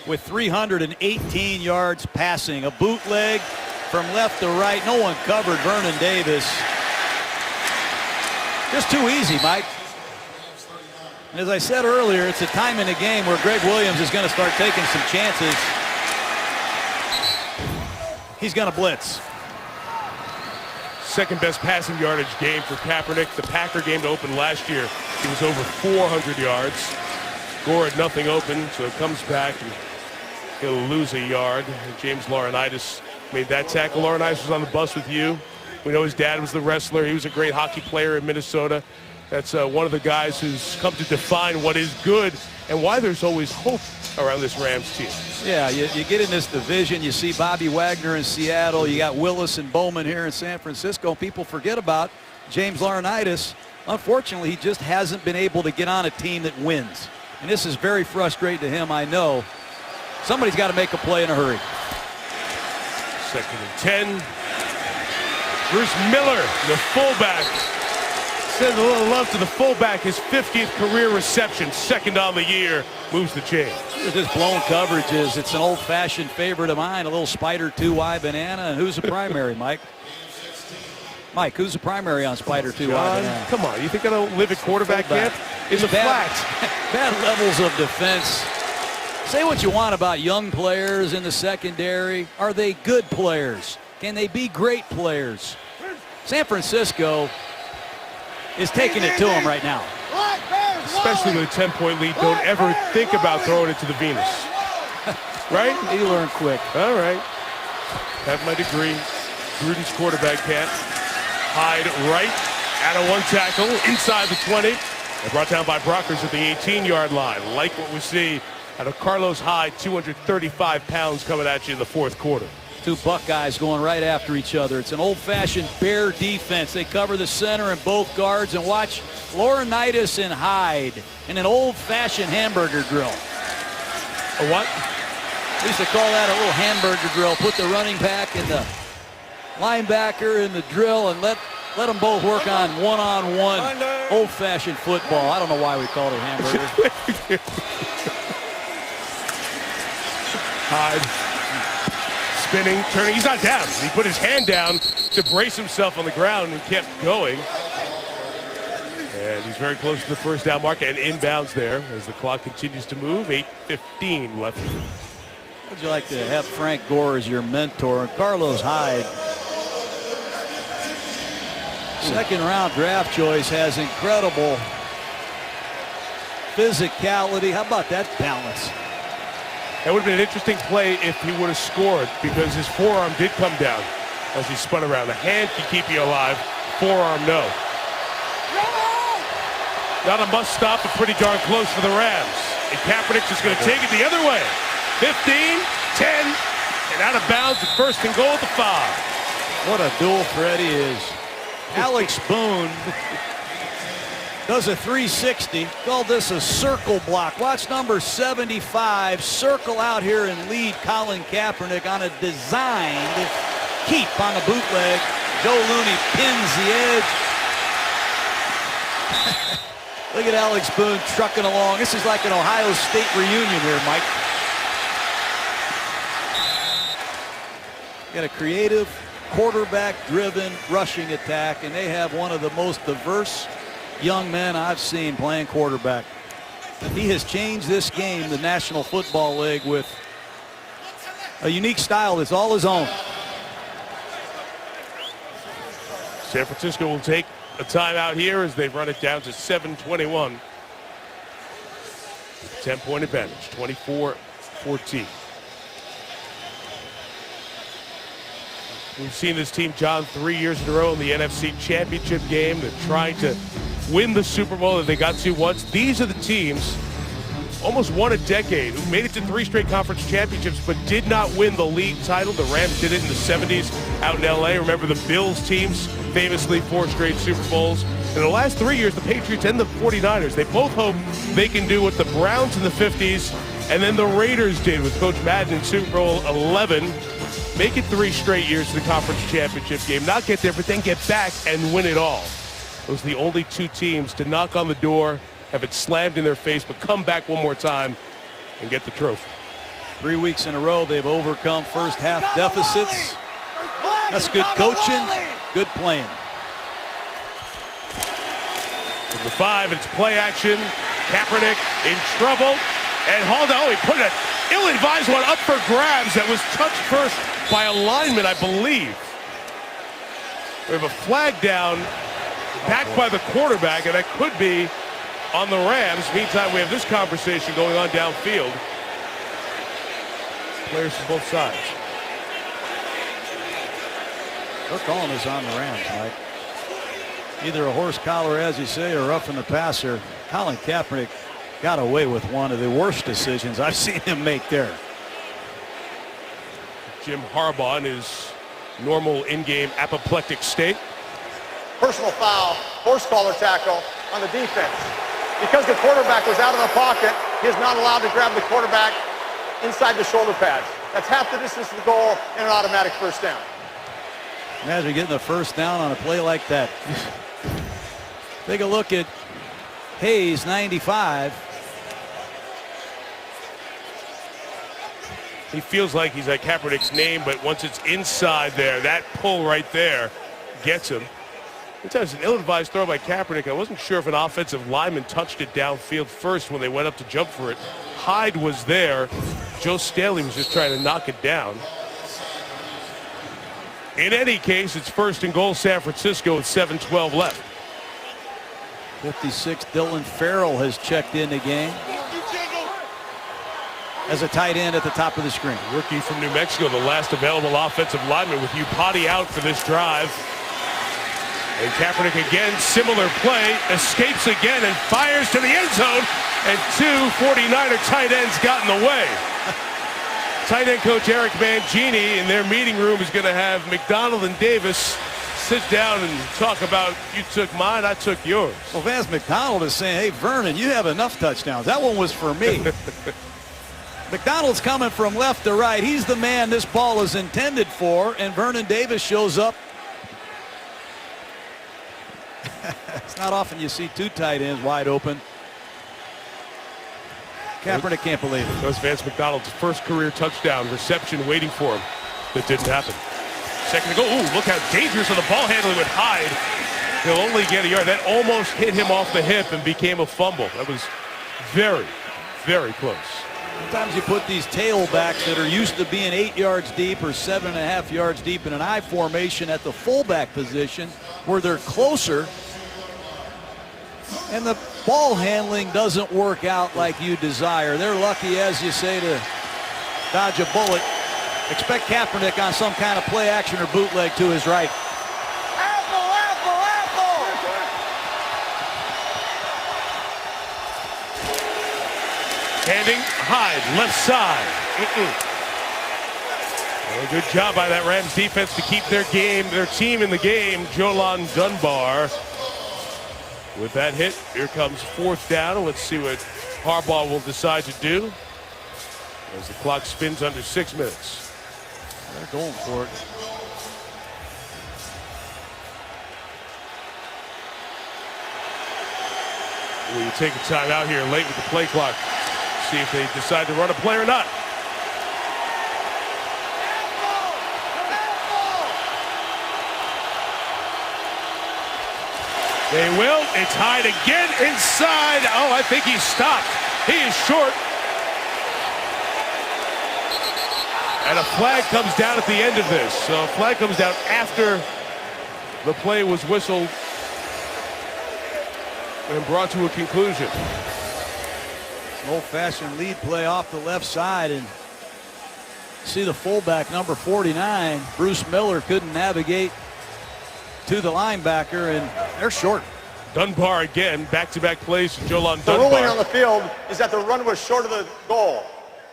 with 318 yards passing, a bootleg from left to right. No one covered Vernon Davis. Just too easy, Mike. And as I said earlier, it's a time in the game where Greg Williams is going to start taking some chances. He's going to blitz. Second best passing yardage game for Kaepernick. The Packer game to open last year, he was over 400 yards. Gore had nothing open, so it comes back and he'll lose a yard. James Laurinaitis made that tackle. Laurinaitis was on the bus with you. We know his dad was the wrestler. He was a great hockey player in Minnesota. That's one of the guys who's come to define what is good and why there's always hope around this Rams team. Yeah, you get in this division, you see Bobby Wagner in Seattle, you got Willis and Bowman here in San Francisco. People forget about James Laurinaitis. Unfortunately, he just hasn't been able to get on a team that wins. And this is very frustrating to him, I know. Somebody's got to make a play in a hurry. Second and 10. Bruce Miller, the fullback. Sends a little love to the fullback. His 50th career reception, second on the year, moves the chain. With his blown coverages, it's an old-fashioned favorite of mine, a little Spider 2Y banana. And who's the primary, Mike? Mike, who's the primary on Spider 2Y banana? Come on, you think that'll live at quarterback camp? In the flats. Bad levels of defense. Say what you want about young players in the secondary. Are they good players? Can they be great players? San Francisco is taking it to him right now. especially with a 10-point lead, don't ever think about throwing it to the Venus. Right? He learned quick. All right. Have my degree. Gruden's quarterback can't. Hyde right out of one tackle inside the 20. And brought down by Brockers at the 18-yard line. Like what we see out of Carlos Hyde, 235 pounds coming at you in the fourth quarter. Two Buckeyes going right after each other. It's an old-fashioned bear defense. They cover the center and both guards. And watch Laurinaitis and Hyde in an old-fashioned hamburger grill. A what? We used to call that a little hamburger drill. Put the running back and the linebacker in the drill and let them both work on one-on-one old-fashioned football. I don't know why we called it hamburger. Hyde spinning, turning. He's not down. He put his hand down to brace himself on the ground and kept going. And he's very close to the first down mark and inbounds there as the clock continues to move. 8:15 left. Would you like to have Frank Gore as your mentor? And Carlos Hyde, second-round draft choice, has incredible physicality. How about that balance? That would have been an interesting play if he would have scored because his forearm did come down as he spun around. The hand can keep you alive. Forearm, no. Not a must stop, but pretty darn close for the Rams. And Kaepernick is going to take it the other way. 15, 10, and out of bounds at first and goal at the 5. What a dual threat he is. Alex Boone does a 360. Called this a circle block. Watch number 75 circle out here and lead Colin Kaepernick on a designed keep on the bootleg. Joe Looney pins the edge. Look at Alex Boone trucking along. This is like an Ohio State reunion here, Mike. Got a creative, quarterback-driven rushing attack, and they have one of the most diverse young men I've seen playing quarterback. He has changed this game, the National Football League, with a unique style that's all his own. San Francisco will take a timeout here as they run it down to 7:21. 10-point advantage, 24-14. We've seen this team, John, 3 years in a row in the NFC Championship game. They're trying to win the Super Bowl that they got to once. These are the teams, almost won a decade, who made it to 3 straight conference championships but did not win the league title. The Rams did it in the 70s out in L.A. Remember the Bills teams, famously 4 straight Super Bowls. In the last 3 years, the Patriots and the 49ers, they both hope they can do what the Browns in the 50s and then the Raiders did with Coach Madden in Super Bowl 11. Make it 3 straight years to the conference championship game. Not get there, but then get back and win it all. Those are the only 2 teams to knock on the door, have it slammed in their face, but come back one more time and get the trophy. 3 weeks in a row, they've overcome first half deficits. That's good coaching, good playing. From the 5, it's play action. Kaepernick in trouble. And Hall, he put an ill-advised one up for grabs that was touched first by a lineman, I believe. We have a flag down, backed by the quarterback, and that could be on the Rams. Meantime, we have this conversation going on downfield. Players from both sides. They're calling this on the Rams, Mike. Either a horse collar, as you say, or roughing the passer. Colin Kaepernick got away with one of the worst decisions I've seen him make there. Jim Harbaugh in his normal in-game apoplectic state. Personal foul, horse collar tackle on the defense. Because the quarterback was out of the pocket, he is not allowed to grab the quarterback inside the shoulder pads. That's half the distance to the goal and an automatic first down. Imagine getting the first down on a play like that. Take a look at Hayes, 95. He feels like he's at Kaepernick's name, but once it's inside there, that pull right there gets him. Sometimes an ill-advised throw by Kaepernick. I wasn't sure if an offensive lineman touched it downfield first when they went up to jump for it. Hyde was there. Joe Staley was just trying to knock it down. In any case, it's first and goal San Francisco with 7:12 left. 56, Dylan Farrell has checked in the game as a tight end at the top of the screen. Rookie from New Mexico, the last available offensive lineman, with Upati out for this drive. And Kaepernick again, similar play, escapes again and fires to the end zone, and 2 49er tight ends got in the way. Tight end coach Eric Mangini in their meeting room is going to have McDonald and Davis sit down and talk about, you took mine, I took yours. Well, Vance McDonald is saying, hey, Vernon, you have enough touchdowns. That one was for me. McDonald's coming from left to right. He's the man this ball is intended for, and Vernon Davis shows up. It's not often you see two tight ends wide open. Kaepernick can't believe it. That was Vance McDonald's first career touchdown reception waiting for him. That didn't happen. Second to go. Ooh, look how dangerous of the ball handling with Hyde. He'll only get a yard. That almost hit him off the hip and became a fumble. That was very, very close. Sometimes you put these tailbacks that are used to being 8 yards deep or 7.5 yards deep in an I formation at the fullback position where they're closer, and the ball handling doesn't work out like you desire. They're lucky, as you say, to dodge a bullet. Expect Kaepernick on some kind of play action or bootleg to his right. Handing Hyde, left side. Well, good job by that Rams defense to keep their team in the game. Jolan Dunbar with that hit. Here comes 4th down. Let's see what Harbaugh will decide to do as the clock spins under 6 minutes. They're going for it. Will you take a timeout here late with the play clock? See if they decide to run a play or not. They will. It's Hyde again inside. Oh, I think he's stopped. He is short. And a flag comes down at the end of this. So a flag comes down after the play was whistled and brought to a conclusion. Old-fashioned lead play off the left side, and see the fullback, number 49, Bruce Miller, couldn't navigate to the linebacker, and they're short. Dunbar again, back-to-back plays to Jolan The Dunbar. ruling on the field is that the run was short of the goal.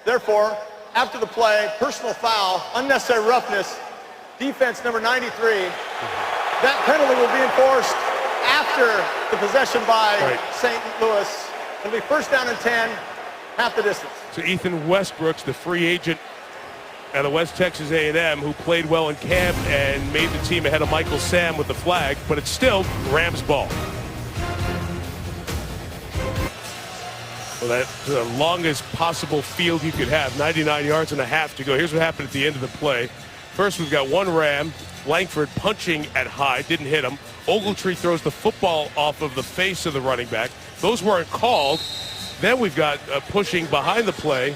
Therefore, after the play, personal foul, unnecessary roughness, defense number 93. That penalty will be enforced after the possession by St. Louis. It'll be 1st down and 10, half the distance. So Ethan Westbrooks, the free agent out of West Texas A&M, who played well in camp and made the team ahead of Michael Sam with the flag, but it's still Rams ball. Well, that's the longest possible field you could have, 99 yards and a half to go. Here's what happened at the end of the play. First, we've got one Ram, Langford punching at Hyde, didn't hit him. Ogletree throws the football off of the face of the running back. Those weren't called. Then we've got pushing behind the play,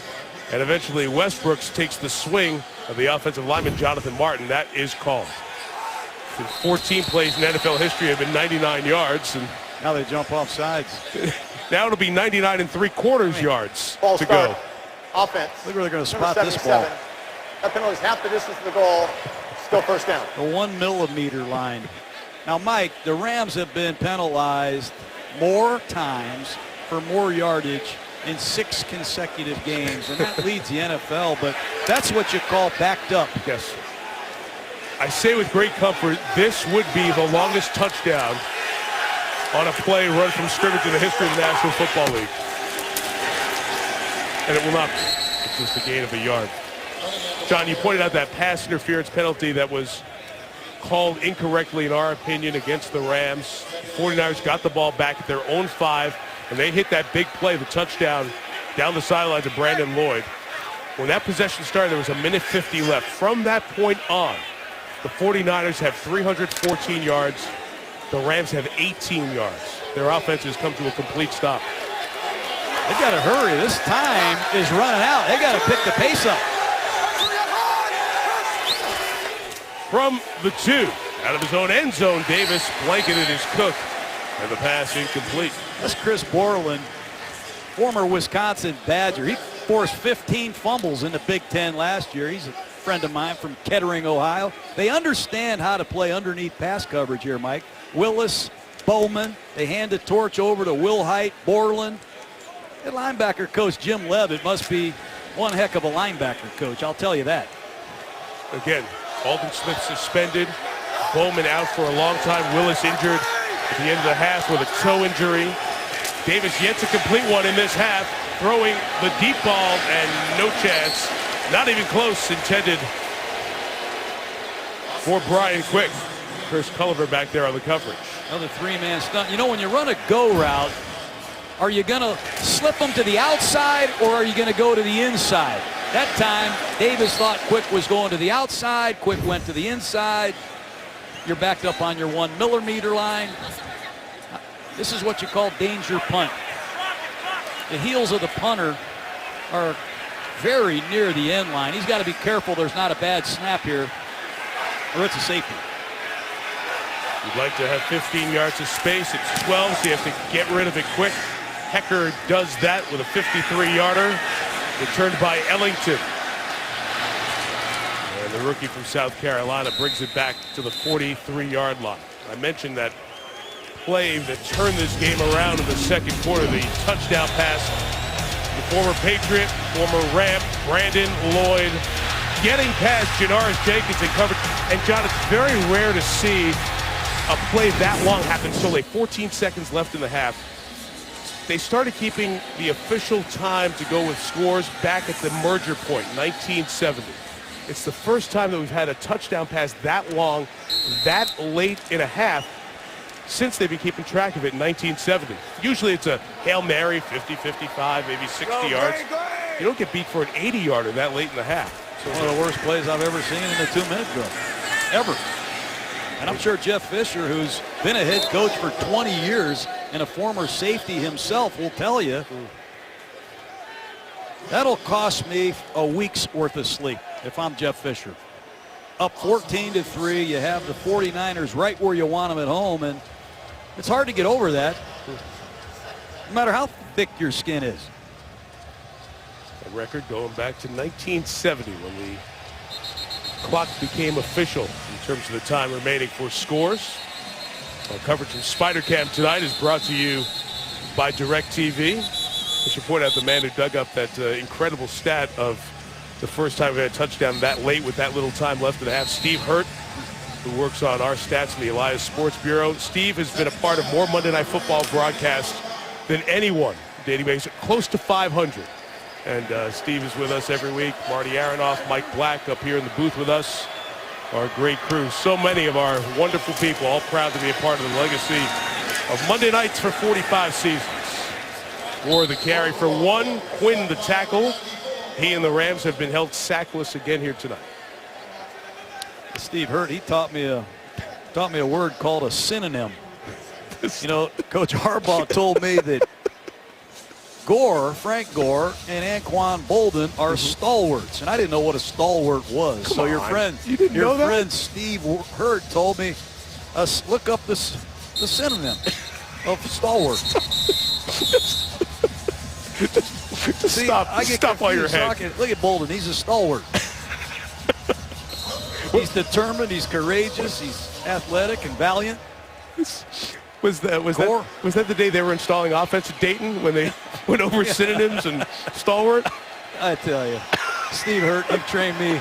and eventually Westbrooks takes the swing of the offensive lineman, Jonathan Martin. That is called. 14 plays in NFL history have been 99 yards. And now they jump off sides. Now it'll be 99 3/4 yards Ball to start. go. Offense. Look where they're going to Number spot this ball. 77. That penalty is half the distance to the goal. Still 1st down. The 1 millimeter line. Now, Mike, the Rams have been penalized more times for more yardage in 6 consecutive games, and that leads the NFL, but that's what you call backed up. Yes. I say with great comfort, this would be the longest touchdown on a play run from scrimmage in the history of the National Football League. And it will not be. It's just a gain of a yard. John, you pointed out that pass interference penalty that was called incorrectly, in our opinion, against the Rams. The 49ers got the ball back at their own 5, and they hit that big play, the touchdown, down the sidelines of Brandon Lloyd. When that possession started, there was 1:50 left. From that point on, the 49ers have 314 yards. The Rams have 18 yards. Their offense has come to a complete stop. They got to hurry. This time is running out. They got to pick the pace up. From the 2, out of his own end zone, Davis blanketed his cook And the pass incomplete. That's Chris Borland, former Wisconsin Badger. He forced 15 fumbles in the Big Ten last year. He's a friend of mine from Kettering, Ohio. They understand how to play underneath pass coverage here, Mike. Willis, Bowman, they hand the torch over to Wilhite, Borland. The linebacker coach, Jim Levitt, must be one heck of a linebacker coach, I'll tell you that. Again, Aldon Smith suspended. Bowman out for a long time. Willis injured at the end of the half with a toe injury. Davis yet to complete one in this half, throwing the deep ball and no chance. Not even close intended for Brian Quick. Chris Culliver back there on the coverage. Another three-man stunt. You know, when you run a go route, are you going to slip them to the outside or are you going to go to the inside? That time, Davis thought Quick was going to the outside. Quick went to the inside. You're backed up on your 1 millimeter line. This is what you call danger punt. The heels of the punter are very near the end line. He's got to be careful there's not a bad snap here, or it's a safety. You'd like to have 15 yards of space. It's 12, so you have to get rid of it quick. Hecker does that with a 53-yarder. Returned by Ellington. And the rookie from South Carolina brings it back to the 43-yard line. I mentioned that play that turned this game around in the second quarter, the touchdown pass. The former Patriot, former Ram, Brandon Lloyd, getting past Janoris Jenkins in coverage. And John, it's very rare to see a play that long happen so late. 14 seconds left in the half. They started keeping the official time to go with scores back at the merger point, 1970. It's the first time that we've had a touchdown pass that long, that late in a half, since they've been keeping track of it in 1970. Usually it's a Hail Mary, 50, 55, maybe 60 yards. You don't get beat for an 80-yarder that late in the half. So one of the worst plays I've ever seen in a 2-minute drill, ever. And I'm sure Jeff Fisher, who's been a head coach for 20 years and a former safety himself, will tell you that'll cost me a week's worth of sleep if I'm Jeff Fisher. Up 14-3, you have the 49ers right where you want them at home, and it's hard to get over that, no matter how thick your skin is. A record going back to 1970 when the clock became official in terms of the time remaining for scores. Our coverage from Spider Cam tonight is brought to you by DirecTV. I should point out the man who dug up that incredible stat of the first time we had a touchdown that late with that little time left in the half. Steve Hurt, who works on our stats in the Elias Sports Bureau. Steve has been a part of more Monday Night Football broadcasts than anyone, dating back close to 500. And Steve is with us every week. Marty Aronoff, Mike Black up here in the booth with us. Our great crew. So many of our wonderful people, all proud to be a part of the legacy of Monday nights for 45 seasons. War the carry for one. Quinn the tackle. He and the Rams have been held sackless again here tonight. Steve Hurt, he taught me a word called a synonym. You know, Coach Harbaugh told me that Frank Gore, and Anquan Bolden are stalwarts, and I didn't know what a stalwart was. Come so your on. friend, You didn't know that? friend Steve Hurt told me, look up the synonym of stalwart. See, Stop I get while you're confused ahead. talking. Look at Bolden, he's a stalwart. He's determined, he's courageous, he's athletic and valiant. Was that the day they were installing offense at Dayton when they went over synonyms and stalwart? I tell you, Steve Hurt, you've trained me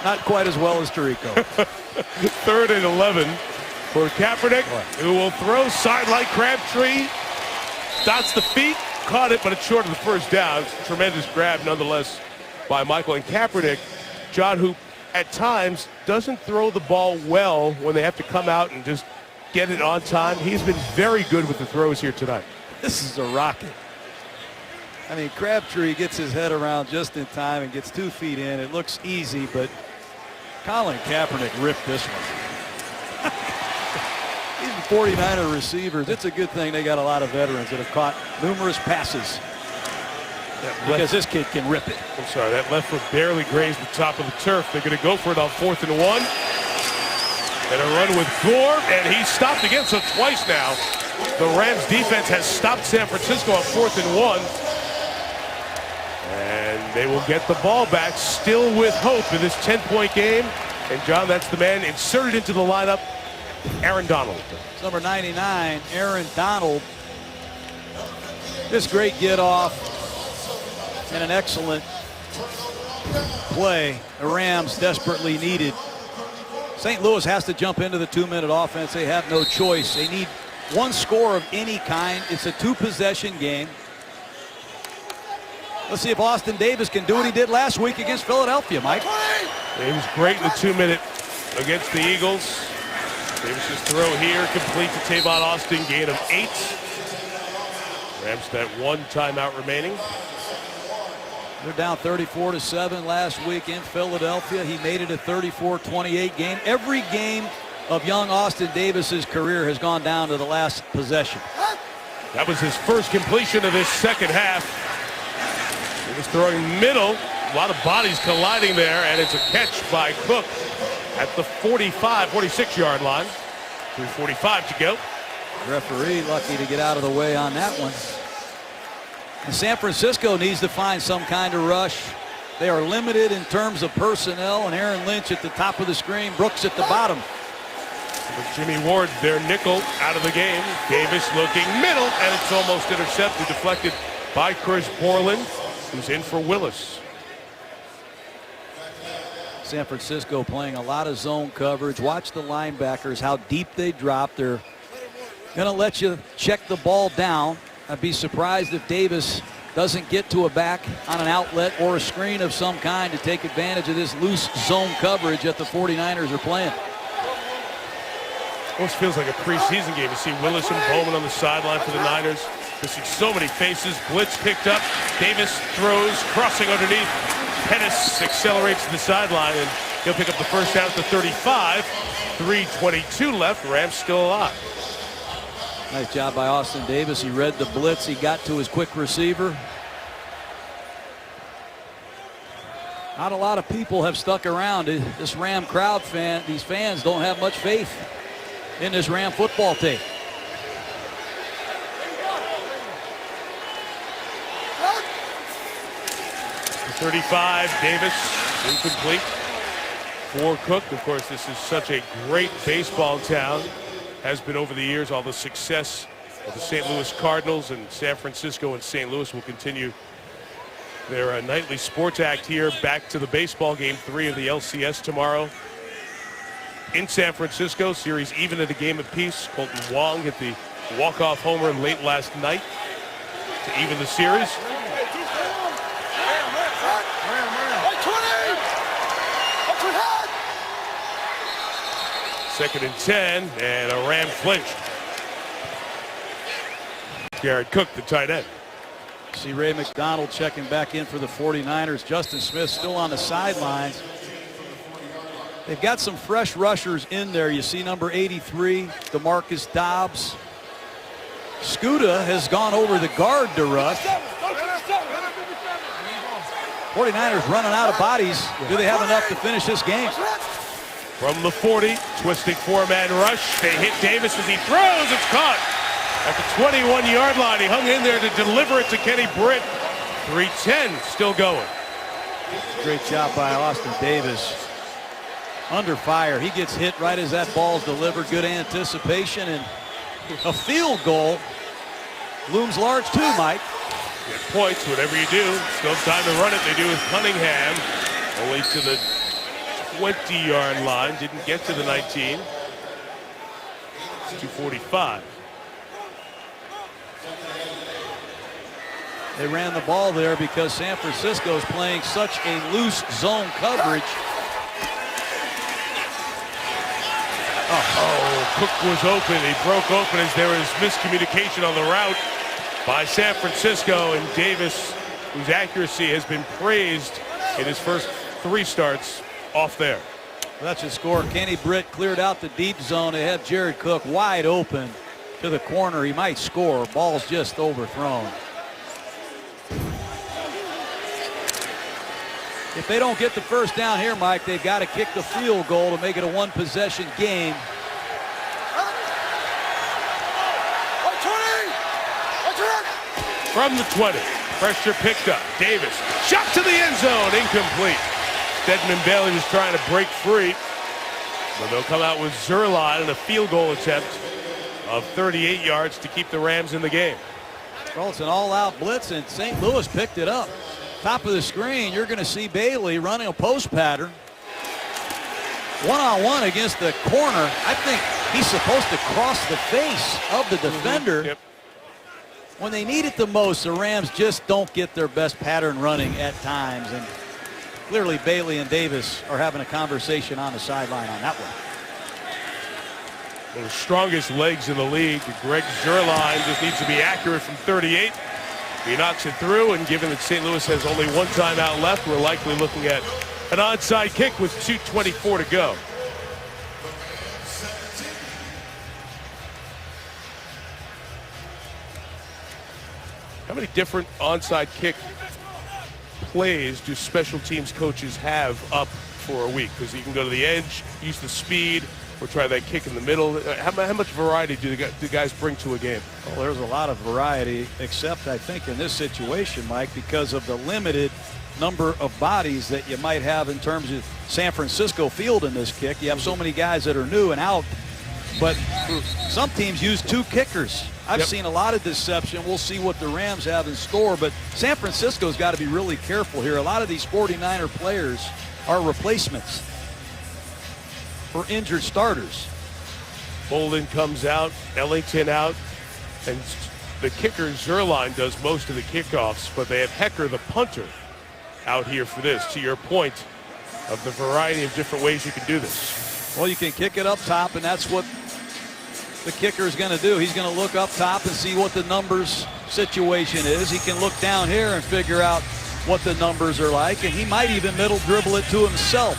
not quite as well as Tirico. 3rd and 11 for Kaepernick, who will throw sideline Crabtree. Dots the feet, caught it, but it's short of the first down. It's a tremendous grab nonetheless by Michael. And Kaepernick, John, who at times doesn't throw the ball well when they have to come out and just get it on time. He's been very good with the throws here tonight. This is a rocket. I mean, Crabtree gets his head around just in time and gets 2 feet in. It looks easy, but Colin Kaepernick ripped this one. These 49er receivers, it's a good thing they got a lot of veterans that have caught numerous passes because this kid can rip it. I'm sorry, that left foot barely grazed the top of the turf. They're going to go for it on 4th and 1. And a run with Gore, and he's stopped again, so twice now. The Rams defense has stopped San Francisco on 4th and 1. And they will get the ball back, still with hope in this 10-point game. And, John, that's the man inserted into the lineup, Aaron Donald. It's number 99, Aaron Donald. This great get off and an excellent play the Rams desperately needed. St. Louis has to jump into the 2-minute offense. They have no choice. They need one score of any kind. It's a 2-possession game. Let's see if Austin Davis can do what he did last week against Philadelphia, Mike. He was great in the 2-minute against the Eagles. Davis's throw here complete to Tavon Austin, gain of 8. Rams that 1 timeout remaining. They're down 34-7 last week in Philadelphia. He made it a 34-28 game. Every game of young Austin Davis's career has gone down to the last possession. That was his first completion of this second half. He was throwing middle. A lot of bodies colliding there, and it's a catch by Cook at the 46-yard line. 3:45 to go. Referee lucky to get out of the way on that one. And San Francisco needs to find some kind of rush. They are limited in terms of personnel, and Aaron Lynch at the top of the screen, Brooks at the bottom. With Jimmy Ward, their nickel, out of the game. Davis looking middle, and it's almost intercepted, deflected by Chris Borland, who's in for Willis. San Francisco playing a lot of zone coverage. Watch the linebackers, how deep they drop. They're going to let you check the ball down. I'd be surprised if Davis doesn't get to a back on an outlet or a screen of some kind to take advantage of this loose zone coverage that the 49ers are playing. Almost feels like a preseason game. You see Willis and Bowman on the sideline for the Niners. You see so many faces. Blitz picked up. Davis throws, crossing underneath. Pettis accelerates to the sideline, and he'll pick up the first down at the 35. 3:22 left. Rams still alive. Nice job by Austin Davis. He read the blitz. He got to his quick receiver. Not a lot of people have stuck around. This Ram crowd these fans don't have much faith in this Ram football team. The 35, Davis, incomplete. For Cook, of course, this is such a great baseball town. Has been over the years. All the success of the St. Louis Cardinals, and San Francisco and St. Louis will continue their nightly sports act here. Back to the baseball, game 3 of the LCS tomorrow in San Francisco. Series even at a game apiece. Colton Wong hit the walk-off homer late last night to even the series. Second and 10, and a Ram flinched. Jared Cook, the tight end. See Ray McDonald checking back in for the 49ers. Justin Smith still on the sidelines. They've got some fresh rushers in there. You see number 83, DeMarcus Dobbs. Scuda has gone over the guard to rush. 49ers running out of bodies. Do they have enough to finish this game? From the 40, twisting 4-man rush. They hit Davis as he throws. It's caught at the 21-yard line. He hung in there to deliver it to Kenny Britt. 3:10 still going. Great job by Austin Davis. Under fire. He gets hit right as that ball's delivered. Good anticipation, and a field goal looms large too, Mike. Get points, whatever you do. Still time to run it. They do with Cunningham. Only to the 20-yard line. Didn't get to the 19. It's 2:45. They ran the ball there because San Francisco is playing such a loose zone coverage. Oh, Cook was open. He broke open as there was miscommunication on the route by San Francisco, and Davis, whose accuracy has been praised in his first 3 starts, off there. That's your score. Kenny Britt cleared out the deep zone. They have Jared Cook wide open to the corner. He might score. Ball's just overthrown. If they don't get the first down here, Mike, they've got to kick the field goal to make it a 1-possession game. from the 20. Pressure picked up. Davis, shot to the end zone, incomplete. Stedman Bailey was trying to break free, but they'll come out with Zuerlein and a field goal attempt of 38 yards to keep the Rams in the game. Well, it's an all-out blitz, and St. Louis picked it up. Top of the screen, you're going to see Bailey running a post pattern. One-on-one against the corner. I think he's supposed to cross the face of the defender. Yep. When they need it the most, the Rams just don't get their best pattern running at times. And clearly Bailey and Davis are having a conversation on the sideline on that one. One of the strongest legs in the league. Greg Zuerlein just needs to be accurate from 38. He knocks it through, and given that St. Louis has only one timeout left, we're likely looking at an onside kick with 2:24 to go. How many different onside kick plays do special teams coaches have up for a week? Because you can go to the edge, use the speed, or try that kick in the middle. How much variety do guys bring to a game? Well, there's a lot of variety, except I think in this situation, Mike, because of the limited number of bodies that you might have in terms of San Francisco field in this kick. You have so many guys that are new and out, but some teams use two kickers. I've seen a lot of deception. We'll see what the Rams have in store, but San Francisco's got to be really careful here. A lot of these 49er players are replacements for injured starters. Bolden comes out, Ellington out, and the kicker Zuerlein does most of the kickoffs, but they have Hecker, the punter, out here for this. To your point of the variety of different ways you can do this. Well, you can kick it up top, and that's what the kicker is going to do. He's going to look up top and see what the numbers situation is. He can look down here and figure out what the numbers are like, and he might even middle dribble it to himself.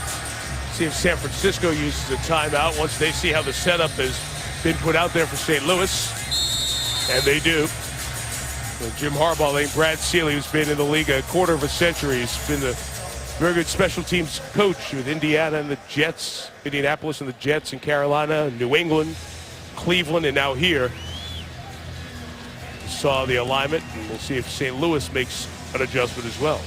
See if San Francisco uses a timeout once they see how the setup has been put out there for St. Louis, and they do. And Jim Harbaugh, like Brad Seeley, who's been in the league a quarter of a century, has been a very good special teams coach with Indiana and the Jets, Indianapolis and the Jets in Carolina, New England, Cleveland, and now here. Saw the alignment, and we'll see if St. Louis makes an adjustment as well.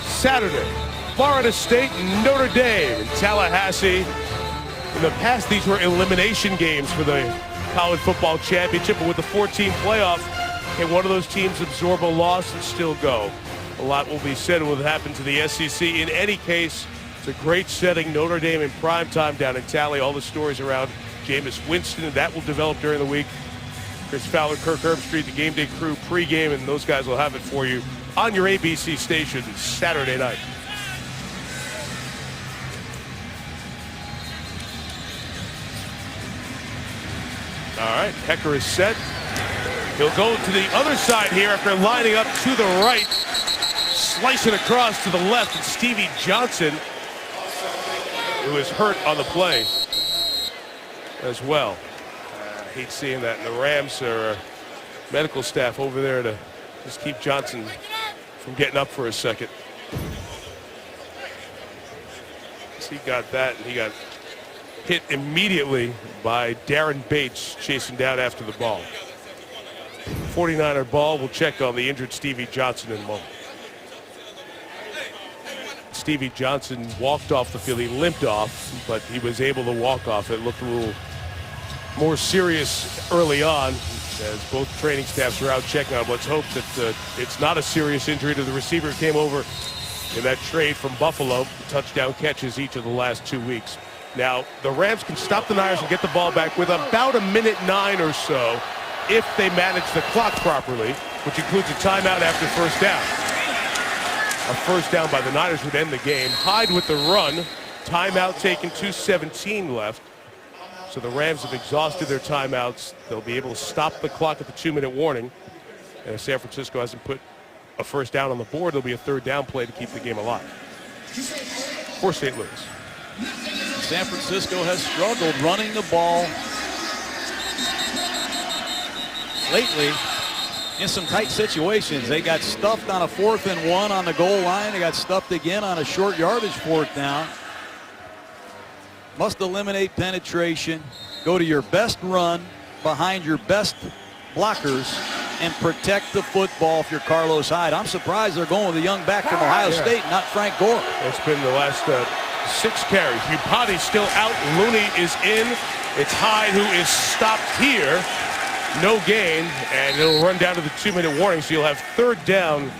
Saturday, Florida State and Notre Dame in Tallahassee. In the past, these were elimination games for the college football championship, but with the 14 playoff, can one of those teams absorb a loss and still go? A lot will be said of what happened to the SEC. In any case, it's a great setting. Notre Dame in prime time down in Tally. All the stories around Jameis Winston, and that will develop during the week. Chris Fowler, Kirk Herbstreit, the Game Day crew pregame, and those guys will have it for you on your ABC station Saturday night. All right, Hecker is set. He'll go to the other side here after lining up to the right. Slicing across to the left, and Stevie Johnson, who is hurt on the play as well. I hate seeing that. And the Rams are medical staff over there to just keep Johnson from getting up for a second. So he got that, and he got hit immediately by Darren Bates chasing down after the ball. 49er ball. We'll check on the injured Stevie Johnson in a moment. Stevie Johnson walked off the field. He limped off, but he was able to walk off. It looked a little more serious early on as both training staffs are out checking on him. Let's hope that it's not a serious injury to the receiver who came over in that trade from Buffalo. Touchdown catches each of the last 2 weeks. Now, the Rams can stop the Niners and get the ball back with about 1:09 or so if they manage the clock properly, which includes a timeout after first down. A first down by the Niners would end the game. Hyde with the run. Timeout taken, 2:17 left. So the Rams have exhausted their timeouts. They'll be able to stop the clock at the 2-minute warning. And if San Francisco hasn't put a first down on the board, there'll be a third down play to keep the game alive for St. Louis. San Francisco has struggled running the ball lately in some tight situations. They got stuffed on a 4th and 1 on the goal line. They got stuffed again on a short yardage 4th down. Must eliminate penetration. Go to your best run behind your best blockers and protect the football if you're Carlos Hyde. I'm surprised they're going with a young back from Ohio State, not Frank Gore. That's been the last 6 carries. Upati's still out. Looney is in. It's Hyde who is stopped here. No gain, and it'll run down to the 2-minute warning, so you'll have 3rd down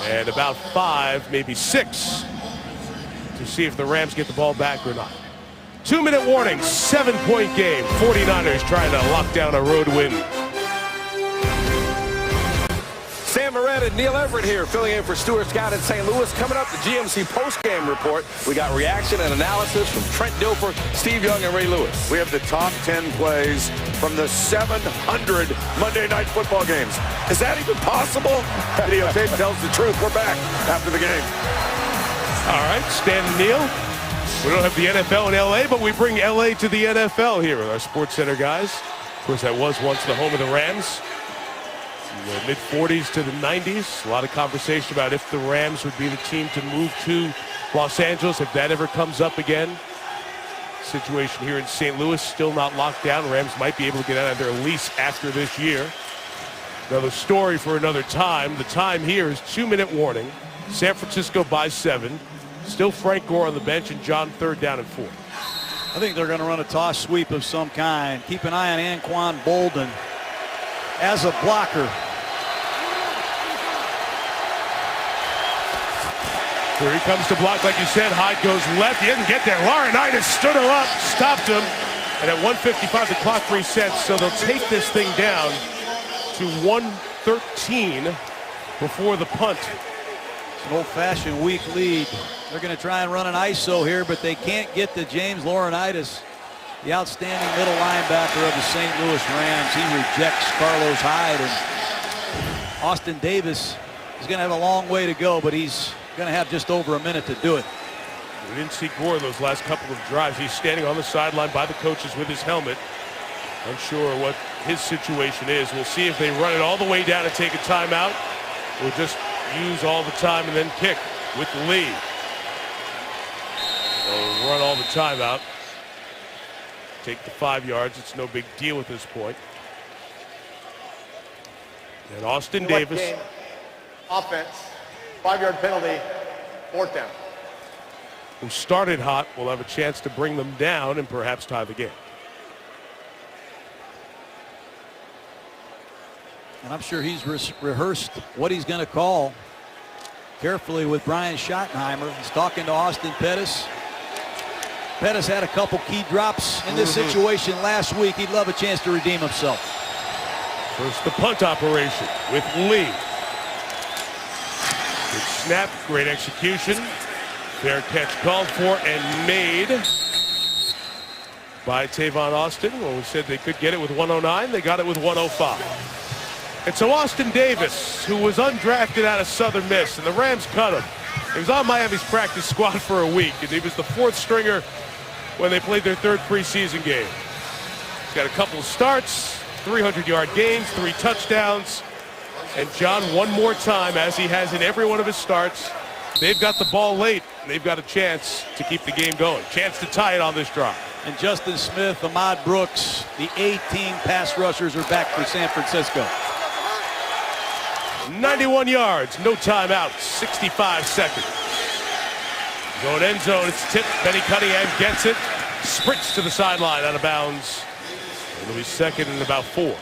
and about 5, maybe 6, to see if the Rams get the ball back or not. 2-minute warning, 7-point game. 49ers trying to lock down a road win. Sam Moret and Neil Everett here, filling in for Stuart Scott in St. Louis. Coming up, the GMC postgame report. We got reaction and analysis from Trent Dilfer, Steve Young, and Ray Lewis. We have the top 10 plays from the 700 Monday Night Football games. Is that even possible? Videotape tells the truth. We're back after the game. All right, Stan and Neil. We don't have the NFL in L.A., but we bring L.A. to the NFL here with our SportsCenter guys. Of course, that was once the home of the Rams. The mid-40s to the 90s. A lot of conversation about if the Rams would be the team to move to Los Angeles, if that ever comes up again. Situation here in St. Louis still not locked down. Rams might be able to get out of their lease after this year. Another story for another time. The time here is 2-minute warning. San Francisco by 7. Still Frank Gore on the bench, and John 3rd down and 4. I think they're going to run a toss sweep of some kind. Keep an eye on Anquan Bolden as a blocker. Here he comes to block, like you said. Hyde goes left. He didn't get there. Laurinaitis stood him up, stopped him. And at 1:55, the clock resets. So they'll take this thing down to 1:13 before the punt. It's an old-fashioned weak lead. They're going to try and run an ISO here, but they can't get to James Laurinaitis, the outstanding middle linebacker of the St. Louis Rams. He rejects Carlos Hyde, and Austin Davis is going to have a long way to go, but he's going to have just over a minute to do it. We didn't see Gore those last couple of drives. He's standing on the sideline by the coaches with his helmet. Unsure what his situation is. We'll see if they run it all the way down and take a timeout. We'll just use all the time and then kick with Lee. They'll run all the time out. Take the 5 yards. It's no big deal at this point. And Austin Davis. Game. Offense. 5-yard penalty. 4th down. Who started hot will have a chance to bring them down and perhaps tie the game. And I'm sure he's rehearsed what he's going to call carefully with Brian Schottenheimer. He's talking to Austin Pettis. Pettis had a couple key drops in this situation last week. He'd love a chance to redeem himself. First, the punt operation with Lee. Good snap, great execution. Fair catch called for and made by Tavon Austin. Well, we said they could get it with 109. They got it with 105. And so Austin Davis, who was undrafted out of Southern Miss, and the Rams cut him. He was on Miami's practice squad for a week, and he was the 4th stringer when they played their 3rd preseason game. He's got a couple of starts, 300-yard gains, 3 touchdowns. And John, one more time, as he has in every one of his starts, they've got the ball late, and they've got a chance to keep the game going. Chance to tie it on this drive. And Justin Smith, Ahmad Brooks, the 18 pass rushers are back for San Francisco. 91 yards, no timeout, 65 seconds. Going end zone, it's tipped. Benny Cunningham gets it, sprints to the sideline out of bounds. It'll be 2nd and about 4.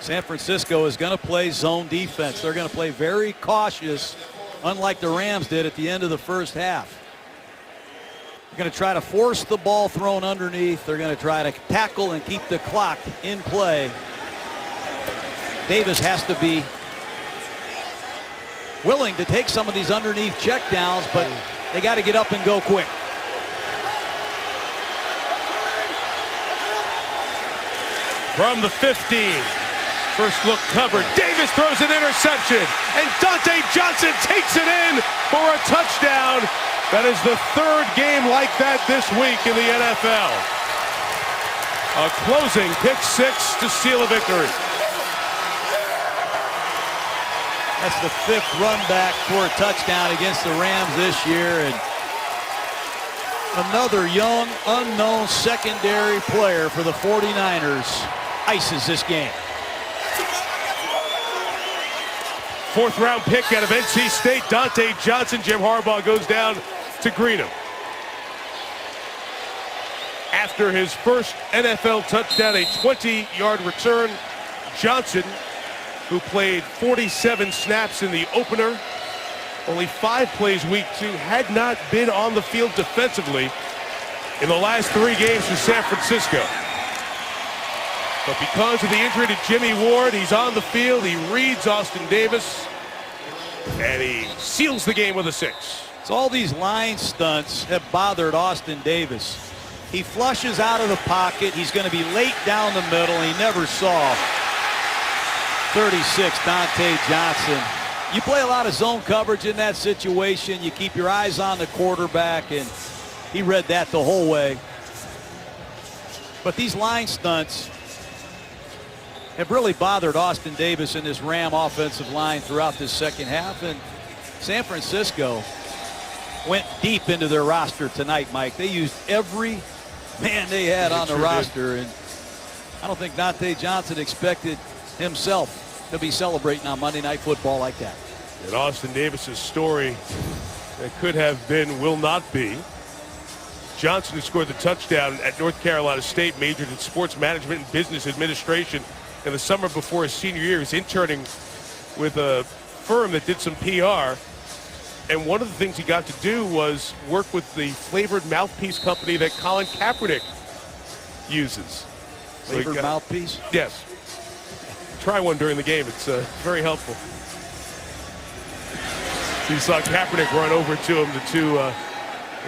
San Francisco is going to play zone defense. They're going to play very cautious, unlike the Rams did at the end of the first half. They're going to try to force the ball thrown underneath. They're going to try to tackle and keep the clock in play. Davis has to be willing to take some of these underneath checkdowns, but they got to get up and go quick. From the 15, first look covered. Davis throws an interception, and Dante Johnson takes it in for a touchdown. That is the 3rd game like that this week in the NFL. A closing pick 6 to seal a victory. That's the 5th run back for a touchdown against the Rams this year. And another young, unknown secondary player for the 49ers ices this game. Fourth-round pick out of NC State, Dante Johnson. Jim Harbaugh goes down to greet him. After his first NFL touchdown, a 20-yard return, Johnson, who played 47 snaps in the opener, only 5 plays week 2, had not been on the field defensively in the last 3 games for San Francisco. But because of the injury to Jimmy Ward, he's on the field. He reads Austin Davis, and he seals the game with a 6. So all these line stunts have bothered Austin Davis. He flushes out of the pocket. He's going to be late down the middle. He never saw 36, Dante Johnson. You play a lot of zone coverage in that situation. You keep your eyes on the quarterback, and he read that the whole way. But these line stunts have really bothered Austin Davis and this Ram offensive line throughout this second half. And San Francisco went deep into their roster tonight, Mike. They used every man they had on the roster, and I don't think Dante Johnson expected himself to be celebrating on Monday Night Football like that. And Austin Davis's story that could have been will not be. Johnson, who scored the touchdown at North Carolina State, majored in sports management and business administration in the summer before his senior year. He was interning with a firm that did some PR. And one of the things he got to do was work with the flavored mouthpiece company that Colin Kaepernick uses. Flavored mouthpiece? Yes. Try one during the game. It's very helpful. So you saw Kaepernick run over to him. The two,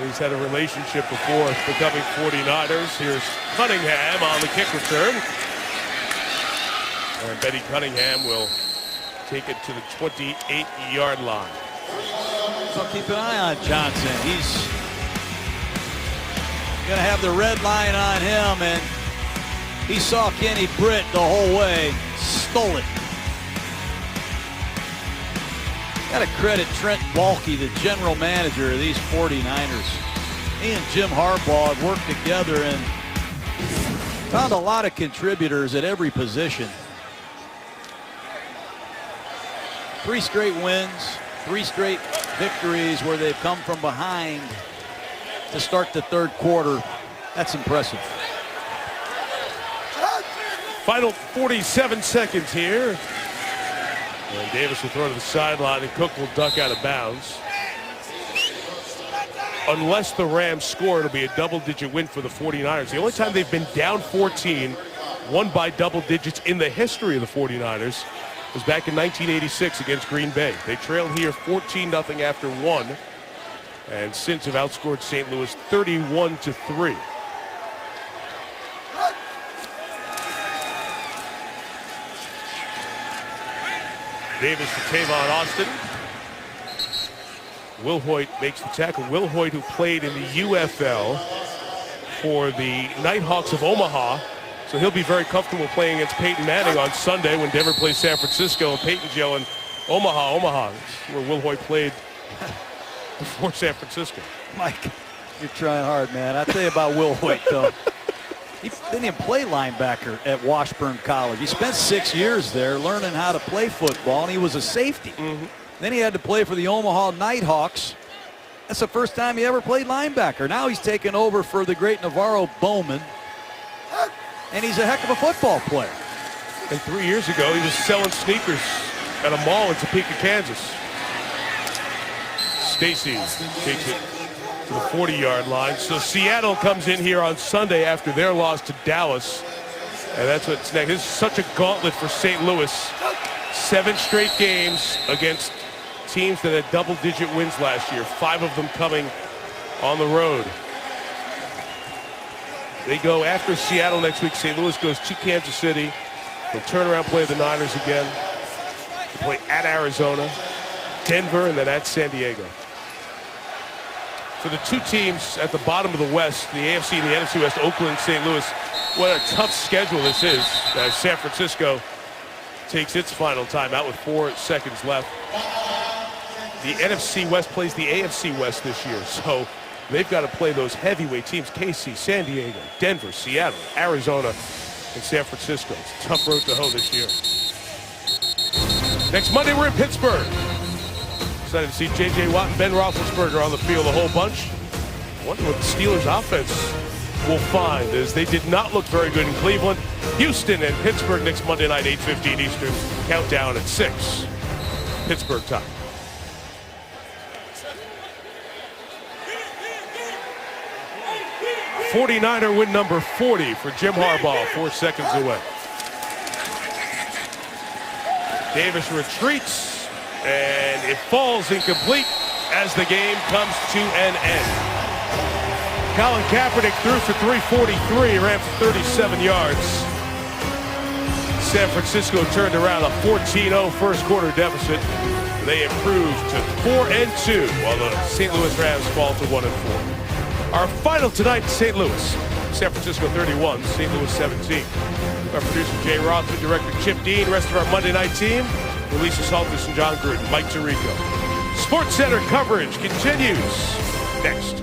he's had a relationship before becoming 49ers. Here's Cunningham on the kick return. And Betty Cunningham will take it to the 28-yard line. So keep an eye on Johnson. He's going to have the red line on him, and he saw Kenny Britt the whole way. Stole it. Got to credit Trent Baalke, the general manager of these 49ers. He and Jim Harbaugh have worked together and found a lot of contributors at every position. 3 straight wins, 3 straight victories where they've come from behind to start the third quarter. That's impressive. Final 47 seconds here. And Davis will throw to the sideline, and Cook will duck out of bounds. Unless the Rams score, it'll be a double-digit win for the 49ers. The only time they've been down 14, won by double digits in the history of the 49ers, was back in 1986 against Green Bay. They trailed here 14-0 after 1, and since have outscored St. Louis 31-3. Davis to Tavon Austin. Will Hoyt makes the tackle. Will Hoyt, who played in the UFL for the Nighthawks of Omaha. So he'll be very comfortable playing against Peyton Manning on Sunday when Denver plays San Francisco, and Peyton's yelling, Omaha, Omaha. That's where Will Hoyt played before San Francisco. Mike, you're trying hard, man. I'll tell you about Will Hoyt, though. He didn't even play linebacker at Washburn College. He spent 6 years there learning how to play football, and he was a safety. Then he had to play for the Omaha Nighthawks. That's the first time he ever played linebacker. Now he's taken over for the great Navarro Bowman, and he's a heck of a football player. And 3 years ago, he was selling sneakers at a mall in Topeka, Kansas. Stacy takes it to the 40-yard line. So Seattle comes in here on Sunday after their loss to Dallas. And that's what's next. This is such a gauntlet for St. Louis. 7 straight games against teams that had double-digit wins last year. 5 of them coming on the road. They go after Seattle next week. St. Louis goes to Kansas City. They'll turn around, play the Niners again. They play at Arizona, Denver, and then at San Diego. For the 2 teams at the bottom of the West, the AFC and the NFC West, Oakland and St. Louis, what a tough schedule this is as San Francisco takes its final timeout with 4 seconds left. The NFC West plays the AFC West this year, so they've got to play those heavyweight teams, KC, San Diego, Denver, Seattle, Arizona, and San Francisco. It's a tough road to hoe this year. Next Monday, we're in Pittsburgh. Excited to see J.J. Watt and Ben Roethlisberger on the field, a whole bunch. Wonder what the Steelers' offense will find, as they did not look very good in Cleveland. Houston and Pittsburgh next Monday night, 8:15 Eastern. Countdown at 6. Pittsburgh time. '49er win number 40 for Jim Harbaugh, 4 seconds away. Davis retreats, and it falls incomplete as the game comes to an end. Colin Kaepernick threw for 343, ran for 37 yards. San Francisco turned around a 14-0 first quarter deficit. They improved to 4-2, while the St. Louis Rams fall to 1-4. Our final tonight, St. Louis. San Francisco 31, St. Louis 17. Our producer Jay Rothman, director Chip Dean, rest of our Monday night team, Lisa Saltis and John Gruden, Mike Tirico. Sports Center coverage continues next.